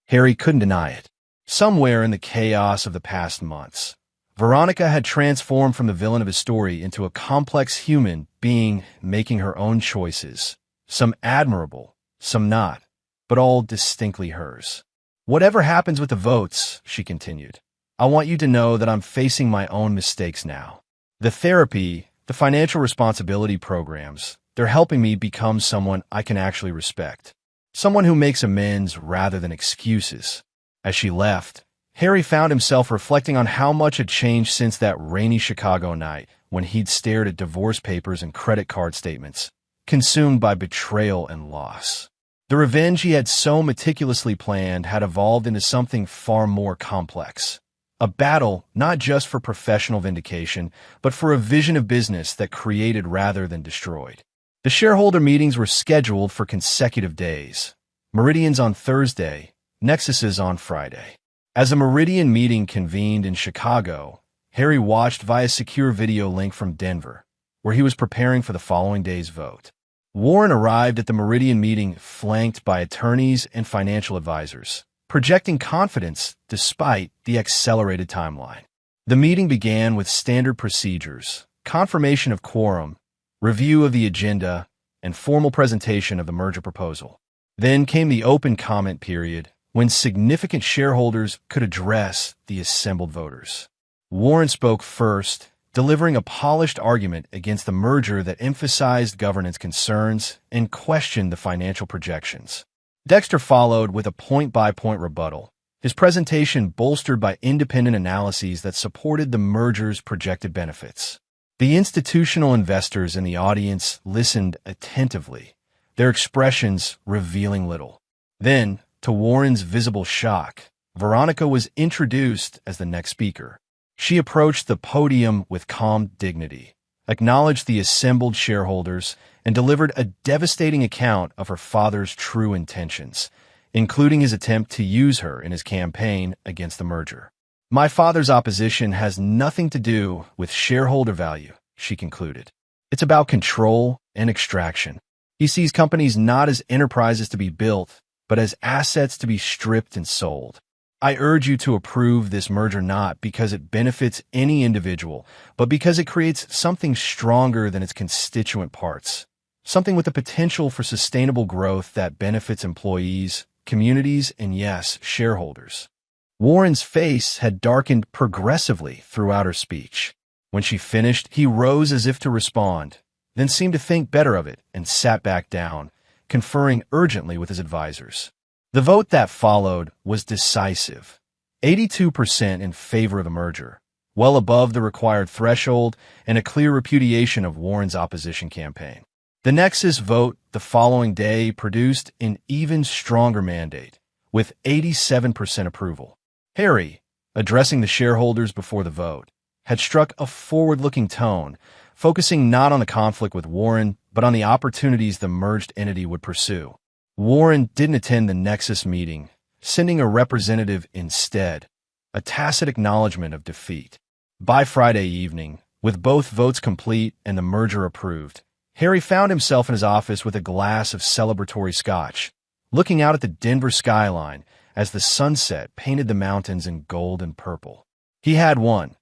Harry couldn't deny it. Somewhere in the chaos of the past months, Veronica had transformed from the villain of his story into a complex human being making her own choices, some admirable, some not, but all distinctly hers. "Whatever happens with the votes," she continued, "I want you to know that I'm facing my own mistakes now. The therapy, the financial responsibility programs, they're helping me become someone I can actually respect. Someone who makes amends rather than excuses." As she left, Harry found himself reflecting on how much had changed since that rainy Chicago night when he'd stared at divorce papers and credit card statements, consumed by betrayal and loss. The revenge he had so meticulously planned had evolved into something far more complex. A battle not just for professional vindication, but for a vision of business that created rather than destroyed. The shareholder meetings were scheduled for consecutive days. Meridian's on Thursday, Nexus's on Friday. As a Meridian meeting convened in Chicago, Harry watched via secure video link from Denver, where he was preparing for the following day's vote. Warren arrived at the Meridian meeting flanked by attorneys and financial advisors, projecting confidence despite the accelerated timeline. The meeting began with standard procedures: confirmation of quorum, review of the agenda, and formal presentation of the merger proposal. Then came the open comment period, when significant shareholders could address the assembled voters. Warren spoke first, delivering a polished argument against the merger that emphasized governance concerns and questioned the financial projections. Dexter followed with a point-by-point rebuttal, his presentation bolstered by independent analyses that supported the merger's projected benefits. The institutional investors in the audience listened attentively, their expressions revealing little. Then, to Warren's visible shock, Veronica was introduced as the next speaker. She approached the podium with calm dignity, acknowledged the assembled shareholders, and delivered a devastating account of her father's true intentions, including his attempt to use her in his campaign against the merger. "My father's opposition has nothing to do with shareholder value," she concluded. "It's about control and extraction. He sees companies not as enterprises to be built, but as assets to be stripped and sold. I urge you to approve this merger not because it benefits any individual, but because it creates something stronger than its constituent parts, something with the potential for sustainable growth that benefits employees, communities, and yes, shareholders." Warren's face had darkened progressively throughout her speech. When she finished, he rose as if to respond, then seemed to think better of it and sat back down, conferring urgently with his advisors. The vote that followed was decisive: 82% in favor of the merger, well above the required threshold and a clear repudiation of Warren's opposition campaign. The Nexus vote the following day produced an even stronger mandate, with 87% approval. Harry, addressing the shareholders before the vote, had struck a forward-looking tone, focusing not on the conflict with Warren, but on the opportunities the merged entity would pursue. Warren didn't attend the Nexus meeting, sending a representative instead, a tacit acknowledgement of defeat. By Friday evening, with both votes complete and the merger approved, Harry found himself in his office with a glass of celebratory scotch, looking out at the Denver skyline as the sunset painted the mountains in gold and purple. He had won,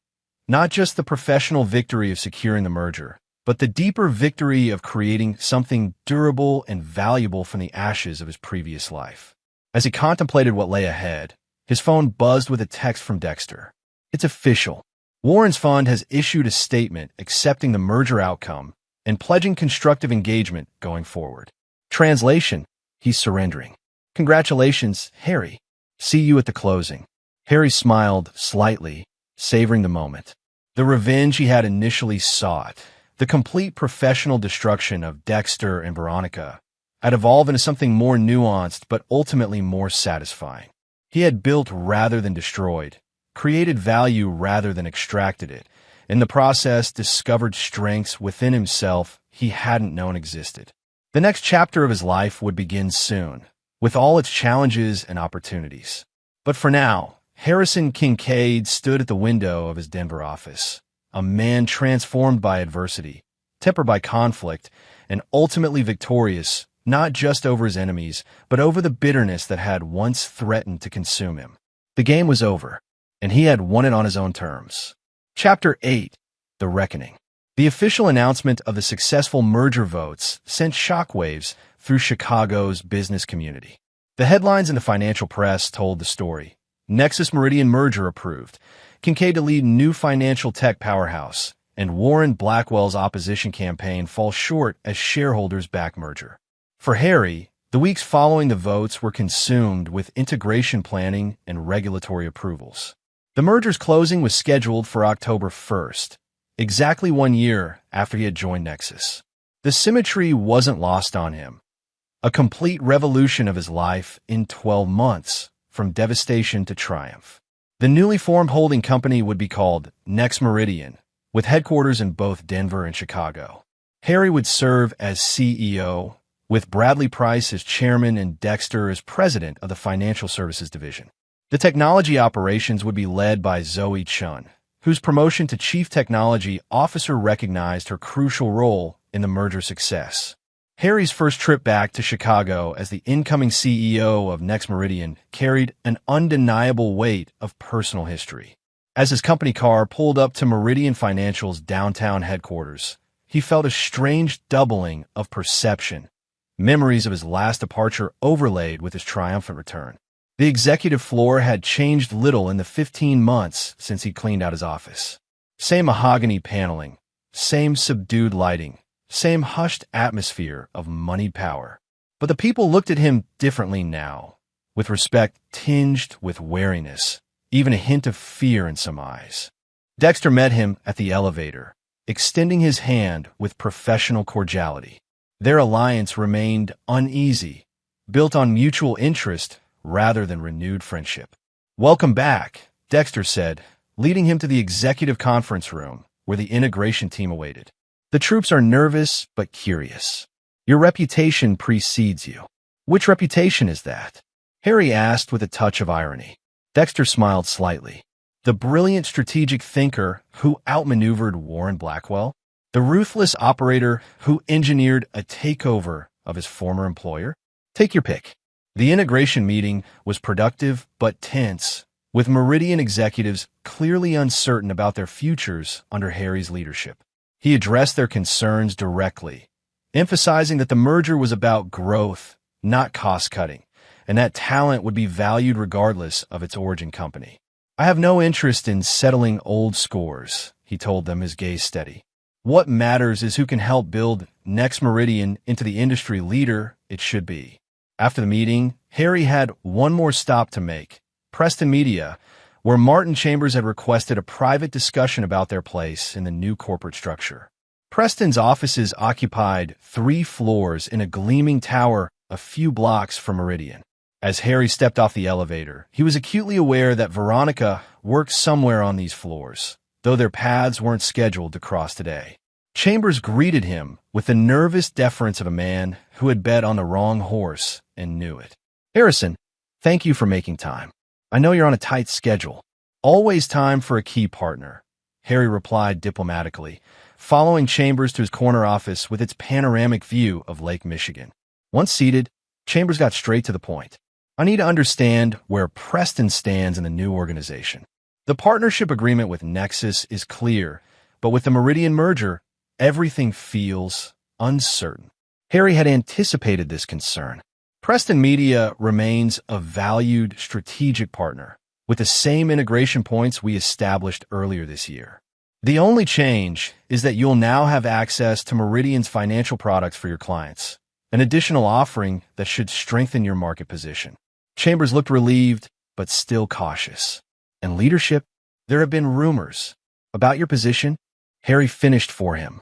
not just the professional victory of securing the merger, but the deeper victory of creating something durable and valuable from the ashes of his previous life. As he contemplated what lay ahead, his phone buzzed with a text from Dexter. "It's official. Warren's fund has issued a statement accepting the merger outcome and pledging constructive engagement going forward." Translation: he's surrendering. "Congratulations, Harry. See you at the closing." Harry smiled slightly, savoring the moment. The revenge he had initially sought, the complete professional destruction of Dexter and Veronica, had evolved into something more nuanced but ultimately more satisfying. He had built rather than destroyed, created value rather than extracted it, in the process discovered strengths within himself he hadn't known existed. The next chapter of his life would begin soon, with all its challenges and opportunities. But for now, Harrison Kincaid stood at the window of his Denver office, a man transformed by adversity, tempered by conflict, and ultimately victorious, not just over his enemies, but over the bitterness that had once threatened to consume him. The game was over, and he had won it on his own terms. Chapter 8: The Reckoning. The official announcement of the successful merger votes sent shockwaves through Chicago's business community. The headlines in the financial press told the story. Nexus Meridian merger approved, Kincaid to lead new financial tech powerhouse, and Warren Blackwell's opposition campaign falls short as shareholders back merger. For Harry, the weeks following the votes were consumed with integration planning and regulatory approvals. The merger's closing was scheduled for October 1st, exactly 1 year after he had joined Nexus. The symmetry wasn't lost on him. A complete revolution of his life in 12 months, from devastation to triumph. The newly formed holding company would be called Next Meridian, with headquarters in both Denver and Chicago. Harry would serve as CEO, with Bradley Price as chairman and Dexter as president of the financial services division. The technology operations would be led by Zoe Chun, whose promotion to Chief Technology Officer recognized her crucial role in the merger's success. Harry's first trip back to Chicago as the incoming CEO of Next Meridian carried an undeniable weight of personal history. As his company car pulled up to Meridian Financial's downtown headquarters, he felt a strange doubling of perception, memories of his last departure overlaid with his triumphant return. The executive floor had changed little in the 15 months since he cleaned out his office. Same mahogany paneling, same subdued lighting, same hushed atmosphere of moneyed power. But the people looked at him differently now, with respect tinged with wariness, even a hint of fear in some eyes. Dexter met him at the elevator, extending his hand with professional cordiality. Their alliance remained uneasy, built on mutual interest rather than renewed friendship. "Welcome back," Dexter said, leading him to the executive conference room where the integration team awaited. "The troops are nervous but curious. Your reputation precedes you." "Which reputation is that?" Harry asked with a touch of irony. Dexter smiled slightly. "The brilliant strategic thinker who outmaneuvered Warren Blackwell? The ruthless operator who engineered a takeover of his former employer? Take your pick." The integration meeting was productive but tense, with Meridian executives clearly uncertain about their futures under Harry's leadership. He addressed their concerns directly, emphasizing that the merger was about growth, not cost-cutting, and that talent would be valued regardless of its origin company. "I have no interest in settling old scores," he told them, his gaze steady. "What matters is who can help build Next Meridian into the industry leader it should be." After the meeting, Harry had one more stop to make, Preston Media, where Martin Chambers had requested a private discussion about their place in the new corporate structure. Preston's offices occupied 3 floors in a gleaming tower a few blocks from Meridian. As Harry stepped off the elevator, he was acutely aware that Veronica worked somewhere on these floors, though their paths weren't scheduled to cross today. Chambers greeted him with the nervous deference of a man who had bet on the wrong horse and knew it. "Harrison, thank you for making time. I know you're on a tight schedule." "Always time for a key partner," Harry replied diplomatically, following Chambers to his corner office with its panoramic view of Lake Michigan. Once seated, Chambers got straight to the point. "I need to understand where Preston stands in the new organization. The partnership agreement with Nexus is clear, but with the Meridian merger, everything feels uncertain." Harry had anticipated this concern. Preston Media remains a valued strategic partner, with the same integration points we established earlier this year. The only change is that you'll now have access to Meridian's financial products for your clients, an additional offering that should strengthen your market position. Chambers looked relieved, but still cautious. "And leadership? There have been rumors about your position." Harry finished for him.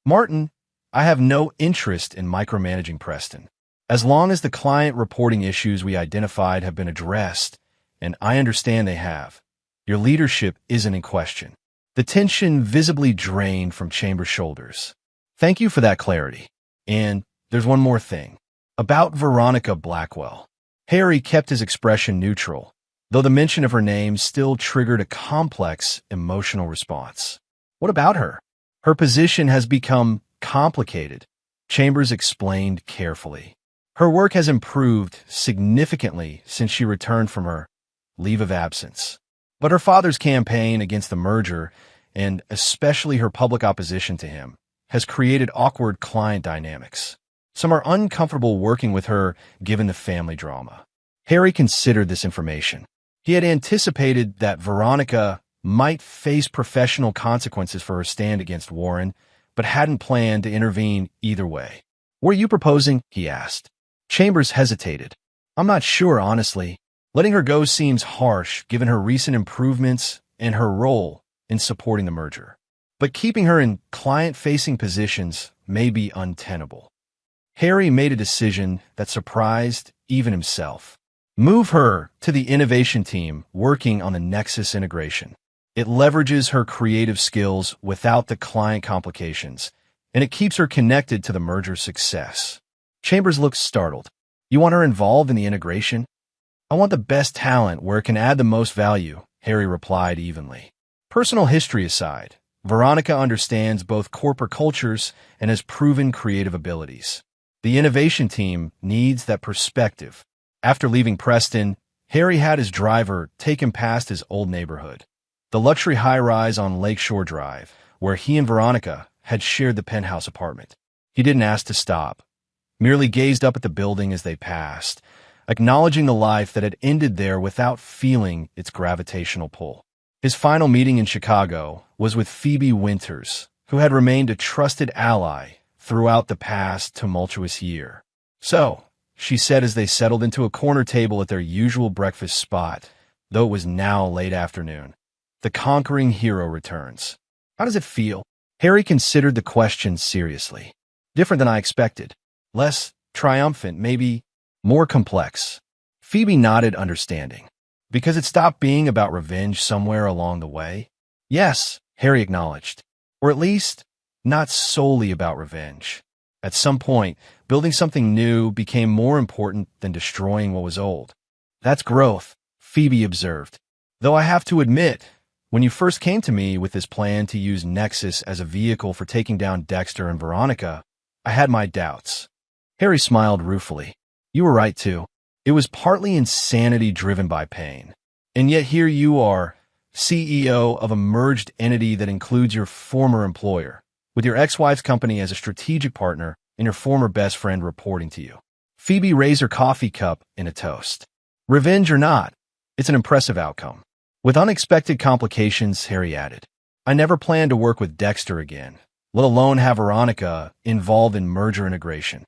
"Martin, I have no interest in micromanaging Preston. As long as the client reporting issues we identified have been addressed, and I understand they have, your leadership isn't in question." The tension visibly drained from Chambers' shoulders. "Thank you for that clarity. And there's one more thing. About Veronica Blackwell." Harry kept his expression neutral, though the mention of her name still triggered a complex emotional response. "What about her?" "Her position has become complicated," Chambers explained carefully. "Her work has improved significantly since she returned from her leave of absence. But her father's campaign against the merger, and especially her public opposition to him, has created awkward client dynamics. Some are uncomfortable working with her given the family drama." Harry considered this information. He had anticipated that Veronica might face professional consequences for her stand against Warren, but hadn't planned to intervene either way. "What are you proposing?" he asked. Chambers hesitated. "I'm not sure, honestly. Letting her go seems harsh given her recent improvements and her role in supporting the merger. But keeping her in client-facing positions may be untenable." Harry made a decision that surprised even himself. "Move her to the innovation team working on the Nexus integration. It leverages her creative skills without the client complications, and it keeps her connected to the merger's success." Chambers looked startled. "You want her involved in the integration?" "I want the best talent where it can add the most value," Harry replied evenly. Personal history aside, Veronica understands both corporate cultures and has proven creative abilities. The innovation team needs that perspective. After leaving Preston, Harry had his driver take him past his old neighborhood, the luxury high-rise on Lakeshore Drive, where he and Veronica had shared the penthouse apartment. He didn't ask to stop, merely gazed up at the building as they passed, acknowledging the life that had ended there without feeling its gravitational pull. His final meeting in Chicago was with Phoebe Winters, who had remained a trusted ally throughout the past tumultuous year. "So," she said as they settled into a corner table at their usual breakfast spot, though it was now late afternoon, "the conquering hero returns. How does it feel?" Harry considered the question seriously. "Different than I expected. Less triumphant, maybe more complex." Phoebe nodded, understanding. "Because it stopped being about revenge somewhere along the way?" "Yes," Harry acknowledged. "Or at least, not solely about revenge. At some point, building something new became more important than destroying what was old." "That's growth," Phoebe observed. "Though I have to admit, when you first came to me with this plan to use Nexus as a vehicle for taking down Dexter and Veronica, I had my doubts." Harry smiled ruefully. "You were right, too. It was partly insanity driven by pain. And yet here you are, CEO of a merged entity that includes your former employer, with your ex-wife's company as a strategic partner and your former best friend reporting to you." Phoebe raised her coffee cup in a toast. "Revenge or not, it's an impressive outcome." With unexpected complications, Harry added, "I never planned to work with Dexter again, let alone have Veronica involved in merger integration."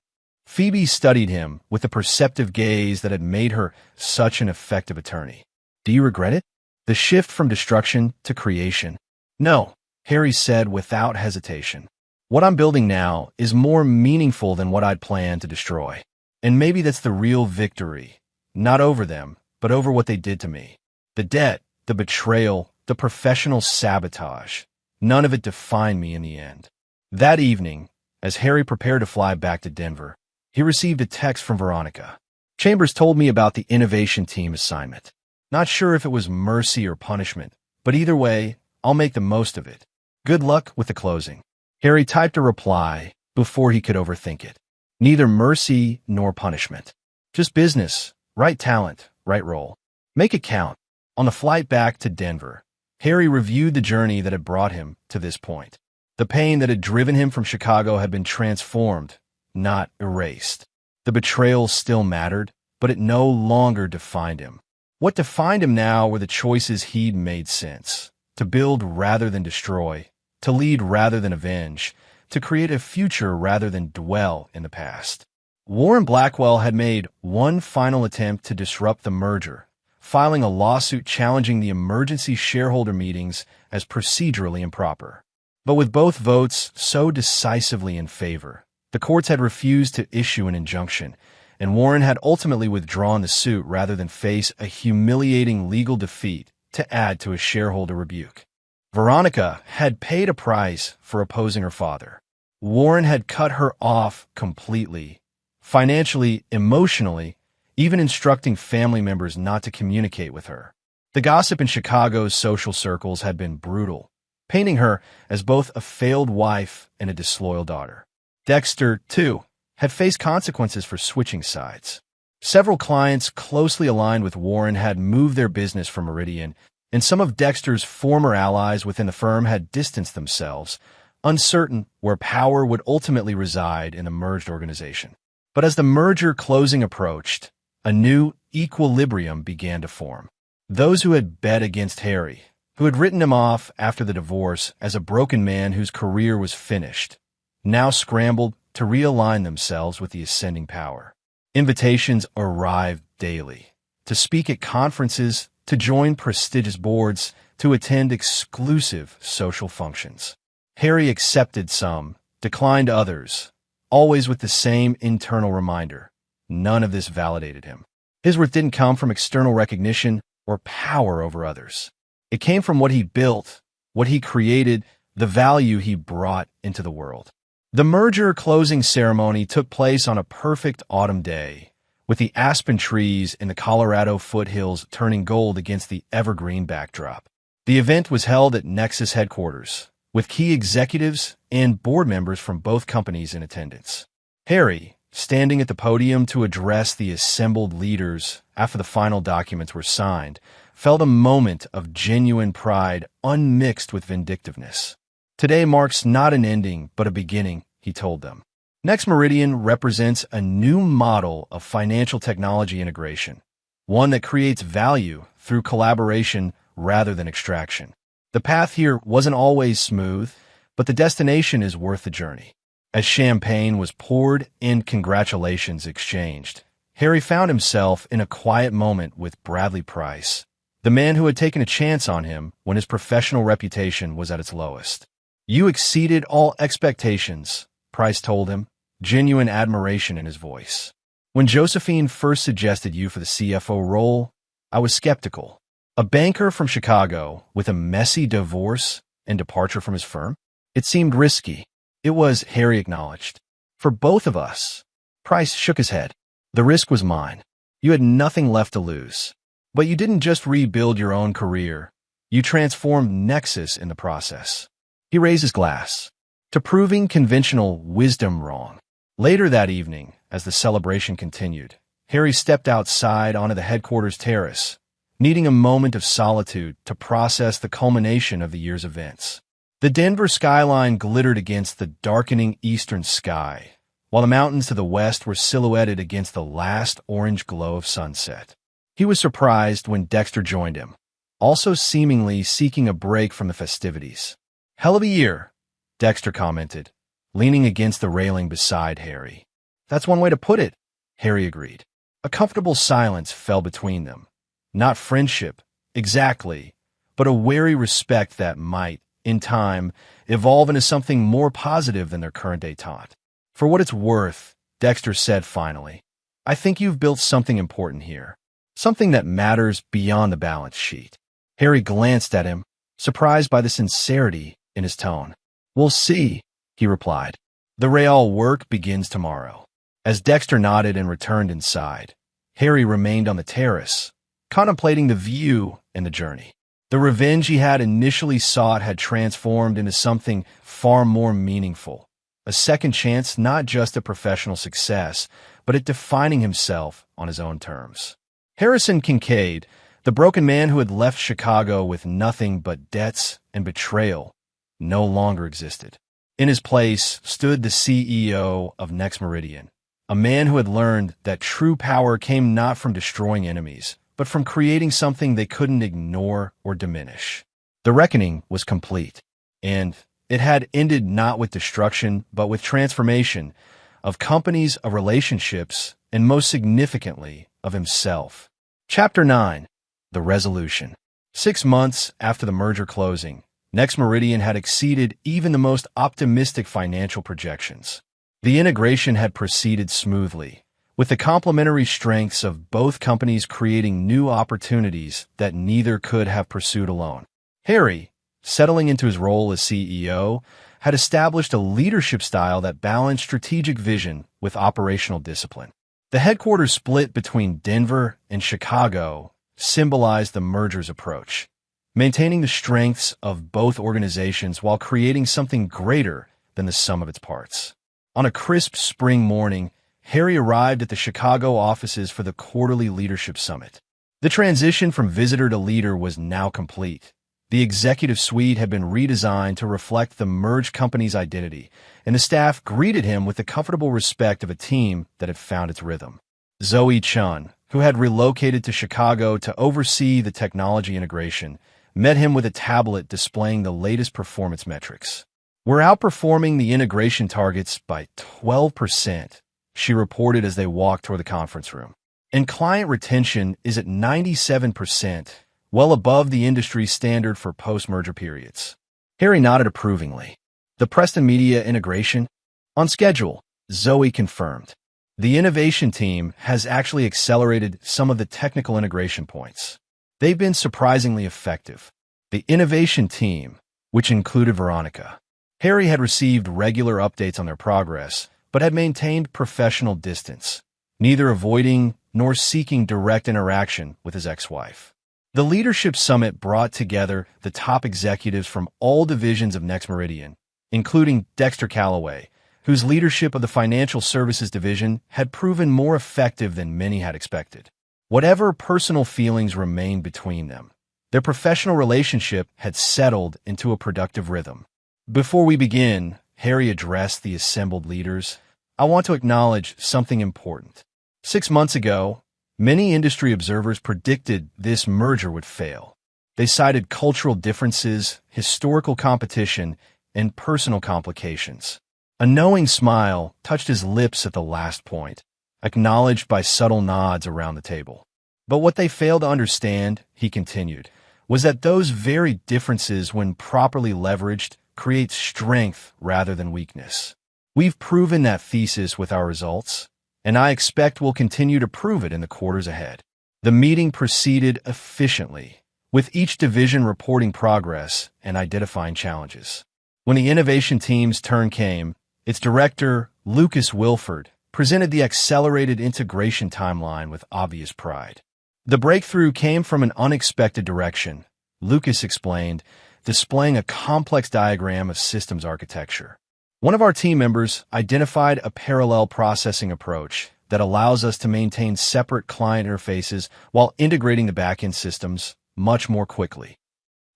Phoebe studied him with the perceptive gaze that had made her such an effective attorney. "Do you regret it? The shift from destruction to creation?" "No," Harry said without hesitation. "What I'm building now is more meaningful than what I'd planned to destroy. And maybe that's the real victory. Not over them, but over what they did to me. The debt, the betrayal, the professional sabotage. None of it defined me in the end." That evening, as Harry prepared to fly back to Denver, he received a text from Veronica. "Chambers told me about the innovation team assignment. Not sure if it was mercy or punishment, but either way, I'll make the most of it. Good luck with the closing." Harry typed a reply before he could overthink it. Neither mercy nor punishment. Just business, right talent, right role. Make it count. On the flight back to Denver, Harry reviewed the journey that had brought him to this point. The pain that had driven him from Chicago had been transformed, not erased. The betrayal still mattered, but it no longer defined him. What defined him now were the choices he'd made since. To build rather than destroy, to lead rather than avenge, to create a future rather than dwell in the past. Warren Blackwell had made one final attempt to disrupt the merger, filing a lawsuit challenging the emergency shareholder meetings as procedurally improper. But with both votes so decisively in favor, the courts had refused to issue an injunction, and Warren had ultimately withdrawn the suit rather than face a humiliating legal defeat to add to a shareholder rebuke. Veronica had paid a price for opposing her father. Warren had cut her off completely, financially, emotionally, even instructing family members not to communicate with her. The gossip in Chicago's social circles had been brutal, painting her as both a failed wife and a disloyal daughter. Dexter, too, had faced consequences for switching sides. Several clients closely aligned with Warren had moved their business from Meridian, and some of Dexter's former allies within the firm had distanced themselves, uncertain where power would ultimately reside in the merged organization. But as the merger closing approached, a new equilibrium began to form. Those who had bet against Harry, who had written him off after the divorce as a broken man whose career was finished, now scrambled to realign themselves with the ascending power. Invitations arrived daily, to speak at conferences, to join prestigious boards, to attend exclusive social functions. Harry accepted some, declined others, always with the same internal reminder. None of this validated him. His worth didn't come from external recognition or power over others. It came from what he built, what he created, the value he brought into the world. The merger closing ceremony took place on a perfect autumn day, with the aspen trees in the Colorado foothills turning gold against the evergreen backdrop. The event was held at Nexus headquarters, with key executives and board members from both companies in attendance. Harry, standing at the podium to address the assembled leaders after the final documents were signed, felt a moment of genuine pride unmixed with vindictiveness. Today marks not an ending, but a beginning, he told them. Next Meridian represents a new model of financial technology integration, one that creates value through collaboration rather than extraction. The path here wasn't always smooth, but the destination is worth the journey. As champagne was poured and congratulations exchanged, Harry found himself in a quiet moment with Bradley Price, the man who had taken a chance on him when his professional reputation was at its lowest. "You exceeded all expectations," Price told him, genuine admiration in his voice. "When Josephine first suggested you for the CFO role, I was skeptical. A banker from Chicago with a messy divorce and departure from his firm? It seemed risky." "It was," Harry acknowledged. "For both of us." Price shook his head. "The risk was mine. You had nothing left to lose. But you didn't just rebuild your own career. You transformed Nexus in the process." He raised his glass to proving conventional wisdom wrong. Later that evening, as the celebration continued, Harry stepped outside onto the headquarters terrace, needing a moment of solitude to process the culmination of the year's events. The Denver skyline glittered against the darkening eastern sky, while the mountains to the west were silhouetted against the last orange glow of sunset. He was surprised when Dexter joined him, also seemingly seeking a break from the festivities. "Hell of a year," Dexter commented, leaning against the railing beside Harry. "That's one way to put it," Harry agreed. A comfortable silence fell between them. Not friendship, exactly, but a wary respect that might, in time, evolve into something more positive than their current détente. "For what it's worth," Dexter said finally, "I think you've built something important here. Something that matters beyond the balance sheet." Harry glanced at him, surprised by the sincerity in his tone. "We'll see," he replied. "The real work begins tomorrow." As Dexter nodded and returned inside, Harry remained on the terrace, contemplating the view and the journey. The revenge he had initially sought had transformed into something far more meaningful. A second chance not just at professional success, but at defining himself on his own terms. Harrison Kincaid, the broken man who had left Chicago with nothing but debts and betrayal, no longer existed. In his place stood the CEO of Next Meridian, a man who had learned that true power came not from destroying enemies, but from creating something they couldn't ignore or diminish. The reckoning was complete, and it had ended not with destruction, but with transformation of companies, of relationships, and most significantly, of himself. Chapter 9. The Resolution. 6 months after the merger closing, Next Meridian had exceeded even the most optimistic financial projections. The integration had proceeded smoothly, with the complementary strengths of both companies creating new opportunities that neither could have pursued alone. Harry, settling into his role as CEO, had established a leadership style that balanced strategic vision with operational discipline. The headquarters split between Denver and Chicago symbolized the merger's approach, maintaining the strengths of both organizations while creating something greater than the sum of its parts. On a crisp spring morning, Harry arrived at the Chicago offices for the quarterly leadership summit. The transition from visitor to leader was now complete. The executive suite had been redesigned to reflect the merged company's identity, and the staff greeted him with the comfortable respect of a team that had found its rhythm. Zoe Chun, who had relocated to Chicago to oversee the technology integration, met him with a tablet displaying the latest performance metrics. "We're outperforming the integration targets by 12%, she reported as they walked toward the conference room. "And client retention is at 97%, well above the industry standard for post-merger periods." Harry nodded approvingly. "The Preston Media integration?" "On schedule," Zoe confirmed. "The innovation team has actually accelerated some of the technical integration points. They've been surprisingly effective." The innovation team, which included Veronica. Harry had received regular updates on their progress, but had maintained professional distance, neither avoiding nor seeking direct interaction with his ex-wife. The Leadership Summit brought together the top executives from all divisions of Next Meridian, including Dexter Calloway, whose leadership of the Financial Services Division had proven more effective than many had expected. Whatever personal feelings remained between them, their professional relationship had settled into a productive rhythm. Before we begin, Harry addressed the assembled leaders. I want to acknowledge something important. 6 months ago, many industry observers predicted this merger would fail. They cited cultural differences, historical competition, and personal complications. A knowing smile touched his lips at the last point, acknowledged by subtle nods around the table. But what they failed to understand, he continued, was that those very differences, when properly leveraged, create strength rather than weakness. We've proven that thesis with our results, and I expect we'll continue to prove it in the quarters ahead. The meeting proceeded efficiently, with each division reporting progress and identifying challenges. When the innovation team's turn came, its director, Lucas Wilford, presented the accelerated integration timeline with obvious pride. The breakthrough came from an unexpected direction, Lucas explained, displaying a complex diagram of systems architecture. One of our team members identified a parallel processing approach that allows us to maintain separate client interfaces while integrating the backend systems much more quickly.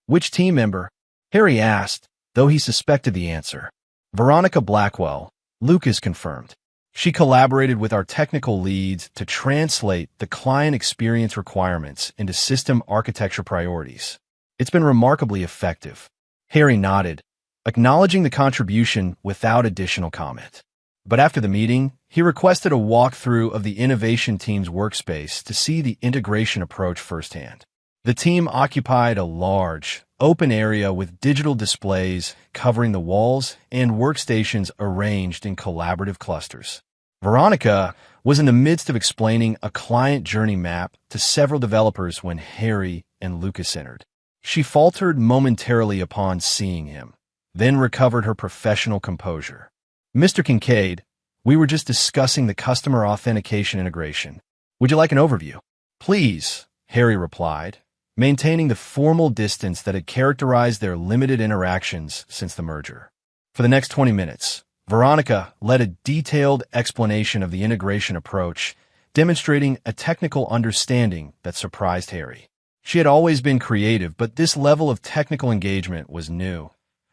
Which team member? Harry asked, though he suspected the answer. Veronica Blackwell, Lucas confirmed. She collaborated with our technical leads to translate the client experience requirements into system architecture priorities. It's been remarkably effective. Harry nodded, acknowledging the contribution without additional comment. But after the meeting, he requested a walkthrough of the innovation team's workspace to see the integration approach firsthand. The team occupied a large, open area with digital displays covering the walls and workstations arranged in collaborative clusters. Veronica was in the midst of explaining a client journey map to several developers when Harry and Lucas entered. She faltered momentarily upon seeing him, then recovered her professional composure. Mr. Kincaid, we were just discussing the customer authentication integration. Would you like an overview? Please, Harry replied, maintaining the formal distance that had characterized their limited interactions since the merger. For the next 20 minutes, Veronica led a detailed explanation of the integration approach, demonstrating a technical understanding that surprised Harry. She had always been creative, but this level of technical engagement was new,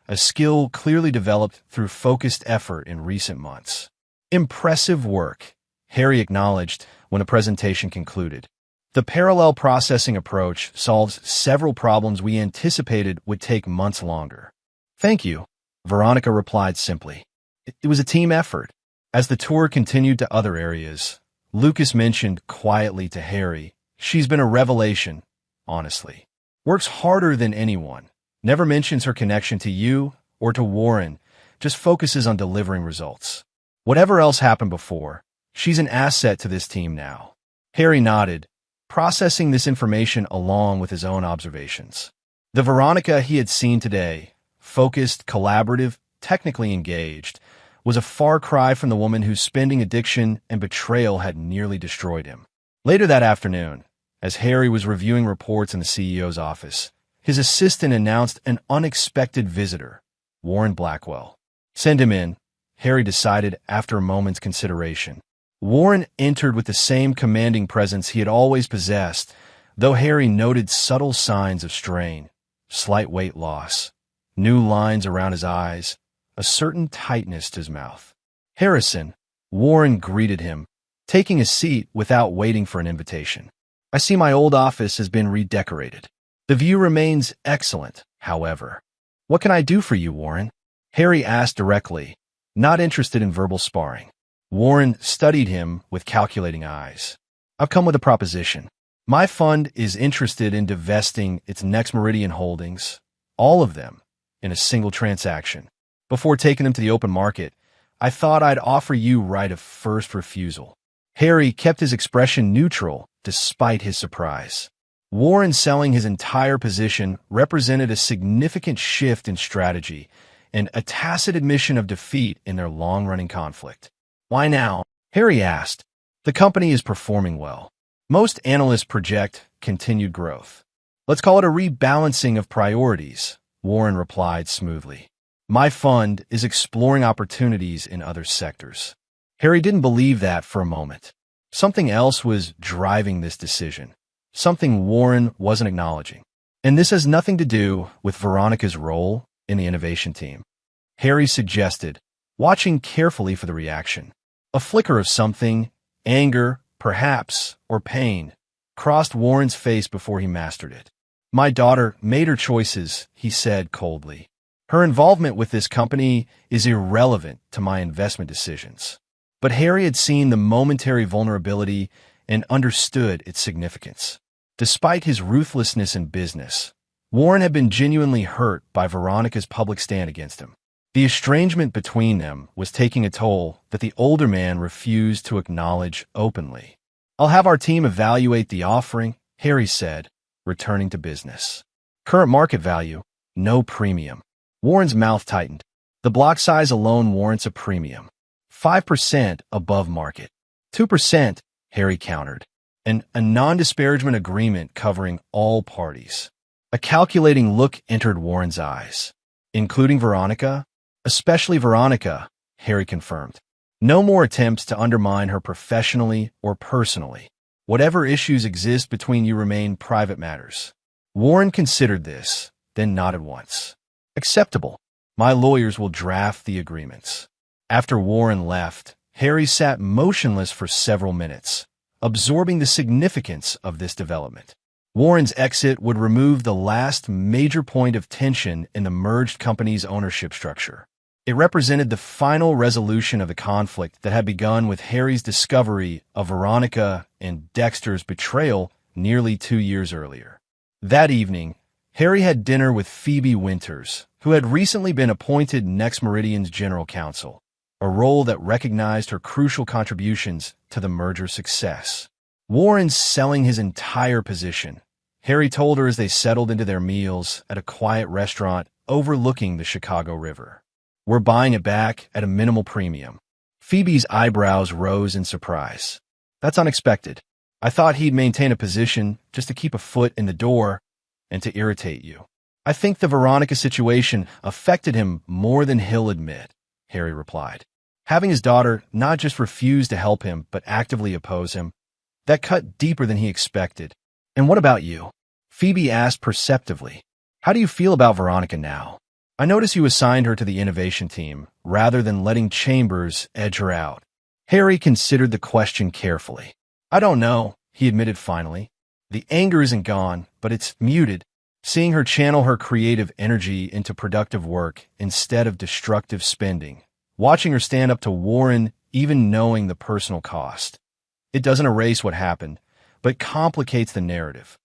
a skill clearly developed through focused effort in recent months. Impressive work, Harry acknowledged when the presentation concluded. The parallel processing approach solves several problems we anticipated would take months longer. Thank you, Veronica replied simply. It was a team effort. As the tour continued to other areas, Lucas mentioned quietly to Harry, she's been a revelation, honestly. Works harder than anyone. Never mentions her connection to you or to Warren, just focuses on delivering results. Whatever else happened before, she's an asset to this team now. Harry nodded, processing this information along with his own observations. The Veronica he had seen today, focused, collaborative, technically engaged, was a far cry from the woman whose spending addiction and betrayal had nearly destroyed him. Later that afternoon, as Harry was reviewing reports in the CEO's office, his assistant announced an unexpected visitor, Warren Blackwell. Send him in, Harry decided after a moment's consideration. Warren entered with the same commanding presence he had always possessed, though Harry noted subtle signs of strain, slight weight loss, new lines around his eyes, a certain tightness to his mouth. Harrison, Warren greeted him, taking a seat without waiting for an invitation. I see my old office has been redecorated. The view remains excellent, however. What can I do for you, Warren? Harry asked directly, not interested in verbal sparring. Warren studied him with calculating eyes. I've come with a proposition. My fund is interested in divesting its Next Meridian holdings, all of them, in a single transaction. Before taking them to the open market, I thought I'd offer you right of first refusal. Harry kept his expression neutral despite his surprise. Warren selling his entire position represented a significant shift in strategy and a tacit admission of defeat in their long-running conflict. Why now? Harry asked. The company is performing well. Most analysts project continued growth. Let's call it a rebalancing of priorities, Warren replied smoothly. My fund is exploring opportunities in other sectors. Harry didn't believe that for a moment. Something else was driving this decision, something Warren wasn't acknowledging. And this has nothing to do with Veronica's role in the innovation team. Harry suggested, watching carefully for the reaction. A flicker of something, anger, perhaps, or pain, crossed Warren's face before he mastered it. My daughter made her choices, he said coldly. Her involvement with this company is irrelevant to my investment decisions. But Harry had seen the momentary vulnerability and understood its significance. Despite his ruthlessness in business, Warren had been genuinely hurt by Veronica's public stand against him. The estrangement between them was taking a toll that the older man refused to acknowledge openly. I'll have our team evaluate the offering, Harry said, returning to business. Current market value, no premium. Warren's mouth tightened. The block size alone warrants a premium. 5% above market. 2%, Harry countered. And a non-disparagement agreement covering all parties. A calculating look entered Warren's eyes. Including Veronica? Especially Veronica, Harry confirmed. No more attempts to undermine her professionally or personally. Whatever issues exist between you remain private matters. Warren considered this, then nodded once. Acceptable. My lawyers will draft the agreements. After Warren left, Harry sat motionless for several minutes, absorbing the significance of this development. Warren's exit would remove the last major point of tension in the merged company's ownership structure. It represented the final resolution of the conflict that had begun with Harry's discovery of Veronica and Dexter's betrayal nearly 2 years earlier. That evening, Harry had dinner with Phoebe Winters, who had recently been appointed Next Meridian's general counsel, a role that recognized her crucial contributions to the merger's success. Warren's selling his entire position, Harry told her as they settled into their meals at a quiet restaurant overlooking the Chicago River. We're buying it back at a minimal premium. Phoebe's eyebrows rose in surprise. That's unexpected. I thought he'd maintain a position just to keep a foot in the door and to irritate you. I think the Veronica situation affected him more than he'll admit, Harry replied. Having his daughter not just refuse to help him, but actively oppose him, that cut deeper than he expected. And what about you? Phoebe asked perceptively. How do you feel about Veronica now? I notice you assigned her to the innovation team, rather than letting Chambers edge her out. Harry considered the question carefully. I don't know, he admitted finally. The anger isn't gone, but it's muted. Seeing her channel her creative energy into productive work instead of destructive spending. Watching her stand up to Warren, even knowing the personal cost. It doesn't erase what happened, but complicates the narrative.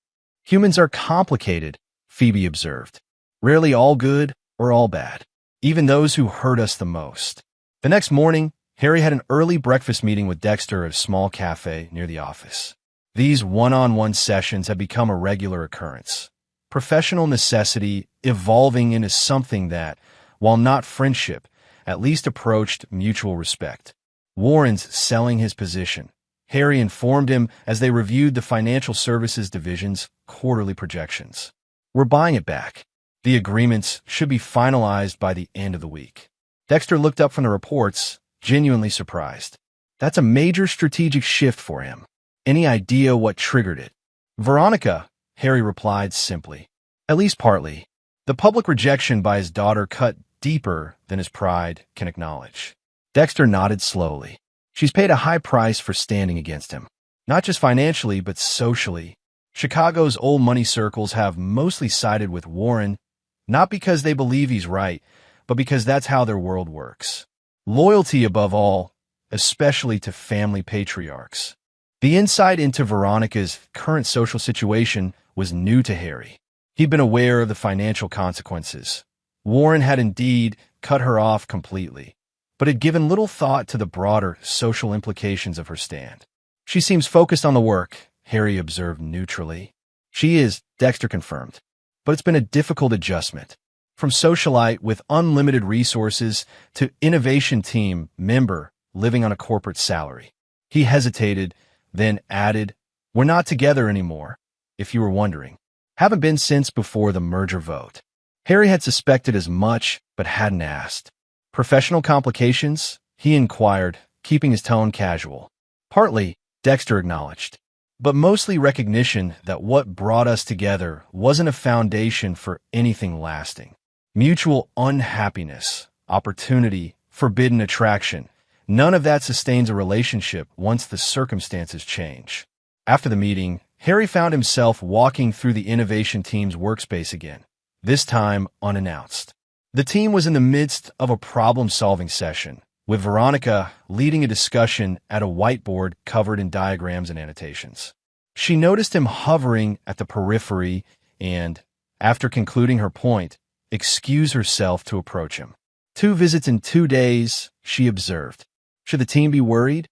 Humans are complicated, Phoebe observed. Rarely all good or all bad. Even those who hurt us the most. The next morning, Harry had an early breakfast meeting with Dexter at a small cafe near the office. These one-on-one sessions had become a regular occurrence. Professional necessity evolving into something that, while not friendship, at least approached mutual respect. Warren's selling his position. Harry informed him as they reviewed the financial services division's quarterly projections. We're buying it back. The agreements should be finalized by the end of the week. Dexter looked up from the reports, genuinely surprised. That's a major strategic shift for him. Any idea what triggered it? Veronica, Harry replied simply. At least partly. The public rejection by his daughter cut deeper than his pride can acknowledge. Dexter nodded slowly. She's paid a high price for standing against him. Not just financially, but socially. Chicago's old money circles have mostly sided with Warren, not because they believe he's right, but because that's how their world works. Loyalty above all, especially to family patriarchs. The insight into Veronica's current social situation was new to Harry. He'd been aware of the financial consequences. Warren had indeed cut her off completely, but had given little thought to the broader social implications of her stand. She seems focused on the work, Harry observed neutrally. She is, Dexter confirmed, but it's been a difficult adjustment. From socialite with unlimited resources to innovation team member living on a corporate salary. He hesitated, then added, "We're not together anymore, if you were wondering." Haven't been since before the merger vote. Harry had suspected as much, but hadn't asked. Professional complications? He inquired, keeping his tone casual. Partly, Dexter acknowledged. But mostly recognition that what brought us together wasn't a foundation for anything lasting. Mutual unhappiness, opportunity, forbidden attraction. None of that sustains a relationship once the circumstances change. After the meeting, Harry found himself walking through the innovation team's workspace again, this time unannounced. The team was in the midst of a problem-solving session, with Veronica leading a discussion at a whiteboard covered in diagrams and annotations. She noticed him hovering at the periphery and, after concluding her point, excused herself to approach him. 2 visits in 2 days, she observed. Should the team be worried?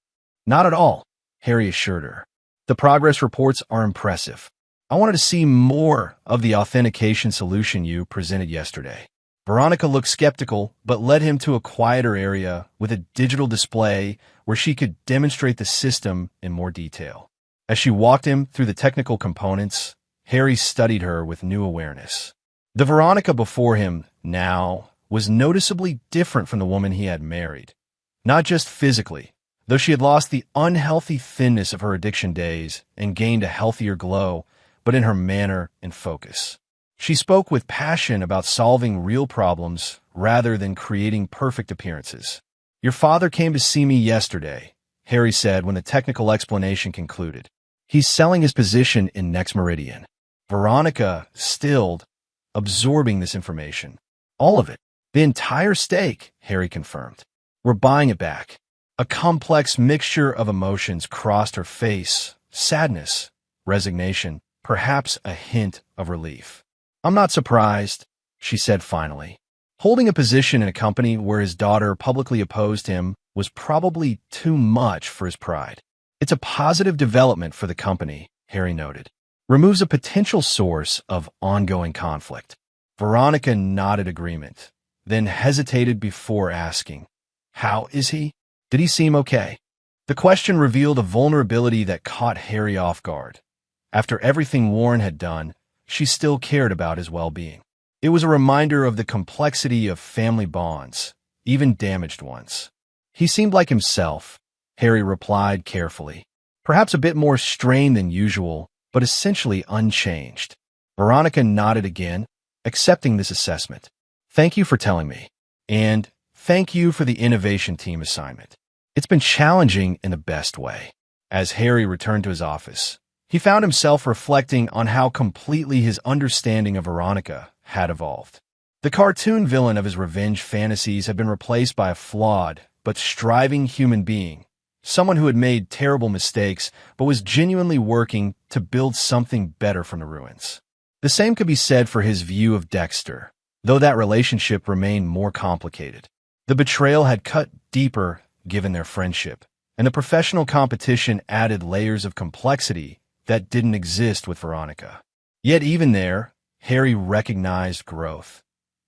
Not at all, Harry assured her. The progress reports are impressive. I wanted to see more of the authentication solution you presented yesterday. Veronica looked skeptical, but led him to a quieter area with a digital display where she could demonstrate the system in more detail. As she walked him through the technical components, Harry studied her with new awareness. The Veronica before him, now, was noticeably different from the woman he had married. Not just physically, though she had lost the unhealthy thinness of her addiction days and gained a healthier glow, but in her manner and focus. She spoke with passion about solving real problems rather than creating perfect appearances. Your father came to see me yesterday, Harry said when the technical explanation concluded. He's selling his position in Next Meridian. Veronica stilled, absorbing this information. All of it. The entire stake, Harry confirmed. We're buying it back. A complex mixture of emotions crossed her face. Sadness, resignation, perhaps a hint of relief. I'm not surprised, she said finally. Holding a position in a company where his daughter publicly opposed him was probably too much for his pride. It's a positive development for the company, Harry noted. Removes a potential source of ongoing conflict. Veronica nodded agreement, then hesitated before asking, How is he? Did he seem okay? The question revealed a vulnerability that caught Harry off guard. After everything Warren had done, she still cared about his well-being. It was a reminder of the complexity of family bonds, even damaged ones. He seemed like himself, Harry replied carefully. Perhaps a bit more strained than usual, but essentially unchanged. Veronica nodded again, accepting this assessment. Thank you for telling me. And thank you for the innovation team assignment. It's been challenging in the best way. As Harry returned to his office, he found himself reflecting on how completely his understanding of Veronica had evolved. The cartoon villain of his revenge fantasies had been replaced by a flawed but striving human being, someone who had made terrible mistakes but was genuinely working to build something better from the ruins. The same could be said for his view of Dexter, though that relationship remained more complicated. The betrayal had cut deeper given their friendship, and the professional competition added layers of complexity that didn't exist with Veronica. Yet even there, Harry recognized growth.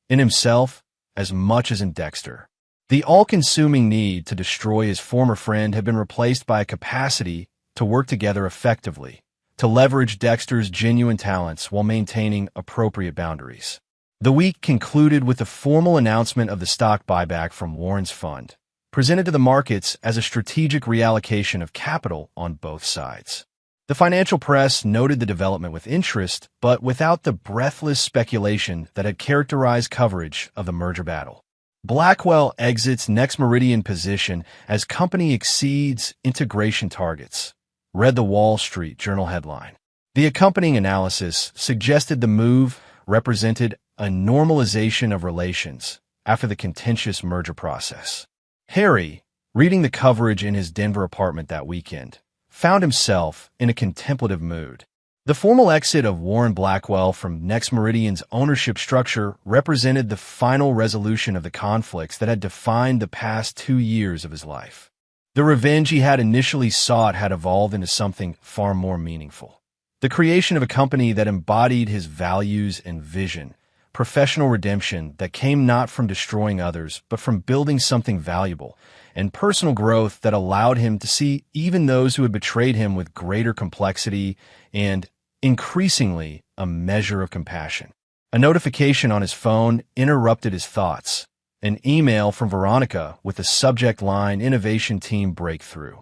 In himself, as much as in Dexter. The all-consuming need to destroy his former friend had been replaced by a capacity to work together effectively, to leverage Dexter's genuine talents while maintaining appropriate boundaries. The week concluded with the formal announcement of the stock buyback from Warren's fund, presented to the markets as a strategic reallocation of capital on both sides. The financial press noted the development with interest, but without the breathless speculation that had characterized coverage of the merger battle. Blackwell exits Next Meridian position as company exceeds integration targets, read the Wall Street Journal headline. The accompanying analysis suggested the move represented a normalization of relations after the contentious merger process. Harry, reading the coverage in his Denver apartment that weekend, found himself in a contemplative mood. The formal exit of Warren Blackwell from Next Meridian's ownership structure represented the final resolution of the conflicts that had defined the past 2 years of his life. The revenge he had initially sought had evolved into something far more meaningful. The creation of a company that embodied his values and vision, professional redemption that came not from destroying others, but from building something valuable, and personal growth that allowed him to see even those who had betrayed him with greater complexity and, increasingly a measure of compassion. A notification on his phone interrupted his thoughts. An email from Veronica with the subject line Innovation Team Breakthrough.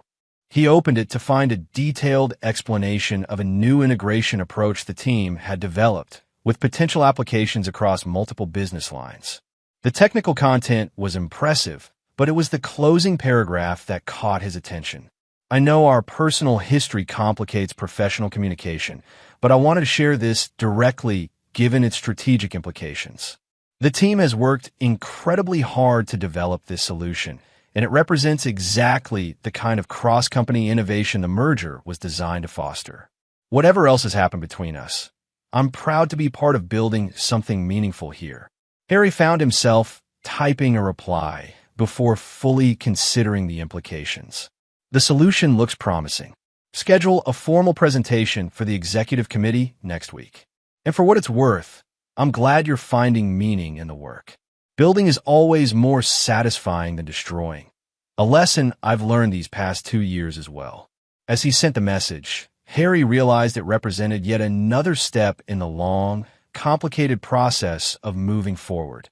He opened it to find a detailed explanation of a new integration approach the team had developed, with potential applications across multiple business lines. The technical content was impressive, but it was the closing paragraph that caught his attention. I know our personal history complicates professional communication, but I wanted to share this directly given its strategic implications. The team has worked incredibly hard to develop this solution, and it represents exactly the kind of cross-company innovation the merger was designed to foster. Whatever else has happened between us, I'm proud to be part of building something meaningful here. Harry found himself typing a reply before fully considering the implications. The solution looks promising. Schedule a formal presentation for the executive committee next week. And for what it's worth, I'm glad you're finding meaning in the work. Building is always more satisfying than destroying. A lesson I've learned these past 2 years as well. As he sent the message, Harry realized it represented yet another step in the long, complicated process of moving forward.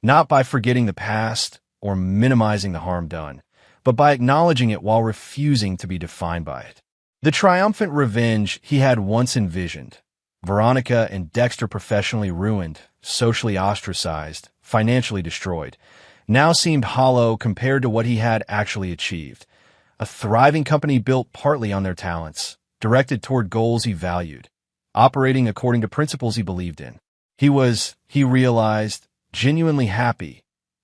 Not by forgetting the past or minimizing the harm done, but by acknowledging it while refusing to be defined by it. The triumphant revenge he had once envisioned, Veronica and Dexter professionally ruined, socially ostracized, financially destroyed, now seemed hollow compared to what he had actually achieved. A thriving company built partly on their talents, directed toward goals he valued, operating according to principles he believed in. He realized, genuinely happy,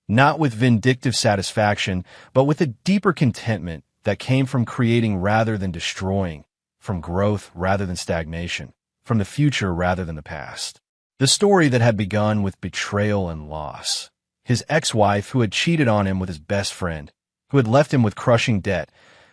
not with vindictive satisfaction, but with a deeper contentment that came from creating rather than destroying, from growth rather than stagnation, from the future rather than the past. The story that had begun with betrayal and loss. His ex-wife who had cheated on him with his best friend, who had left him with crushing debt,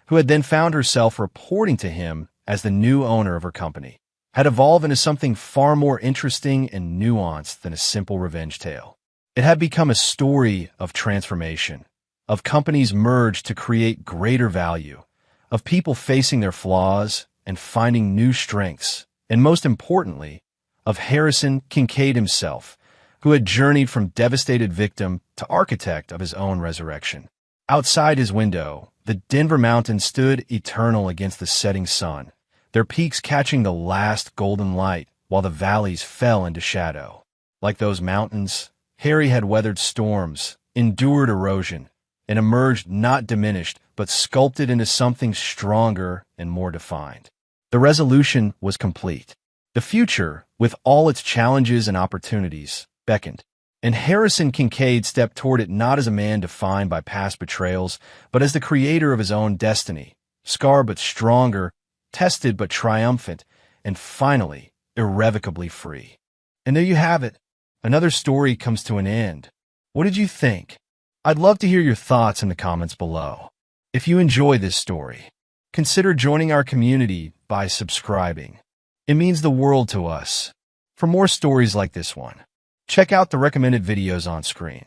who had then found herself reporting to him as the new owner of her company, had evolved into something far more interesting and nuanced than a simple revenge tale. It had become a story of transformation, of companies merged to create greater value, of people facing their flaws and finding new strengths, and most importantly, of Harrison Kincaid himself, who had journeyed from devastated victim to architect of his own resurrection. Outside his window, the Denver mountains stood eternal against the setting sun, their peaks catching the last golden light while the valleys fell into shadow. Like those mountains, Harry had weathered storms, endured erosion, and emerged not diminished but sculpted into something stronger and more defined. The resolution was complete. The future, with all its challenges and opportunities, beckoned. And Harrison Kincaid stepped toward it not as a man defined by past betrayals, but as the creator of his own destiny, scarred but stronger, tested but triumphant, and finally, irrevocably free. And there you have it. Another story comes to an end. What did you think? I'd love to hear your thoughts in the comments below. If you enjoy this story, consider joining our community by subscribing. It means the world to us. For more stories like this one, check out the recommended videos on screen,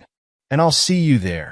and I'll see you there.